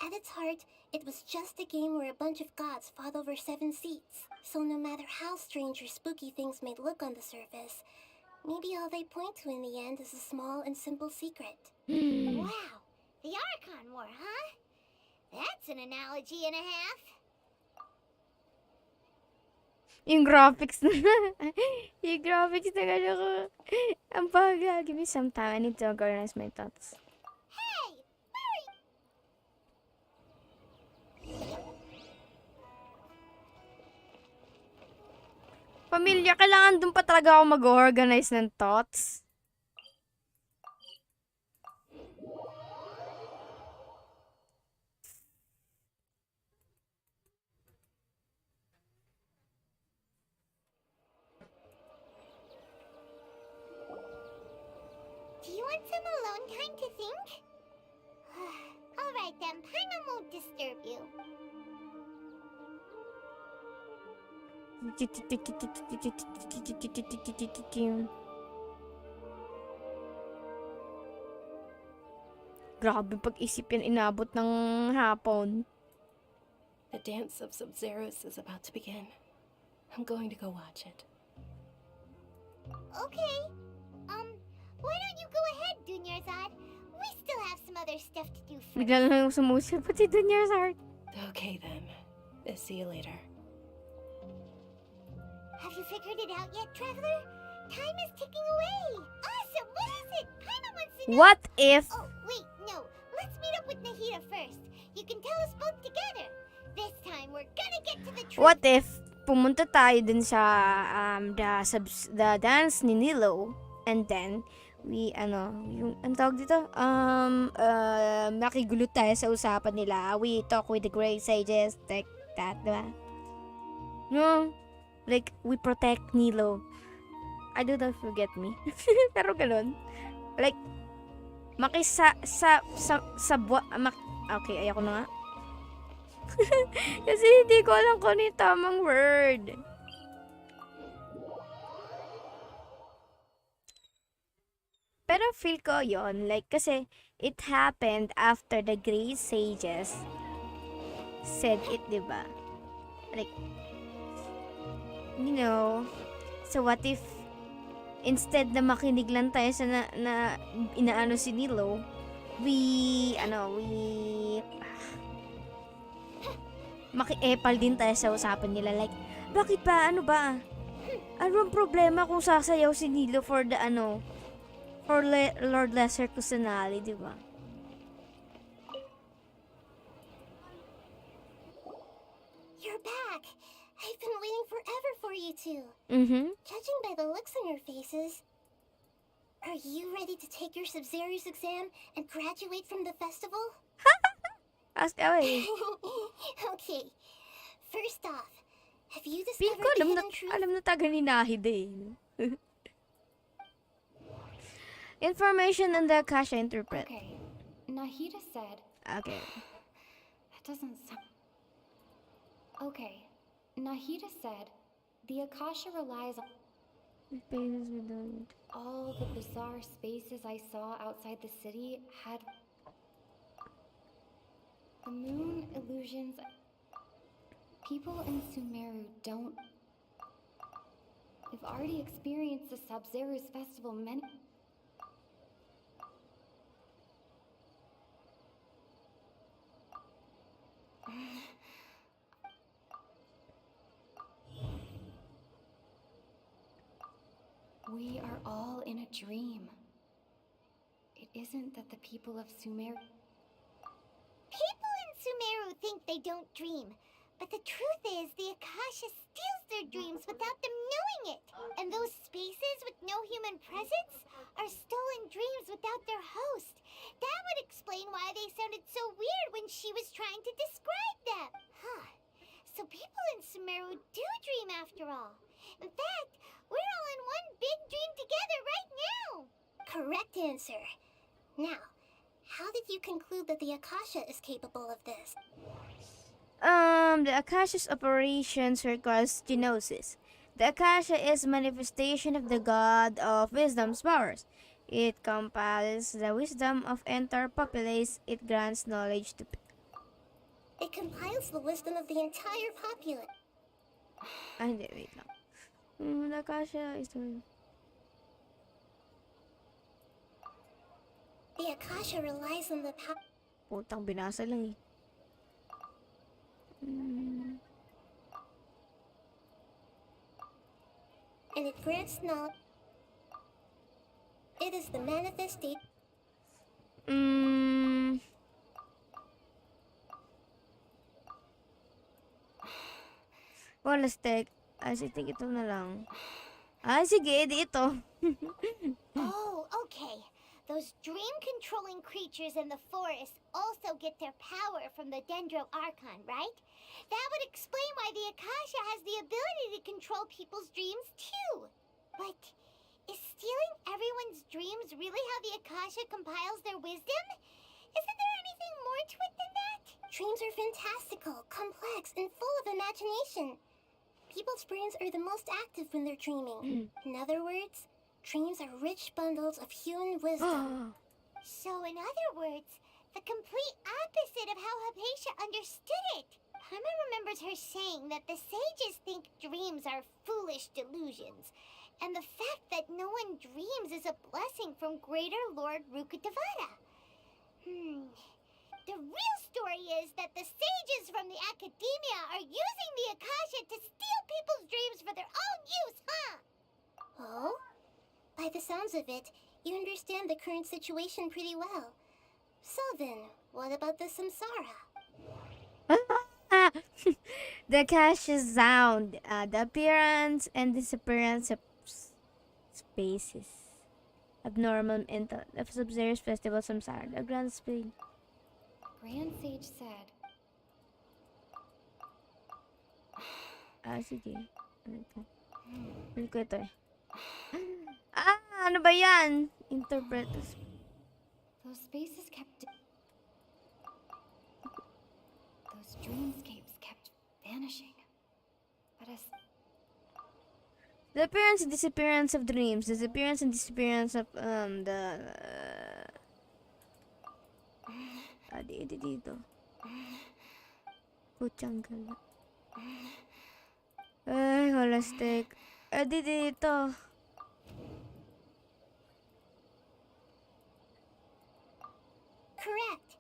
at its heart, it was just a game where a bunch of gods fought over 7 seats. So no matter how strange or spooky things may look on the surface, maybe all they point to in the end is a small and simple secret. Wow, the Archon War, huh? That's an analogy and a half. Yung graphics na. Yung graphics na gano'n ko. Ang bagal. Give me some time. I need to organize my thoughts. Hey, hurry! Pamilya, kailangan dun pa talaga ako mag-organize ng thoughts. Do you want some alone time to think? Alright then, Paimon won't disturb you. Grabe pag-isip yan, inabot ng hapon. The dance of Subseruz is about to begin. I'm going to go watch it. Okay. Why don't you go ahead, Dunyarzad? We still have some other stuff to do first. Bigla na lang sumusip pati Dunyarzad. Okay then. See you later. Have you figured it out yet, Traveler? Time is ticking away. Awesome, what is it? Paimon wants to know. What if... Oh, wait, no. Let's meet up with Nahida first. You can tell us both together. This time, we're gonna get to the truth. What if pumunta tayo dun sa the dance ni Nilo, and then we yung ang tawag dito, makigulo tayo sa usapan nila. We talk with the great sages, like that, diba? No, like we protect Nilo. I don't know if you get me. Pero ganun. Like okay, ayoko na nga. Kasi hindi ko alam kung ano yung tamang word. Pero feel ko yon, like, kasi it happened after the great sages said it, diba? Like, you know, so what if instead na makinig lang tayo sa na inaano si Nilo, we makiepal din tayo sa usapan nila, like, bakit ba, ano ba? Ano ang problema kung sasayaw si Nilo for the for Lord Lesser Kusanali, di ba? You're back. I've been waiting forever for you two. Judging by the looks on your faces, are you ready to take your Subseruz exam and graduate from the festival? Ask away. Okay. First off, have you discovered the hidden truth? Alam na taga ni Nahida eh. Information on the Akasha interpret. Okay. Nahida said... Okay. That doesn't sound... Okay. Nahida said, the Akasha relies on... Spaces we don't... All the bizarre spaces I saw outside the city had... The moon illusions... People in Sumeru don't... We've already experienced the Subseruz Festival many... We are all in a dream. It isn't that the people of Sumeru... People in Sumeru think they don't dream. But the truth is, the Akasha steals their dreams without them knowing it. And those spaces with no human presence are stolen dreams without their host. That would explain why they sounded so weird when she was trying to describe them. Huh. So people in Sumeru do dream after all. In fact, we're all in one big dream together right now. Correct answer. Now, how did you conclude that the Akasha is capable of this? The Akasha's operations requires genosis. The Akasha is manifestation of the god of wisdom's powers. It compiles the wisdom of entire populace. It grants knowledge to. It compiles the wisdom of the entire populace. Ay, hindi, wait lang. The Akasha is. The Akasha relies on the power. Putang binasa lang eh. And it grants knowledge. It is the manifestation. Wala stick. I think ito na lang. Sige, di ito. Oh, okay. Those dream-controlling creatures in the forest also get their power from the Dendro Archon, right? That would explain why the Akasha has the ability to control people's dreams, too. But is stealing everyone's dreams really how the Akasha compiles their wisdom? Isn't there anything more to it than that? Dreams are fantastical, complex, and full of imagination. People's brains are the most active when they're dreaming. In other words, dreams are rich bundles of human wisdom. So, in other words, the complete opposite of how Hypatia understood it. Paimon remembers her saying that the sages think dreams are foolish delusions, and the fact that no one dreams is a blessing from Greater Lord Rukkhadevata. The real story is that the sages from the academia are using the Akasha to steal people's dreams for their own use, huh? Oh? By the sounds of it, you understand the current situation pretty well. So then, what about the samsara? The Akasha sound, the appearance and disappearance of spaces. Abnormal mental of Subseruz Festival Samsara, the grand speed. Grand Sage said. Sige. Ano ko ito eh? Ano ba yan? Interpret. Those spaces kept. Those dreamscapes kept vanishing. But as. The appearance and disappearance of dreams. Disappearance and disappearance of dito. Puchang gala. Ay, wala stick. Dito. Correct.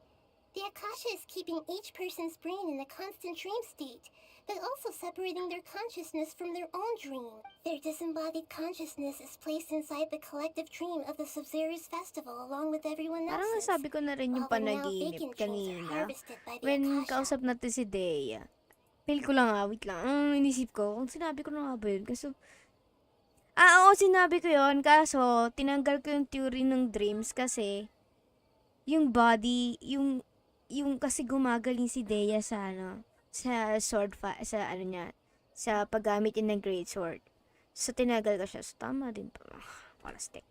The Akasha is keeping each person's brain in a constant dream state, but also separating their consciousness from their own dream. Their disembodied consciousness is placed inside the collective dream of the Subseruz Festival along with everyone Parang else's. nasabi ko na rin yung panaginip kanina. When kausap natin si Dea. Feel ko lang wait lang. Inisip ko, kung sinabi ko na nga ba yun? Kaso, oo, sinabi ko yun. Kaso, tinanggal ko yung theory ng dreams kasi, yung body, yung kasi gumagaling si Dea sa sa sword sa niya, sa paggamit niya ng great sword. So tinagal ko siya. So tama din pa. Palastik.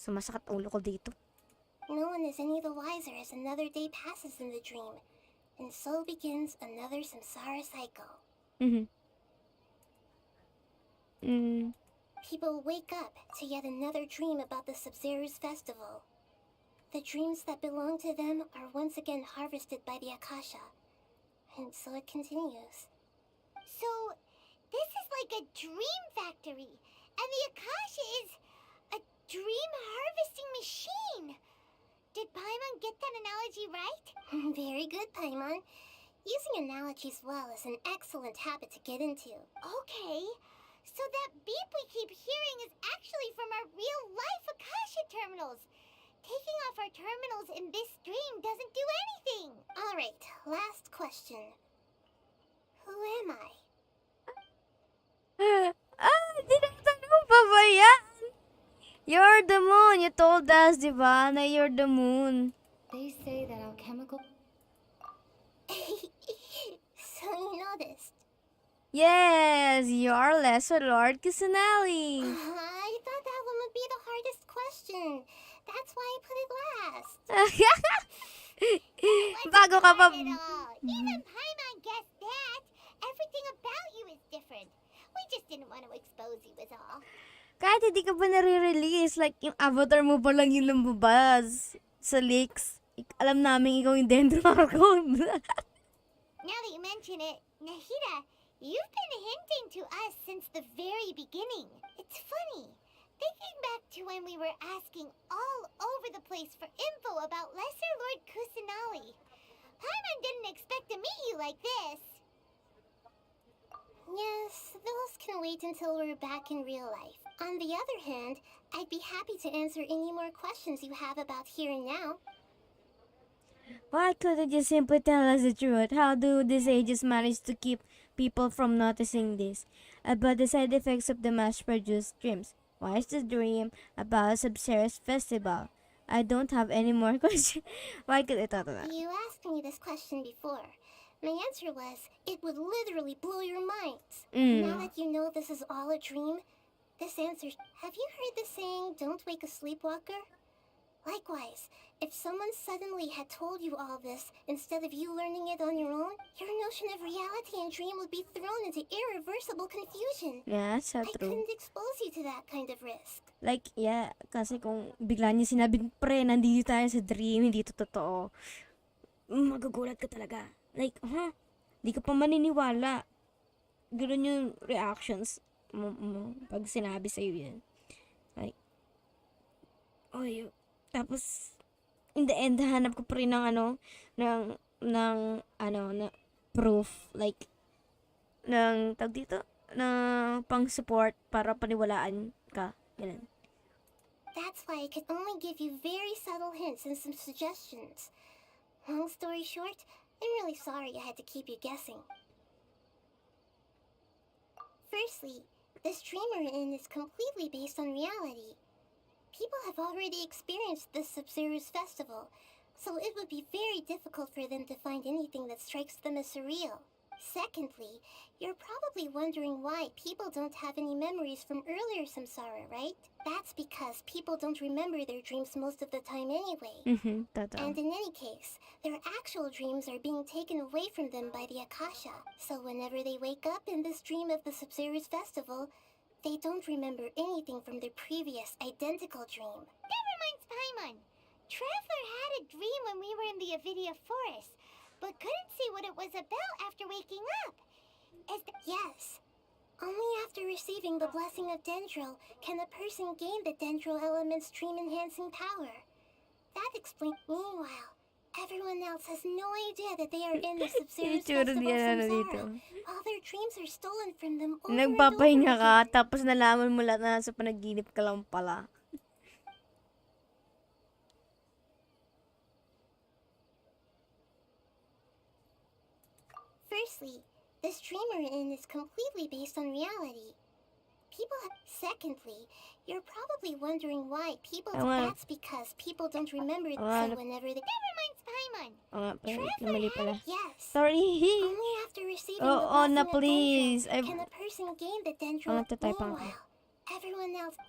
So masakit ulo ko dito. No one is any the wiser as another day passes in the dream, and so begins another samsara cycle. People wake up to yet another dream about the Subseruz Festival. The dreams that belong to them are once again harvested by the Akasha. And so it continues. So, this is like a dream factory, and the Akasha is a dream harvesting machine. Did Paimon get that analogy right? Very good, Paimon. Using analogies well is an excellent habit to get into. Okay, so that beep we keep hearing is actually from our real-life Akasha terminals. Taking off our terminals in this dream doesn't do anything. All right, last question. Who am I? Tinatanong pa ba yan? You're the moon. You told us, di ba, na you're the moon. They say that alchemical. So you noticed? Yes, you're Lesser Lord Kusanali. I thought that one would be the hardest question. That's why I put it last. Bago ka pa. Even Paimon guess that. Everything about you is different. We just didn't want to expose you, is all. Kahit hindi ka pa nare-release, like yung avatar mo pa lang yung lumabas sa leaks. Alam namin ikaw yung Dendroarchon. Now that you mention it, Nahida, you've been hinting to us since the very beginning. It's funny. Thinking back to when we were asking all over the place for info about Lesser Lord Kusanali. Paimon didn't expect to meet you like this. Yes, those can wait until we're back in real life. On the other hand, I'd be happy to answer any more questions you have about here and now. Why couldn't you simply tell us the truth? How do these ages manage to keep people from noticing this? About the side effects of the mass-produced dreams. Why is the dream about Subseruz Festival? I don't have any more questions. Why could I thought of that? You asked me this question before. My answer was, it would literally blow your minds. Now that you know this is all a dream, this answer... Have you heard the saying, don't wake a sleepwalker? Likewise, if someone suddenly had told you all this instead of you learning it on your own, your notion of reality and dream would be thrown into irreversible confusion. Yeah, so I true. couldn't expose you to that kind of risk. Like, yeah, kasi kung bigla niya sinabi, pre, nandito tayo sa dream, hindi to totoo. Magugulat ka talaga. Like, huh? Di ka pa maniniwala. Ganoon yung reactions mo pag sinabi sa'yo yan. Like, oh, tapos, in the end, hanap ko pa rin ng na proof, like, ng, tag dito, na pang support para paniwalaan ka. Ganun. That's why I could only give you very subtle hints and some suggestions. Long story short, I'm really sorry I had to keep you guessing. Firstly, this dream we're in is completely based on reality. People have already experienced the Subseruz Festival, so it would be very difficult for them to find anything that strikes them as surreal. Secondly, you're probably wondering why people don't have any memories from earlier samsara, right? That's because people don't remember their dreams most of the time anyway. And in any case, their actual dreams are being taken away from them by the Akasha. So whenever they wake up in this dream of the Subseruz Festival, they don't remember anything from their previous identical dream. That reminds Paimon. Traveler had a dream when we were in the Avidia Forest, but couldn't see what it was about after waking up. Yes. Only after receiving the blessing of Dendro can a person gain the Dendro element's dream-enhancing power. That explains... Meanwhile, everyone else has no idea that they are in the Subseruz Festival samsara, while their dreams are stolen from them over and over Nagpapahinga ka, again. tapos nalaman mo lahat na sa panaginip ka lang pala. Firstly, this dream we're in is completely based on reality. Secondly, you're probably wondering why people... That's because people don't remember so whenever they... That reminds Paimon. Mali pala. Yes. Sorry. Only after receiving the blessing na of please. Dendro can a person gain the Dendro. Meanwhile, everyone else...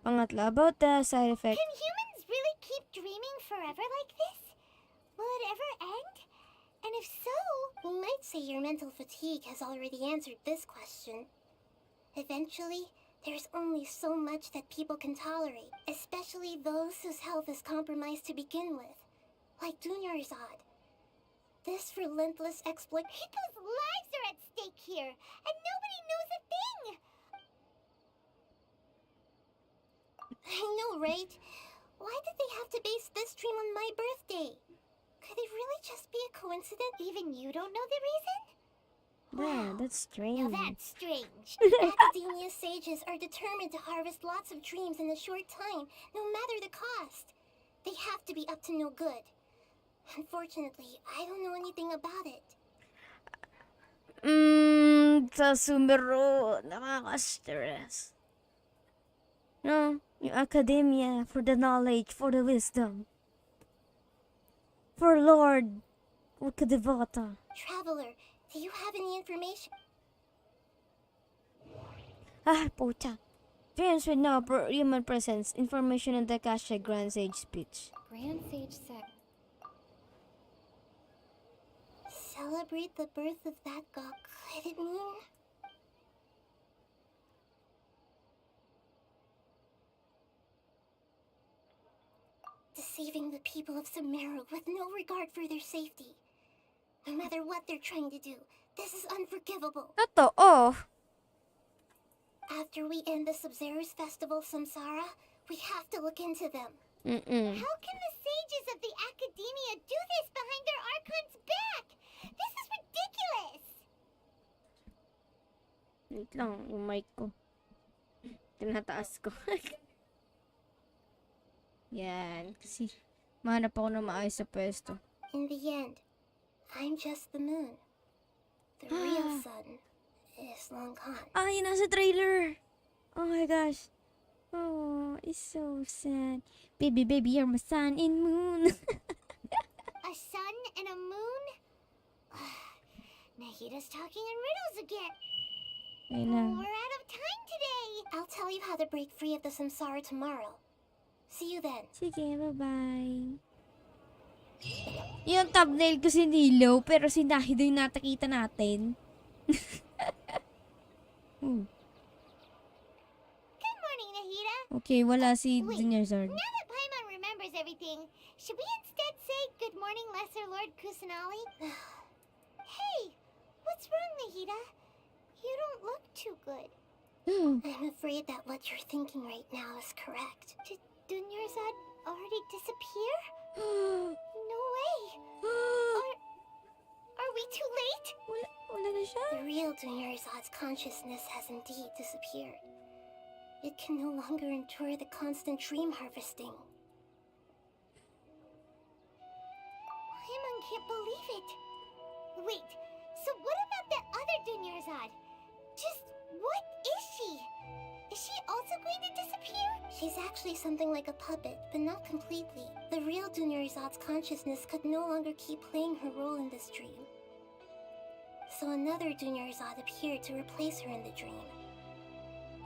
Pangatlo, about the side effect. Can humans really keep dreaming forever like this? Will it ever end? And if so... We might say your mental fatigue has already answered this question. Eventually, there's only so much that people can tolerate, especially those whose health is compromised to begin with, like Dunyarzad. This relentless exploit... People's lives are at stake here, and nobody knows a thing! I know, right? Why did they have to base this dream on my birthday? Could it really just be a coincidence? Even you don't know the reason? Yeah, that's strange. Now that's strange. Academia sages are determined to harvest lots of dreams in a short time, no matter the cost. They have to be up to no good. Unfortunately, I don't know anything about it. Sa Sumeru, nakaka-stress. No, yung academia, for the knowledge, for the wisdom. For Lord, Ukadevata. Traveler, do you have any information? Pucha. Dreams with no human presence. Information in the Akasha Grand Sage speech. Grand Sage said... celebrate the birth of that god-credit moon? Deceiving the people of Sumeru with no regard for their safety. No matter what they're trying to do, this is unforgivable. Totoo. After we end the Subseruz Festival Samsara, we have to look into them. How can the sages of the Academia do this behind their Archon's back? This is ridiculous! Wait lang, yung mic ko. Tinataas ko. Yan, kasi mahanap ako ng maayos sa pwesto. In the end, I'm just the moon. The real sun is long gone. Ah, yun nasa trailer! Oh my gosh. Oh, it's so sad. Baby, baby, you're my sun and moon. A sun and a moon? Nahida's talking in riddles again. Ayun na. We're out of time today. I'll tell you how to break free of the samsara tomorrow. See you then. Sige, bye-bye. Yung thumbnail ko sinilaw, pero si Nahida yung natakita natin. Good morning, Nahida. Okay, wala si Wait, Junior Zard. now that Paimon remembers everything, should we instead say good morning, Lesser Lord Kusanali? Hey, what's wrong, Nahida? You don't look too good. I'm afraid that what you're thinking right now is correct. Did Dunyarzad already disappear? No way. Are we too late? Wala na siya? The real Dunyarzad's consciousness has indeed disappeared. It can no longer endure the constant dream harvesting. Paimon can't believe it. Wait, so what about the other Dunyarzad? Just what is she? Is she also going to disappear? She's actually something like a puppet, but not completely. The real Dunyarzad's consciousness could no longer keep playing her role in this dream. So another Dunyarzad appeared to replace her in the dream.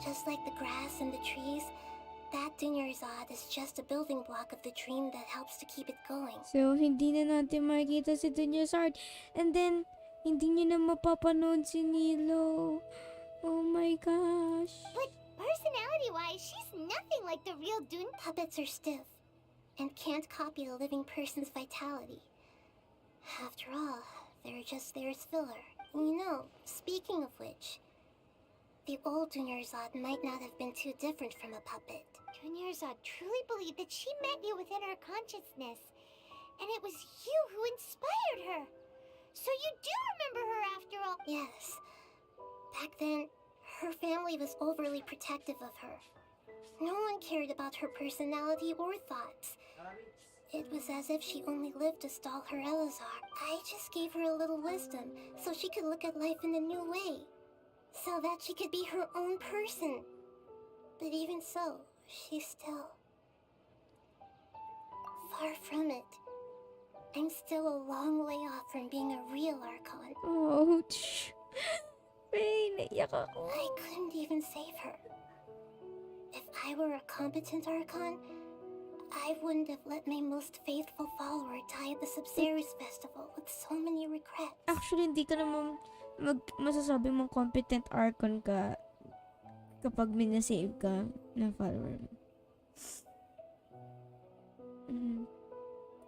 Just like the grass and the trees, that Dunyarzad is just a building block of the dream that helps to keep it going. So, hindi na natin makikita si Junior Zard. And then, hindi niya na mapapanood si Nilo. Oh my gosh. But personality-wise, she's nothing like the real Dun. Puppets are stiff and can't copy a living person's vitality. After all, they're just there as filler. You know, speaking of which, the old Dunyarzad might not have been too different from a puppet. Dunyarzad truly believed that she met you within her consciousness, and it was you who inspired her. So you do remember her after all. Yes. Back then, her family was overly protective of her. No one cared about her personality or thoughts. It was as if she only lived to stall her Elazar. I just gave her a little wisdom so she could look at life in a new way. So that she could be her own person. But even so, she's still far from it. I'm still a long way off from being a real Archon. Ouch. Ay, naiyak ako. I couldn't even save her. If I were a competent Archon, I wouldn't have let my most faithful follower die at the Subseruz Festival with so many regrets. Actually, hindi ka naman masasabi mong competent Archon ka kapag minasave ka na follower mo.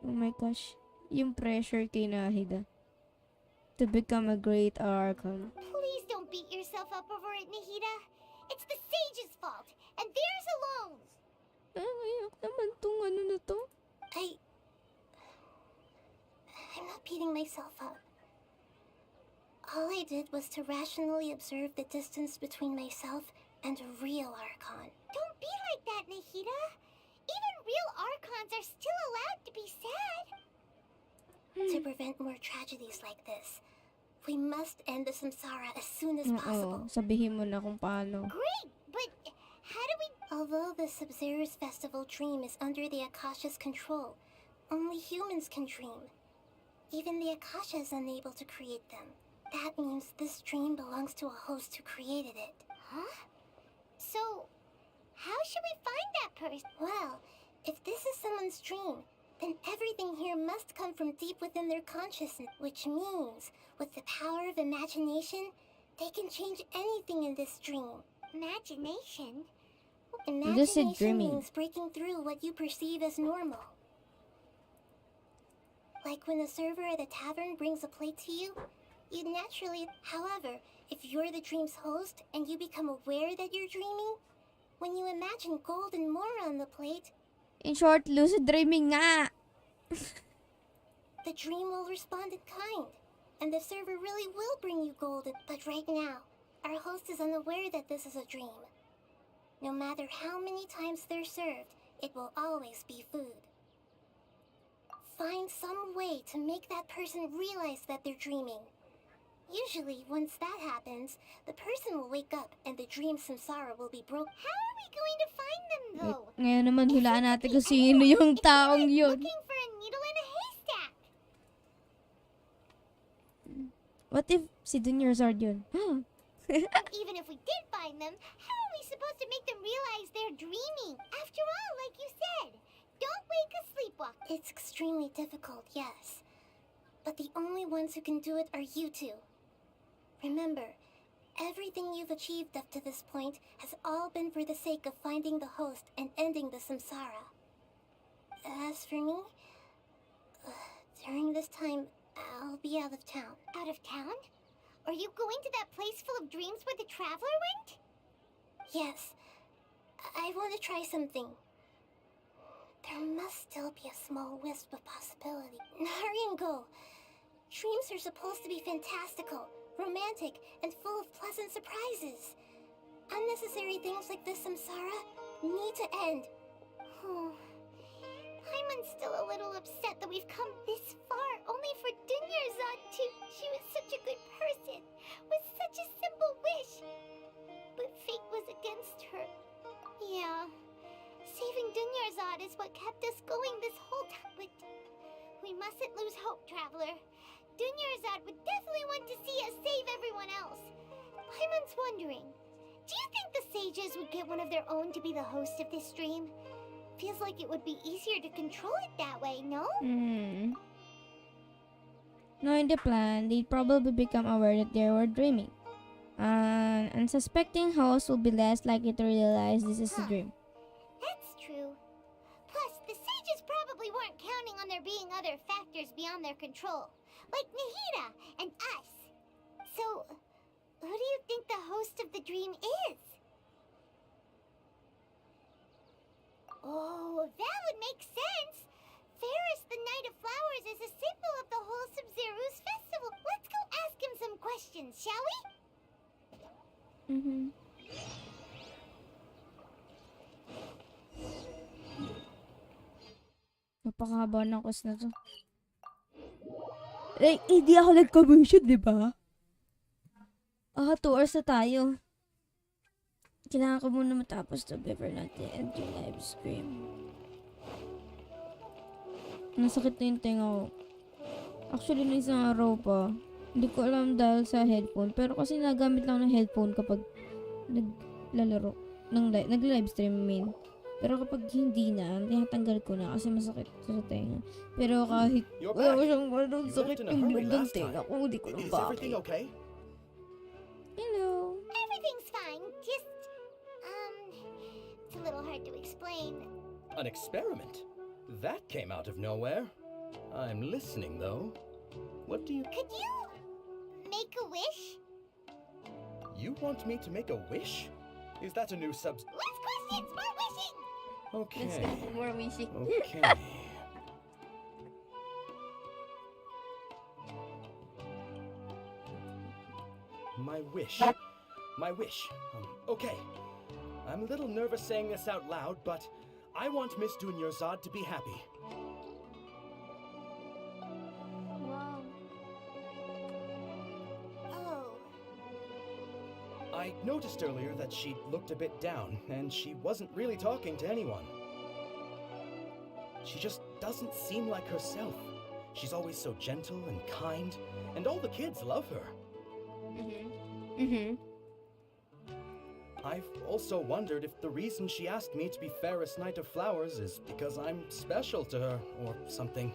Oh my gosh. Yung pressure kay Nahida to become a great Archon. Please don't beat yourself up over it, Nahida. It's the sage's fault, and theirs alone. Ayak naman tong ano na to. I'm not beating myself up. All I did was to rationally observe the distance between myself and a real Archon. Don't be like that, Nahida. Even real Archons are still allowed to be sad. To prevent more tragedies like this, we must end the samsara as soon as possible. Sabihin mo na kung paano. Great, but how do we... Although the Subseruz Festival dream is under the Akasha's control, only humans can dream. Even the Akasha is unable to create them. That means this dream belongs to a host who created it. Huh? So, how should we find that person? Well, if this is someone's dream, then everything here must come from deep within their consciousness, which means, with the power of imagination, they can change anything in this dream. Imagination? Imagination dreaming. means breaking through what you perceive as normal. Like when a server at a tavern brings a plate to you, you'd naturally... However, if you're the dream's host and you become aware that you're dreaming, when you imagine gold and more on the plate, In short, lucid dreaming nga. the dream will respond in kind, and the server really will bring you gold. But right now, our host is unaware that this is a dream. No matter how many times they're served, it will always be food. Find some way to make that person realize that they're dreaming. Usually, once that happens, the person will wake up and the dream samsara will be broken. How are we going to find them, though? Ngayon naman hulaan natin kung sino yung taong yun. Looking for a needle in a haystack. What if si Dunyarzad yun? Even if we did find them, how are we supposed to make them realize they're dreaming? After all, like you said, don't wake a sleepwalker. It's extremely difficult, yes. But the only ones who can do it are you two. Remember, everything you've achieved up to this point has all been for the sake of finding the host and ending the samsara. As for me, during this time, I'll be out of town. Out of town? Are you going to that place full of dreams where the traveler went? Yes, I want to try something. There must still be a small wisp of possibility. Hurry and go. Dreams are supposed to be fantastical, romantic, and full of pleasant surprises. Unnecessary things like this samsara need to end. Paimon's still a little upset that we've come this far only for Dunyarzad to... She was such a good person, with such a simple wish. But fate was against her. Yeah. Saving Dunyarzad is what kept us going this whole time, but... We mustn't lose hope, Traveler. Dunyarzad would definitely want to see us save everyone else. Paimon's wondering, do you think the sages would get one of their own to be the host of this stream? Feels like it would be easier to control it that way, no? Knowing the plan, they'd probably become aware that they were dreaming. An unsuspecting host will be less likely to realize this is a dream. That's true. Plus, the sages probably weren't counting on there being other factors beyond their control, like Nahida and us. So, who do you think the host of the dream is? Oh, that would make sense. Ferris, the Knight of Flowers, is a symbol of the whole Subseruz Festival. Let's go ask him some questions, shall we? Napakahaba ng quest na to. Hindi ako nag-commission, di ba? 2 hours na tayo. Kailangan ko muna matapos to before natin end yung live stream. Nasakit na yung tenga ko. Actually, na isang araw pa. Hindi ko alam dahil sa headphone. Pero kasi nagamit lang ng headphone kapag naglalaro. Nag-live stream, Pero kapag hindi na, tinatanggal ko na kasi masakit sa tenga. Pero kahit wala ko siyang sakit yung ng tenga ko, hindi ko lang bakit. Okay? Hello. Everything's fine. Just, it's a little hard to explain. An experiment? That came out of nowhere. I'm listening, though. What do you... Could you make a wish? You want me to make a wish? Is that a new Less questions, more wishing! Okay. More wishing. Okay. My wish. My wish. Okay. I'm a little nervous saying this out loud, but I want Miss Dunyarzad to be happy. Wow. Oh. I noticed earlier that she looked a bit down, and she wasn't really talking to anyone. She just doesn't seem like herself. She's always so gentle and kind, and all the kids love her. I've also wondered if the reason she asked me to be fairest knight of flowers is because I'm special to her or something.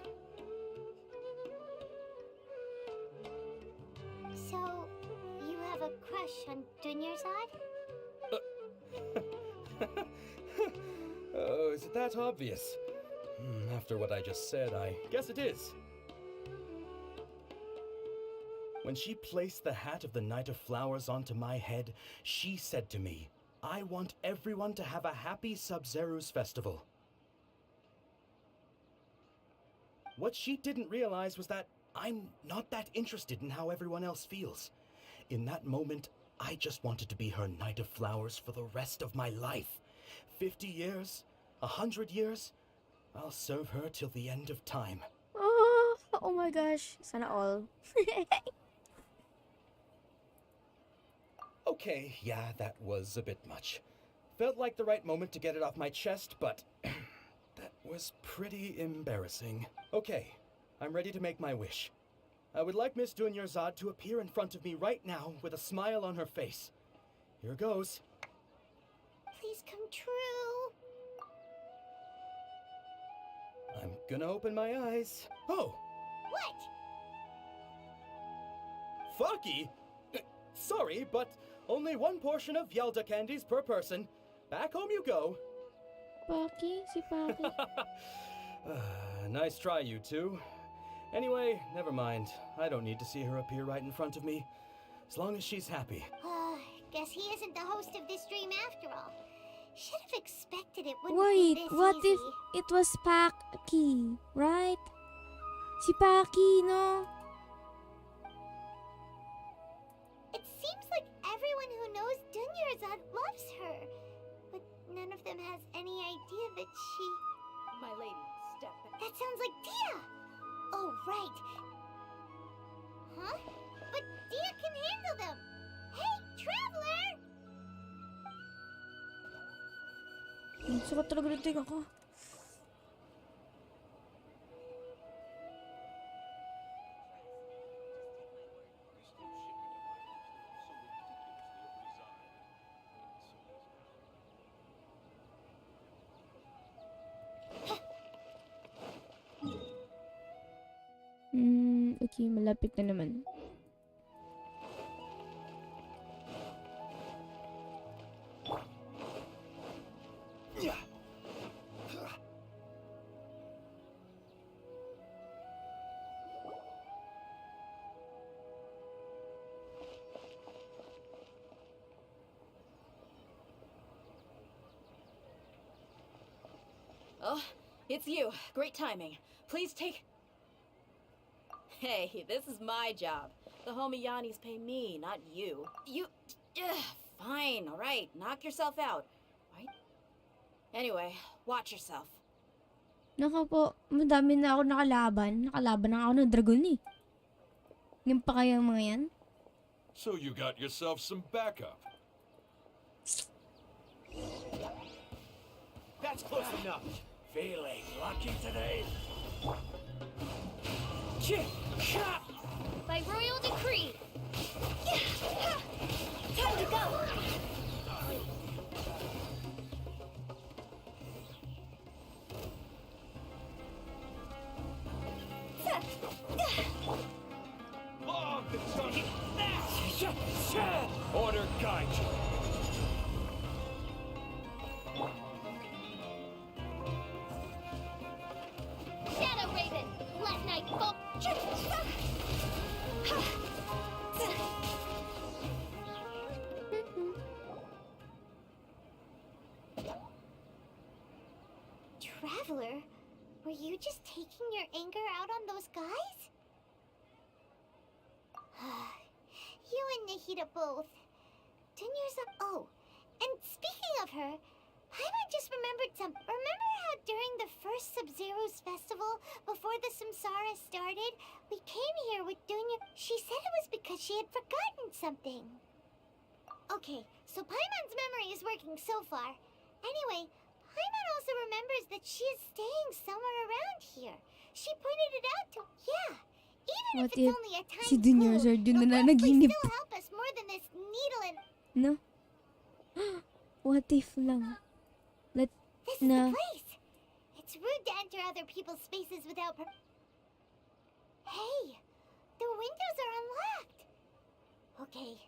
So, you have a crush on Dunyarzad? Oh, is it that obvious? After what I just said, I guess it is. When she placed the hat of the Knight of Flowers onto my head, she said to me, "I want everyone to have a happy Subseruz Festival." What she didn't realize was that I'm not that interested in how everyone else feels. In that moment, I just wanted to be her Knight of Flowers for the rest of my life. 50 years, 100 years, I'll serve her till the end of time. Oh my gosh. Sana all. Okay, yeah, that was a bit much. Felt like the right moment to get it off my chest, but that was pretty embarrassing. Okay, I'm ready to make my wish. I would like Miss Dunyarzad to appear in front of me right now with a smile on her face. Here goes. Please come true. I'm gonna open my eyes. Oh! What? Fucky? Sorry, but only one portion of Yalda candies per person. Back home you go. Paki? Si Paki? Nice try, you two. Anyway, never mind. I don't need to see her appear right in front of me. As long as she's happy. Guess he isn't the host of this dream after all. Should have expected it wouldn't be Wait, this what easy. if it was Paki, right? Si Paki, no? It seems like everyone who knows Dunyarzad loves her. But none of them has any idea that she... My lady, step back. That sounds like Dia! Oh, right. Huh? But Dia can handle them! Hey, Traveler! Sukat talaga ng tinga ko. Okay, malapit na naman. Oh, it's you. Great timing. Please take... Hey, this is my job. The Homiyanis pay me, not you. You... fine, all right. Knock yourself out. Right? Anyway, watch yourself. Naka po, madami na ako nakalaban. Nakalaban na ako ng dragon eh. Yung pa kaya mga yan? So you got yourself some backup. That's close enough. Feeling lucky today? By royal decree. Time to go. Long the tongue. Order guide you. Shadow Raven, let night fall. Traveler, were you just taking your anger out on those guys? You and Nahida both. Dunyarzad. Oh, and speaking of her, Paimon just remembered something. Remember how during the first Subseruz Festival, before the Samsara started, we came here with Dunya? She said it was because she had forgotten something. Okay, so Paimon's memory is working so far. Anyway, Paimon also remembers that she is staying somewhere around here. She pointed it out to... Yeah, even What if it's if only a tiny si Dunyarzad clue, yun it'll na probably nanaginip? still help us more than this needle and... No? What if lang? Let This is na. the place. It's rude to enter other people's spaces without Hey, the windows are unlocked. Okay,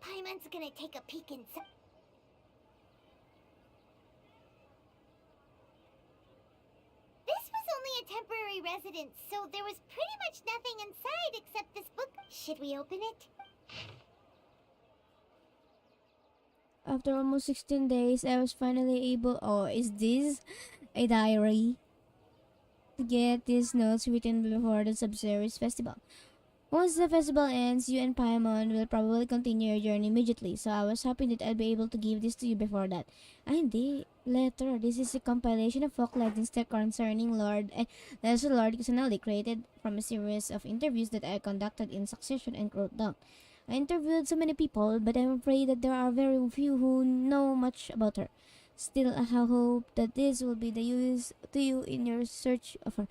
Paimon's gonna take a peek inside. This was only a temporary residence, so there was pretty much nothing inside except this book. Should we open it? After almost 16 days, I was finally able. Oh, is this a diary? To get these notes written before the Subseruz Festival. Once the festival ends, you and Paimon will probably continue your journey immediately, so I was hoping that I'd be able to give this to you before that. And the letter. This is a compilation of folk legends that concerning Lord and Lesser Lord Kusanali, created from a series of interviews that I conducted in succession and wrote down. I interviewed so many people, but I'm afraid that there are very few who know much about her. Still, I hope that this will be the use to you in your search of her.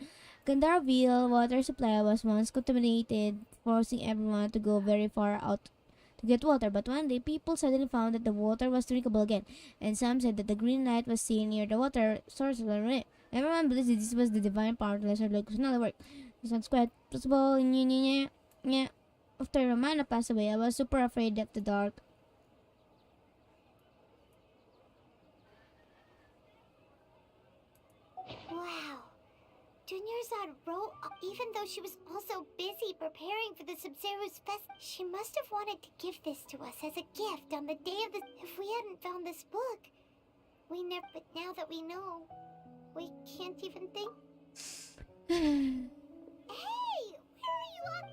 Gandarville water supply was once contaminated, forcing everyone to go very far out to get water. But one day, people suddenly found that the water was drinkable again, and some said that the green light was seen near the water source. Everyone believes that this was the divine power of Lesser Lord Kusanali work. It sounds quite possible. After Romana passed away, I was super afraid of the dark. Wow. Dunyarzad wrote even though she was also busy preparing for the Subseruz Fest. She must have wanted to give this to us as a gift on the day of the... If we hadn't found this book, we never... But now that we know, we can't even think... Hey! Where are you up?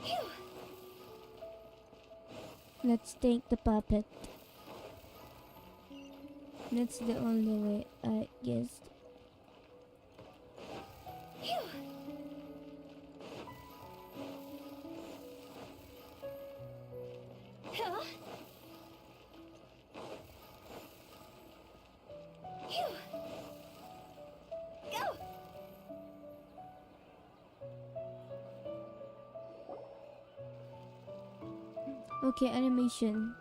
Phew. Let's take the puppet. That's the only way, I guess. Phew. Huh? Phew. Go! Okay, animation.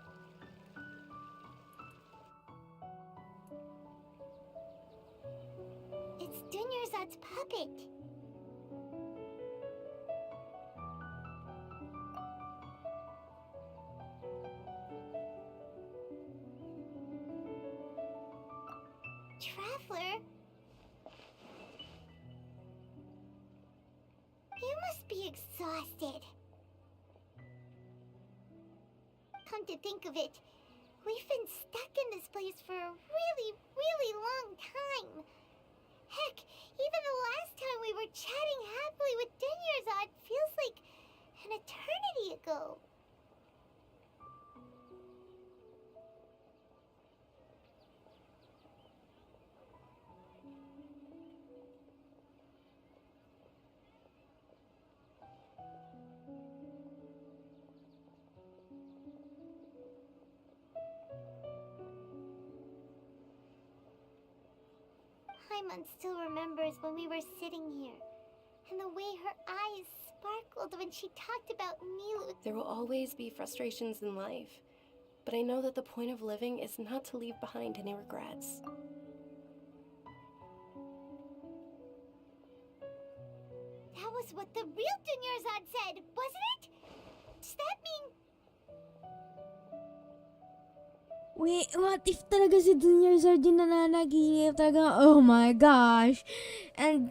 It's Dunyarzad's puppet. Traveler? You must be exhausted. Come to think of it, we've been stuck in this place for a really, really long time. Heck, even the last time we were chatting happily with Dunyarzad feels like an eternity ago. Paimon still remembers when we were sitting here, and the way her eyes sparkled when she talked about Milu. There will always be frustrations in life, but I know that the point of living is not to leave behind any regrets. That was what the real Dunyarzad said, wasn't it? Does that mean... Wait, what if talaga si Dunyarzad yung nananaginip talaga? Oh my gosh. And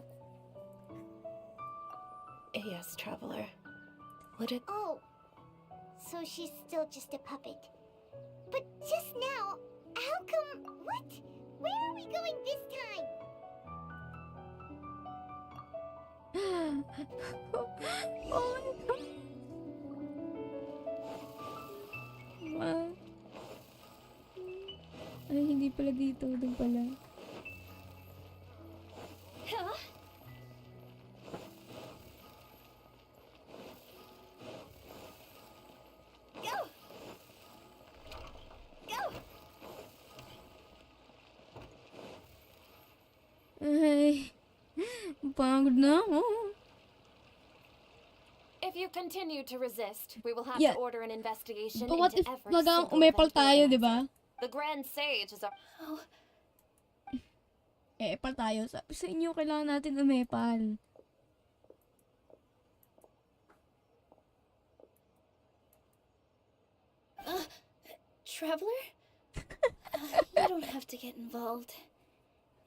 Yes, traveler. Would it... Oh, so she's still just a puppet. But just now, how come... What? Where are we going this time? oh my god. What? Ay, hindi pala dito. Doon pala. Huh? Go! Go! Ay, pagod na ako. If If you continue to resist, we will have Yeah. to order an investigation But what into if every talagang single umepal event tayo, organizer. di ba? The Grand Sage is our... Oh, Epal tayo. Sabi sa inyo, kailangan natin umepal. Traveler? You don't have to get involved.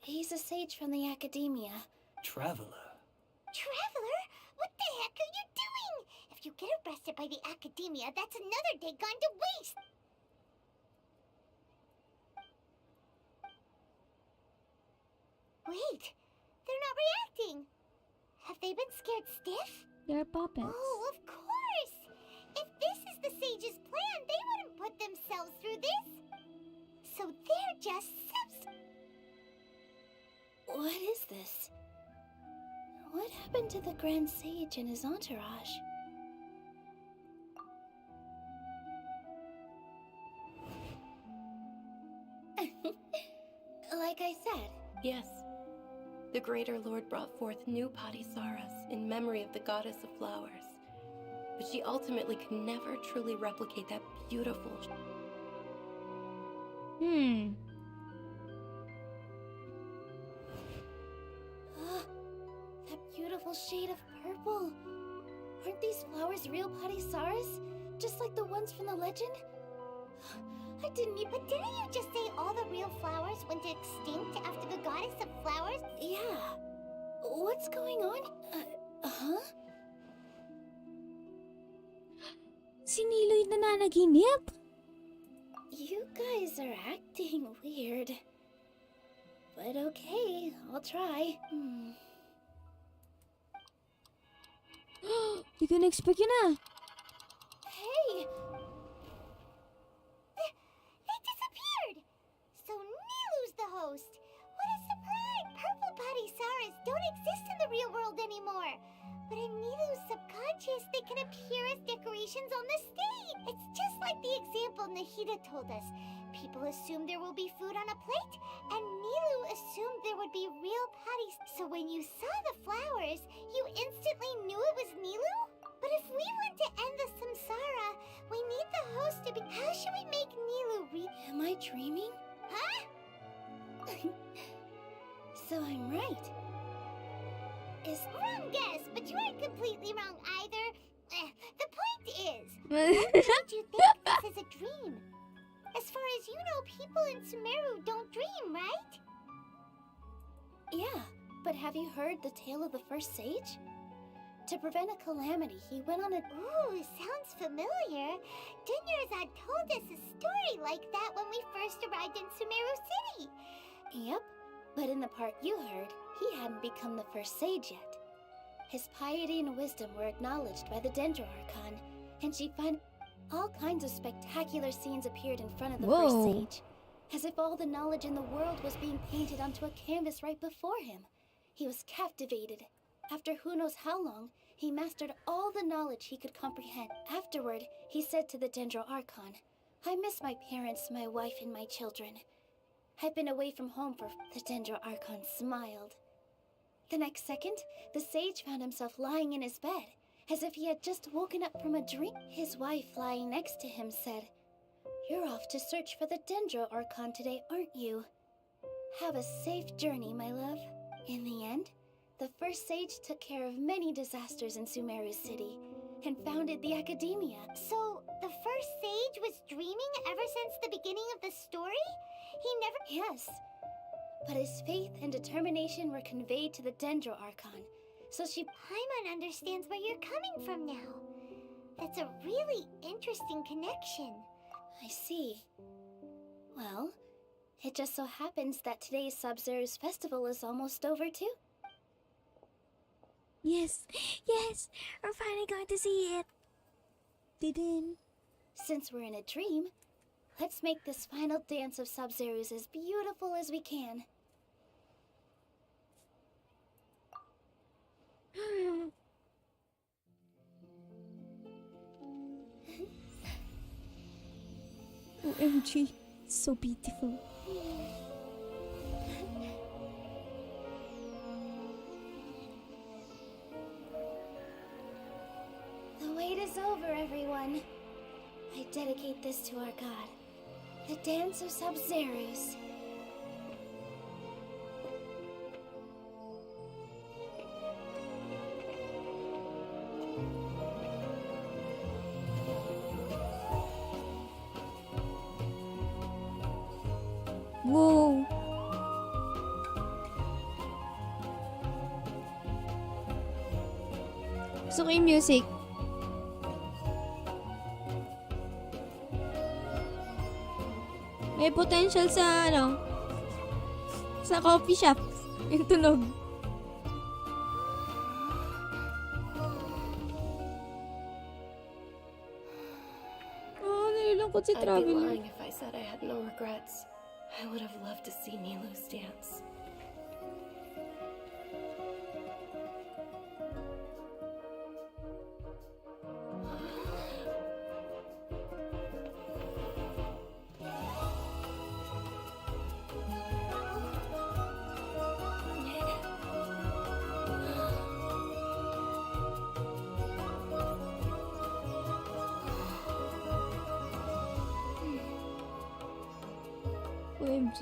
He's a sage from the academia. Traveler. Traveler? What the heck are you doing? If you get arrested by the academia, that's another day gone to waste. Wait, they're not reacting. Have they been scared stiff? They're puppets. Oh, of course. If this is the sage's plan, they wouldn't put themselves through this. So they're just What is this? What happened to the Grand Sage and his entourage? Like I said, Yes. The Greater Lord brought forth new Padisaras in memory of the goddess of flowers. But she ultimately could never truly replicate that beautiful... That beautiful shade of purple. Aren't these flowers real Padisaras? Just like the ones from the legend? I didn't even... But didn't you just say all the real flowers went extinct after the goddess of flowers? Yeah. What's going on? Huh? Si Nilo'y nananaginip? You guys are acting weird. But okay, I'll try. Di ko na-expect yun ah. Hey! They disappeared! So Nilu's the host. What a surprise! Purple Padisaras don't exist in the real world anymore. But in Nilu's subconscious, they can appear as decorations on the stage. It's just like the example Nahida told us. People assume there will be food on a plate, and Nilu assumed there would be real patties. So when you saw the flowers, you instantly knew it was Nilu? But if we want to end the samsara, we need the host to be... How should we make Nilu Am I dreaming? Huh? So I'm right. Wrong guess, but you aren't completely wrong either. The point is, what made you think this is a dream? As far as you know, people in Sumeru don't dream, right? Yeah, but have you heard the tale of the first sage? To prevent a calamity, he went on a... Ooh, sounds familiar. Dunyarzad told us a story like that when we first arrived in Sumeru City. Yep, but in the part you heard, he hadn't become the first sage yet. His piety and wisdom were acknowledged by the Dendro Archon, and she found all kinds of spectacular scenes appeared in front of the first sage, as if all the knowledge in the world was being painted onto a canvas right before him. He was captivated. After who knows how long, he mastered all the knowledge he could comprehend. Afterward, he said to the Dendro Archon, "I miss my parents, my wife, and my children. I've been away from home for..." The Dendro Archon smiled. The next second, the sage found himself lying in his bed, as if he had just woken up from a dream. His wife, lying next to him, said, "You're off to search for the Dendro Archon today, aren't you? Have a safe journey, my love." In the end, the first sage took care of many disasters in Sumeru City, and founded the Academia. So, the first sage was dreaming ever since the beginning of the story? He never... Yes. But his faith and determination were conveyed to the Dendro Archon, so she... Paimon understands where you're coming from now. That's a really interesting connection. I see. Well, it just so happens that today's Subseruz Festival is almost over too. Yes, yes, we're finally going to see it. Didn't. Since we're in a dream, let's make this final dance of Subseruz as beautiful as we can. OMG, so beautiful. The Remember, everyone, I dedicate this to our god, the dance of Subseruz. Wow. Gusto ko yung music. May potential sa sa coffee shop. Yung tunog. Oh, nalilungkot si I'd be Traveler. lying if I said I had no regrets. I would have loved to see Nilu's dance. OMG.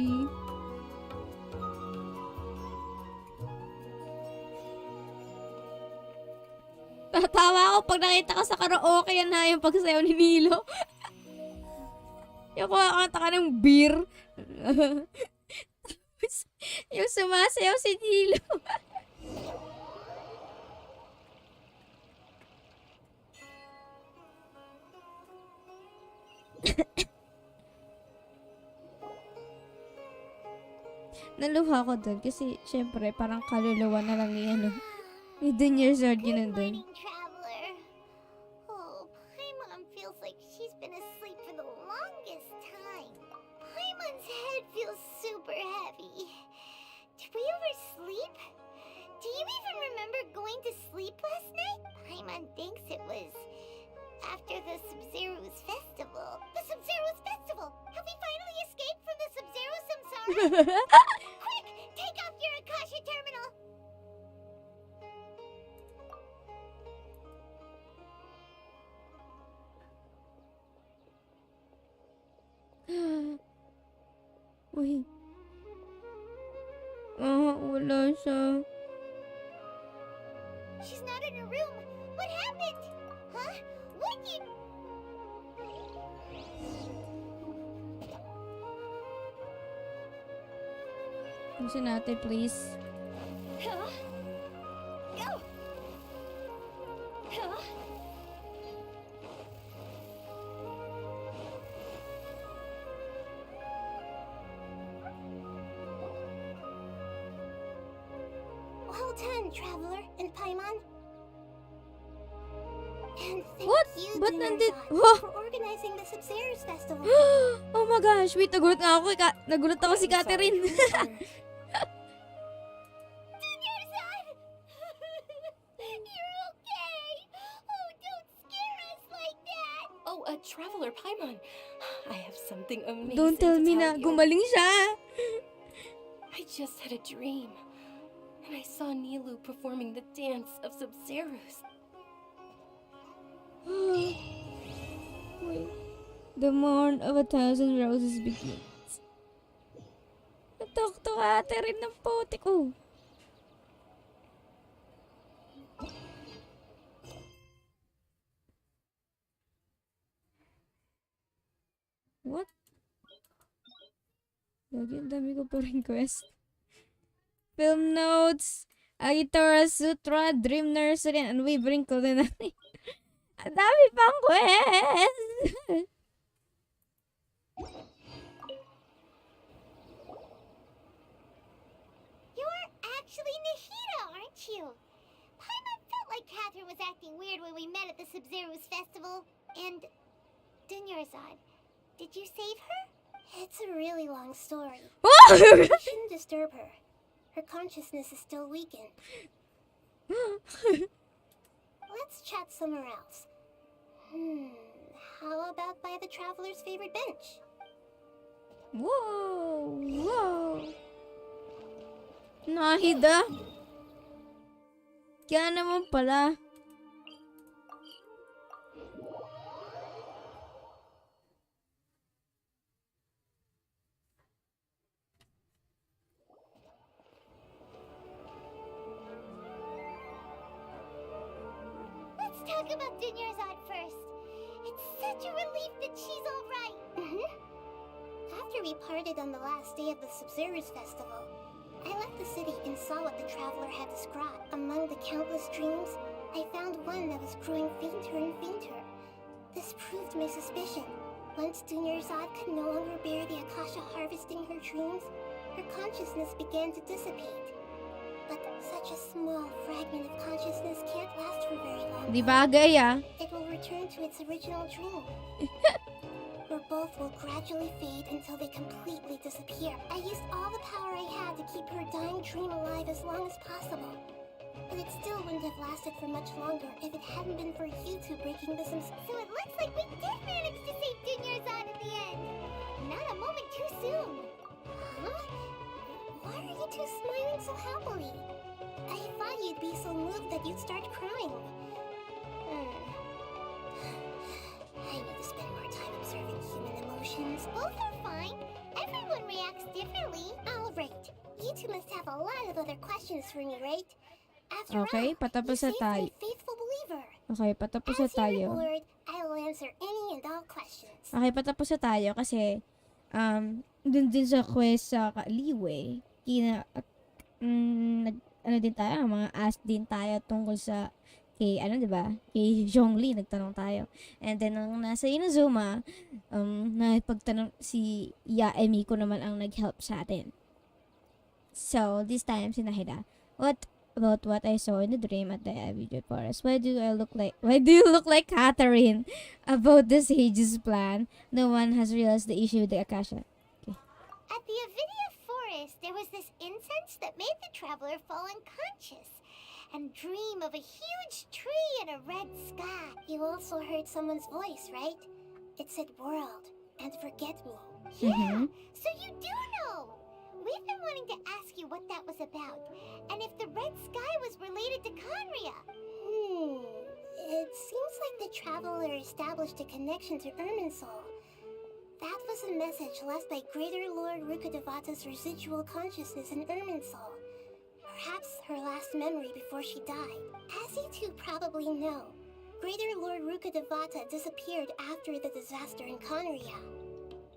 Tatawa ako pag nakita ka sa karaoke yan na yung pagsayaw ni Nilo. Yung kumakanta ka ng beer. Tapos, yung sumasayaw si Nilo. Naluha ko dun kasi syempre parang kaluluwa na lang ni ni Junior Sword yun nandun. Traveler. Oh, Paimon feels like she's been asleep for the longest time. Paimon's head feels super heavy. Did we oversleep? Do you even remember going to sleep last night? Paimon thinks it was after the Subseruz Festival. The Subseruz Festival! Have we finally escaped from the Subseruz Samsara? Quick! Take off your Akasha terminal! Uy. Wala siya. She's not in her room. What happened? Huh? What did you... Pusin natin, please. Huh? Go! Huh? Well done, Traveler and Paimon. And thank What? you, Ba't nandit? Dinner-san, for organizing the Subseruz Festival. Oh my gosh, wait, nagulat nga ako. Nagulat ako si Catherine. Dinner-san! You're okay! Oh, don't scare us like that! Oh, a Traveler Paimon. I have something amazing Don't tell me to na tell you. gumaling siya. I just had a dream. And I saw Nilu performing the dance of Subseruz. Wait. The morn of 1,000 roses begins. Natok to Catherine ng puti ko. What? Lagi, ang dami ko pa request. Film notes, Agitora Sutra, Dream Nursery, and Unwavering Culinary. Ang dami pang quest! You're actually Nahida, aren't you? Paimon felt like Catherine was acting weird when we met at the Subseruz Festival. And... Dunyarzad, did you save her? It's a really long story. Oh! You shouldn't disturb her. Her consciousness is still weakened. Let's chat somewhere else. How about by the Traveler's favorite bench? Whoa! Whoa! Nahida? Kaya naman pala. talk about Dinyarzad first. It's such a relief that she's alright. After we parted on the last day of the Subseruz Festival, I left the city and saw what the traveler had described. Among the countless dreams, I found one that was growing fainter and fainter. This proved my suspicion. Once Dinyarzad could no longer bear the Akasha harvesting her dreams, her consciousness began to dissipate. But such a small fragment of consciousness can't last for very long. Di bagay It will return to its original dream. Or both will gradually fade until they completely disappear. I used all the power I had to keep her dying dream alive as long as possible. But it still wouldn't have lasted for much longer if it hadn't been for you two breaking the So it looks like we did manage to save Dinyarzad at the end. Not a moment too soon. Huh? Why are you two smiling so happily? I thought you'd be so moved that you'd start crying. I need to spend more time observing human emotions. Both are fine. Everyone reacts differently. Alright. You two must have a lot of other questions for me, right? After Okay, all, patapos you na saved tayo. my faithful believer. Okay, patapos na As your tayo. reward, I will answer any and all questions. Okay, patapos na tayo kasi dun din sa quest sa Kaliwe, ano din tayo, mga ask din tayo tungkol sa kay, diba? Kay Zhongli, nagtanong tayo. And then, nung nasa Inazuma, napagtanong si Yaemi ko naman ang nag-help sa atin. So, this time, si Nahida, what about what I saw in the dream at the Abigail Forest? Why do you look like Catherine? About the sage's plan, no one has realized the issue with the Akasha. Okay. At the Avidia Forest, there was this incense that made the traveler fall unconscious and dream of a huge tree and a red sky. You also heard someone's voice, right? It said world and forget me. Yeah, so you do know. We've been wanting to ask you what that was about, and if the red sky was related to Conria. It seems like the traveler established a connection to Irminsul. That was a message left by Greater Lord Rukkhadevata's residual consciousness in Irminsul. Perhaps her last memory before she died. As you two probably know, Greater Lord Rukkhadevata disappeared after the disaster in Conria.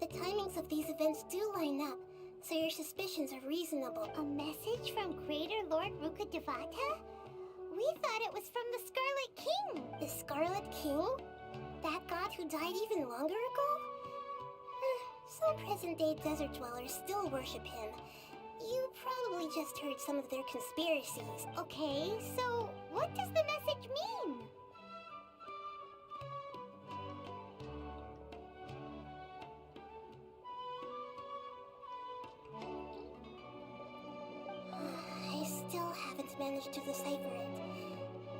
The timings of these events do line up, so your suspicions are reasonable. A message from Greater Lord Rukkhadevata? We thought it was from the Scarlet King. The Scarlet King? That god who died even longer ago? Some present-day desert dwellers still worship him. You probably just heard some of their conspiracies. Okay, so what does the message mean? I still haven't managed to decipher it.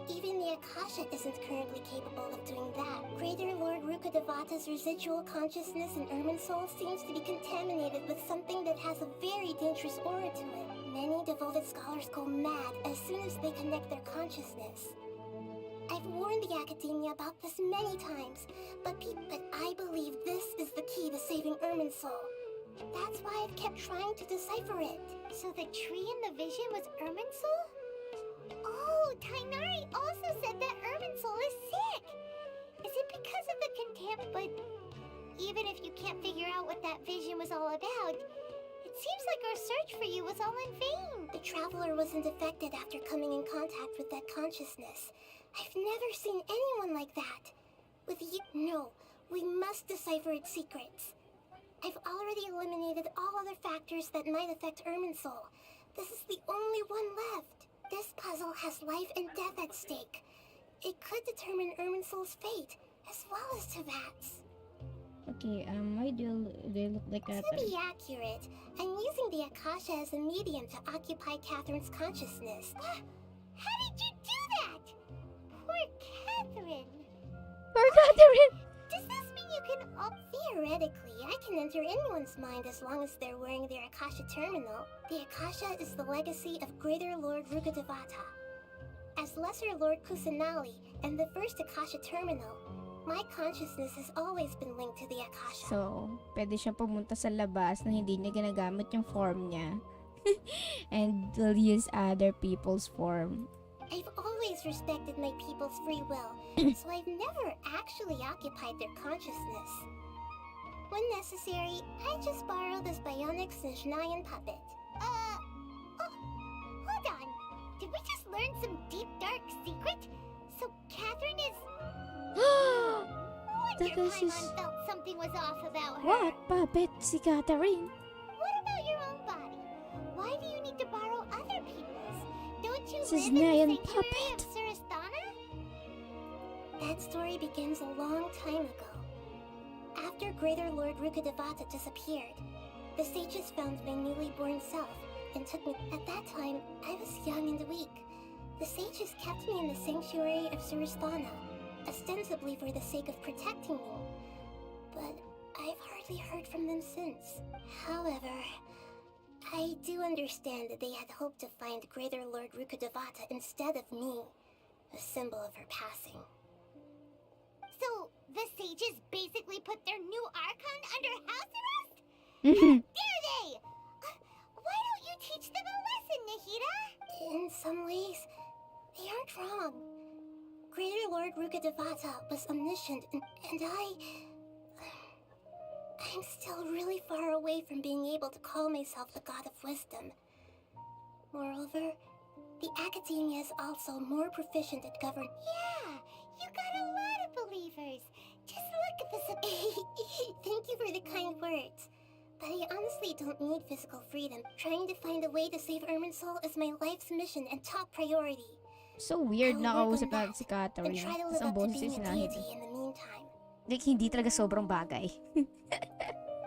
Even the Akasha isn't currently capable of doing that. Greater Lord Rukkhadevata's residual consciousness in Irminsul seems to be contaminated with something that has a very dangerous aura to it. Many devoted scholars go mad as soon as they connect their consciousness. I've warned the Academia about this many times, but I believe this is the key to saving Irminsul. That's why I've kept trying to decipher it. So the tree in the vision was Irminsul? Oh, Tainari also said that Irminsul is sick. Is it because of the contempt? But even if you can't figure out what that vision was all about, it seems like our search for you was all in vain. The traveler wasn't affected after coming in contact with that consciousness. I've never seen anyone like that. With you, no, we must decipher its secrets. I've already eliminated all other factors that might affect Irminsul. This is the only one left. This puzzle has life and death at stake. It could determine Irminsul's fate, as well as Tevat's. Okay, why do they look like that? To be accurate, I'm using the Akasha as a medium to occupy Catherine's consciousness. How did you do that? Poor Catherine. Poor Catherine! Does this mean you can Theoretically, I can enter anyone's mind as long as they're wearing their Akasha terminal. The Akasha is the legacy of Greater Lord Rukkhadevata. As Lesser Lord Kusanali and the first Akasha terminal, my consciousness has always been linked to the Akasha. So, pwede siya pumunta sa labas na hindi niya ginagamit yung form niya. And will use other people's form. I've always always respected my people's free will, so I've never actually occupied their consciousness. When necessary, I just borrow this bionic Snezhnayan puppet. Oh, hold on. Did we just learn some deep, dark secret? So Catherine is... Wonder Paimon felt something was off about her. What puppet si Catherine? What about your own body? Why do you need to borrow other people's? Don't you live in Snezhnayan the sanctuary of Suristana? That story begins a long time ago. After Greater Lord Rukkhadevata disappeared, the sages found my newly born self and took me. At that time, I was young and weak. The sages kept me in the sanctuary of Suristana, ostensibly for the sake of protecting me. But I've hardly heard from them since. However, I do understand that they had hoped to find Greater Lord Rukkhadevata instead of me, a symbol of her passing. So, the sages basically put their new Archon under house arrest? Mhm. Dare they? Why don't you teach them a lesson, Nahida? In some ways, they aren't wrong. Greater Lord Rukkhadevata was omniscient, and I'm still really far away from being able to call myself the God of Wisdom. Moreover, the Academia is also more proficient at governing. Yeah, you got a lot of believers. Just look at the Thank you for the kind words. But I honestly don't need physical freedom. Trying to find a way to save Irminsul is my life's mission and top priority. So weird na I'll work kausap on natin si that, Catherine. and try to Tapos live ang up to boses being ni a Nahid. deity in the meantime. Like, hindi talaga sobrang bagay.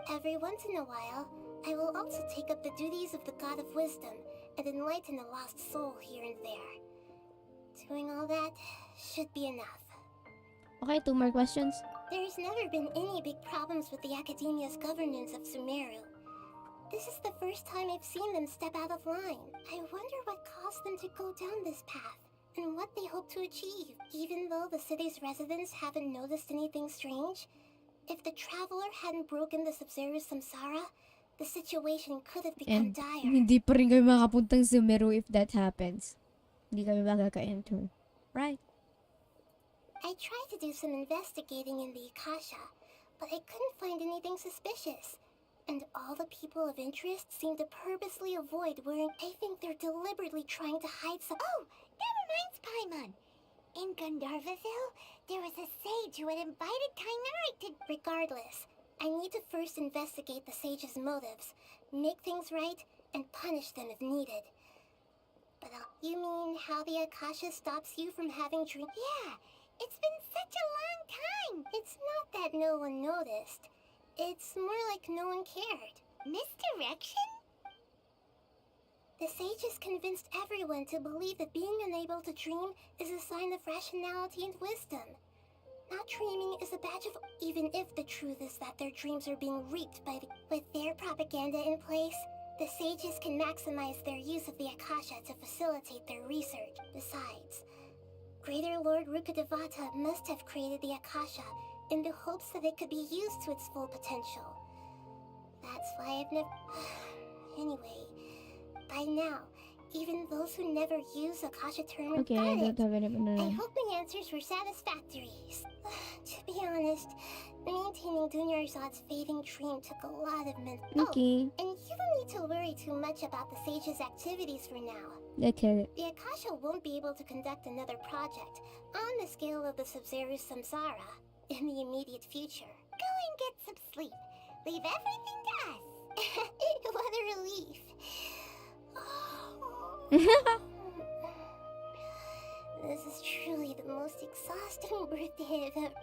Every once in a while, I will also take up the duties of the God of Wisdom and enlighten a lost soul here and there. Doing all that should be enough. Okay, 2 more questions. There's never been any big problems with the Academia's governance of Sumeru. This is the first time I've seen them step out of line. I wonder what caused them to go down this path, and what they hope to achieve. Even though the city's residents haven't noticed anything strange, if the traveler hadn't broken the Subseruz samsara, the situation could have become And dire. hindi pa rin kayo makapuntang Sumeru if that happens. Hindi kami makaka-enter. Right? I tried to do some investigating in the Akasha, but I couldn't find anything suspicious. And all the people of interest seem to purposely avoid wearing. I think they're deliberately trying to hide some. Oh, that reminds Paimon. In Gandharvaville, there was a sage who had invited Kynarite to... Regardless, I need to first investigate the sage's motives, make things right, and punish them if needed. But you mean how the Akasha stops you from having dreams? Yeah, it's been such a long time. It's not that no one noticed. It's more like no one cared. Misdirection? The sages convinced everyone to believe that being unable to dream is a sign of rationality and wisdom. Not dreaming is a badge of... Even if the truth is that their dreams are being reaped by the... With their propaganda in place, the sages can maximize their use of the Akasha to facilitate their research. Besides, Greater Lord Rukkhadevata must have created the Akasha in the hopes that it could be used to its full potential. That's why I've never... Anyway, by now, even those who never use Akasha term Okay, I don't have any I hope my answers were satisfactory. To be honest, maintaining Dunyarzad's fading dream took a lot of Okay. Oh, and you don't need to worry too much about the sage's activities for now. Okay. The Akasha won't be able to conduct another project on the scale of the Subseruz samsara in the immediate future. Go and get some sleep. Leave everything to us. What a relief. This is truly the most exhausting birthday I've ever...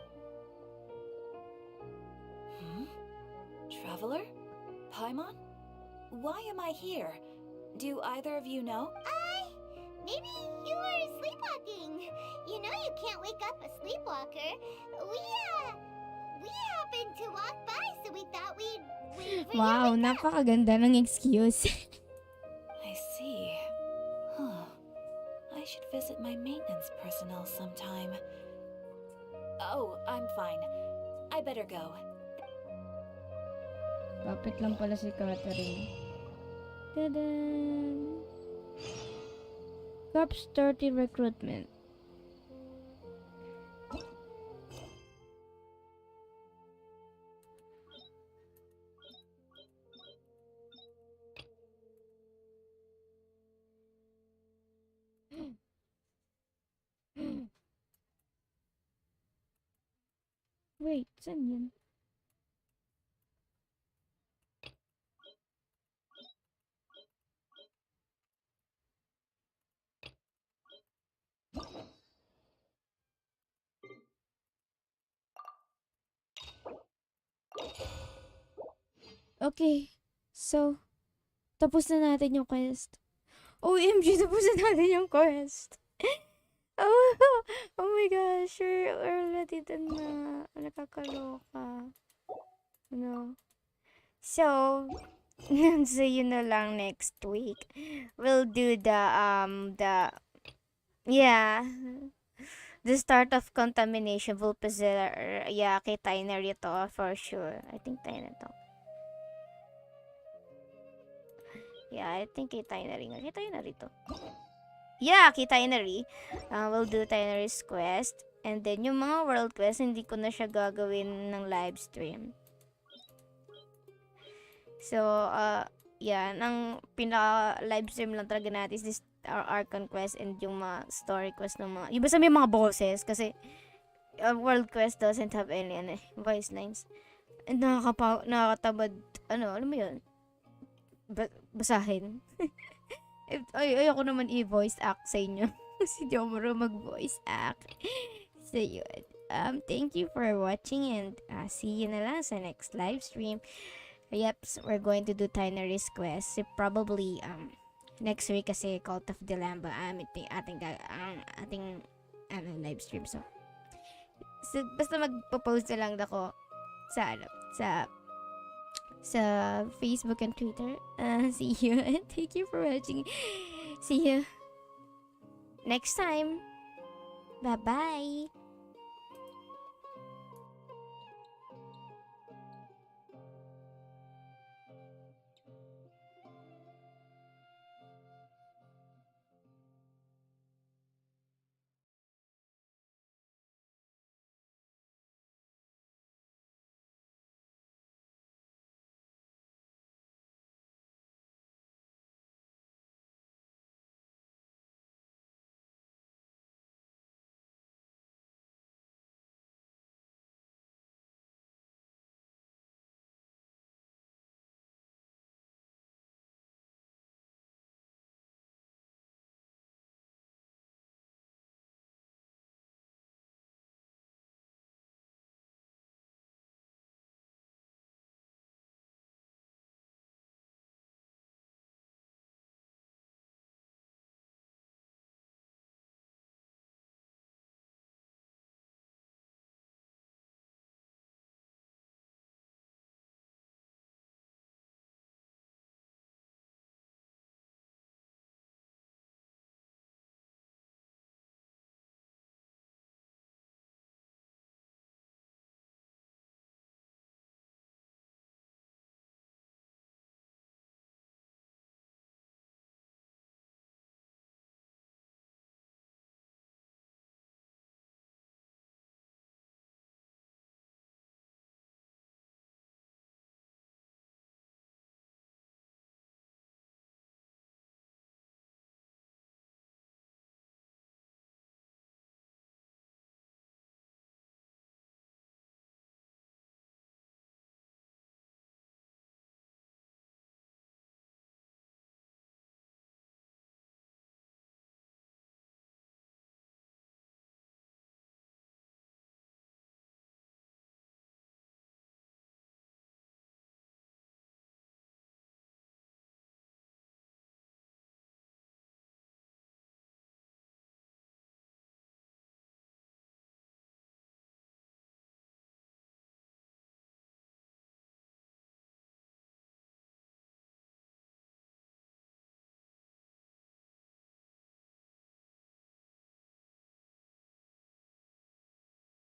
Traveler? Paimon? Why am I here? Do either of you know? Maybe you were sleepwalking. You know you can't wake up a sleepwalker. We happened to walk by, so we thought we'd Wow, napakaganda ng excuse. I see. Huh. I should visit my maintenance personnel sometime. Oh, I'm fine. I better go. Kapit lang pala si Catherine. Tada! Corps 30 recruitment. Wait, saan yun? Okay. So, tapos na natin yung quest. OMG, tapos na natin yung quest. Oh, oh my gosh, we're already done na. Nakakaloka. No. So, see you na lang next week. We'll do yeah, the start of contamination will yeah, kay tayo na rito for sure. I think tayo na to. Yeah, I think kay tayo na rin. Kay tayo na rito. Yeah, kay tayo na rin. We'll do tayo na rin quest. And then, yung mga world quest, hindi ko na siya gagawin ng live stream. So, yeah, ang pinaka-live stream lang talaga natin is this our Archon quest and yung mga story quest ng mga, yung basta may mga bosses kasi world quest doesn't have any voice lines. And nakakatamad, alam mo yun, basahin. Ayoko naman i-voice act sa inyo. Kasi di ako marunong mag-voice act. So, yun. Thank you for watching and see you na lang sa next live stream. Yep, so we're going to do Tinary's quest. So, probably, next week kasi Cult of the Lamb ating live stream. So basta magpo-post na lang ako sa Facebook and Twitter. See you and thank you for watching. See you next time. Bye-bye.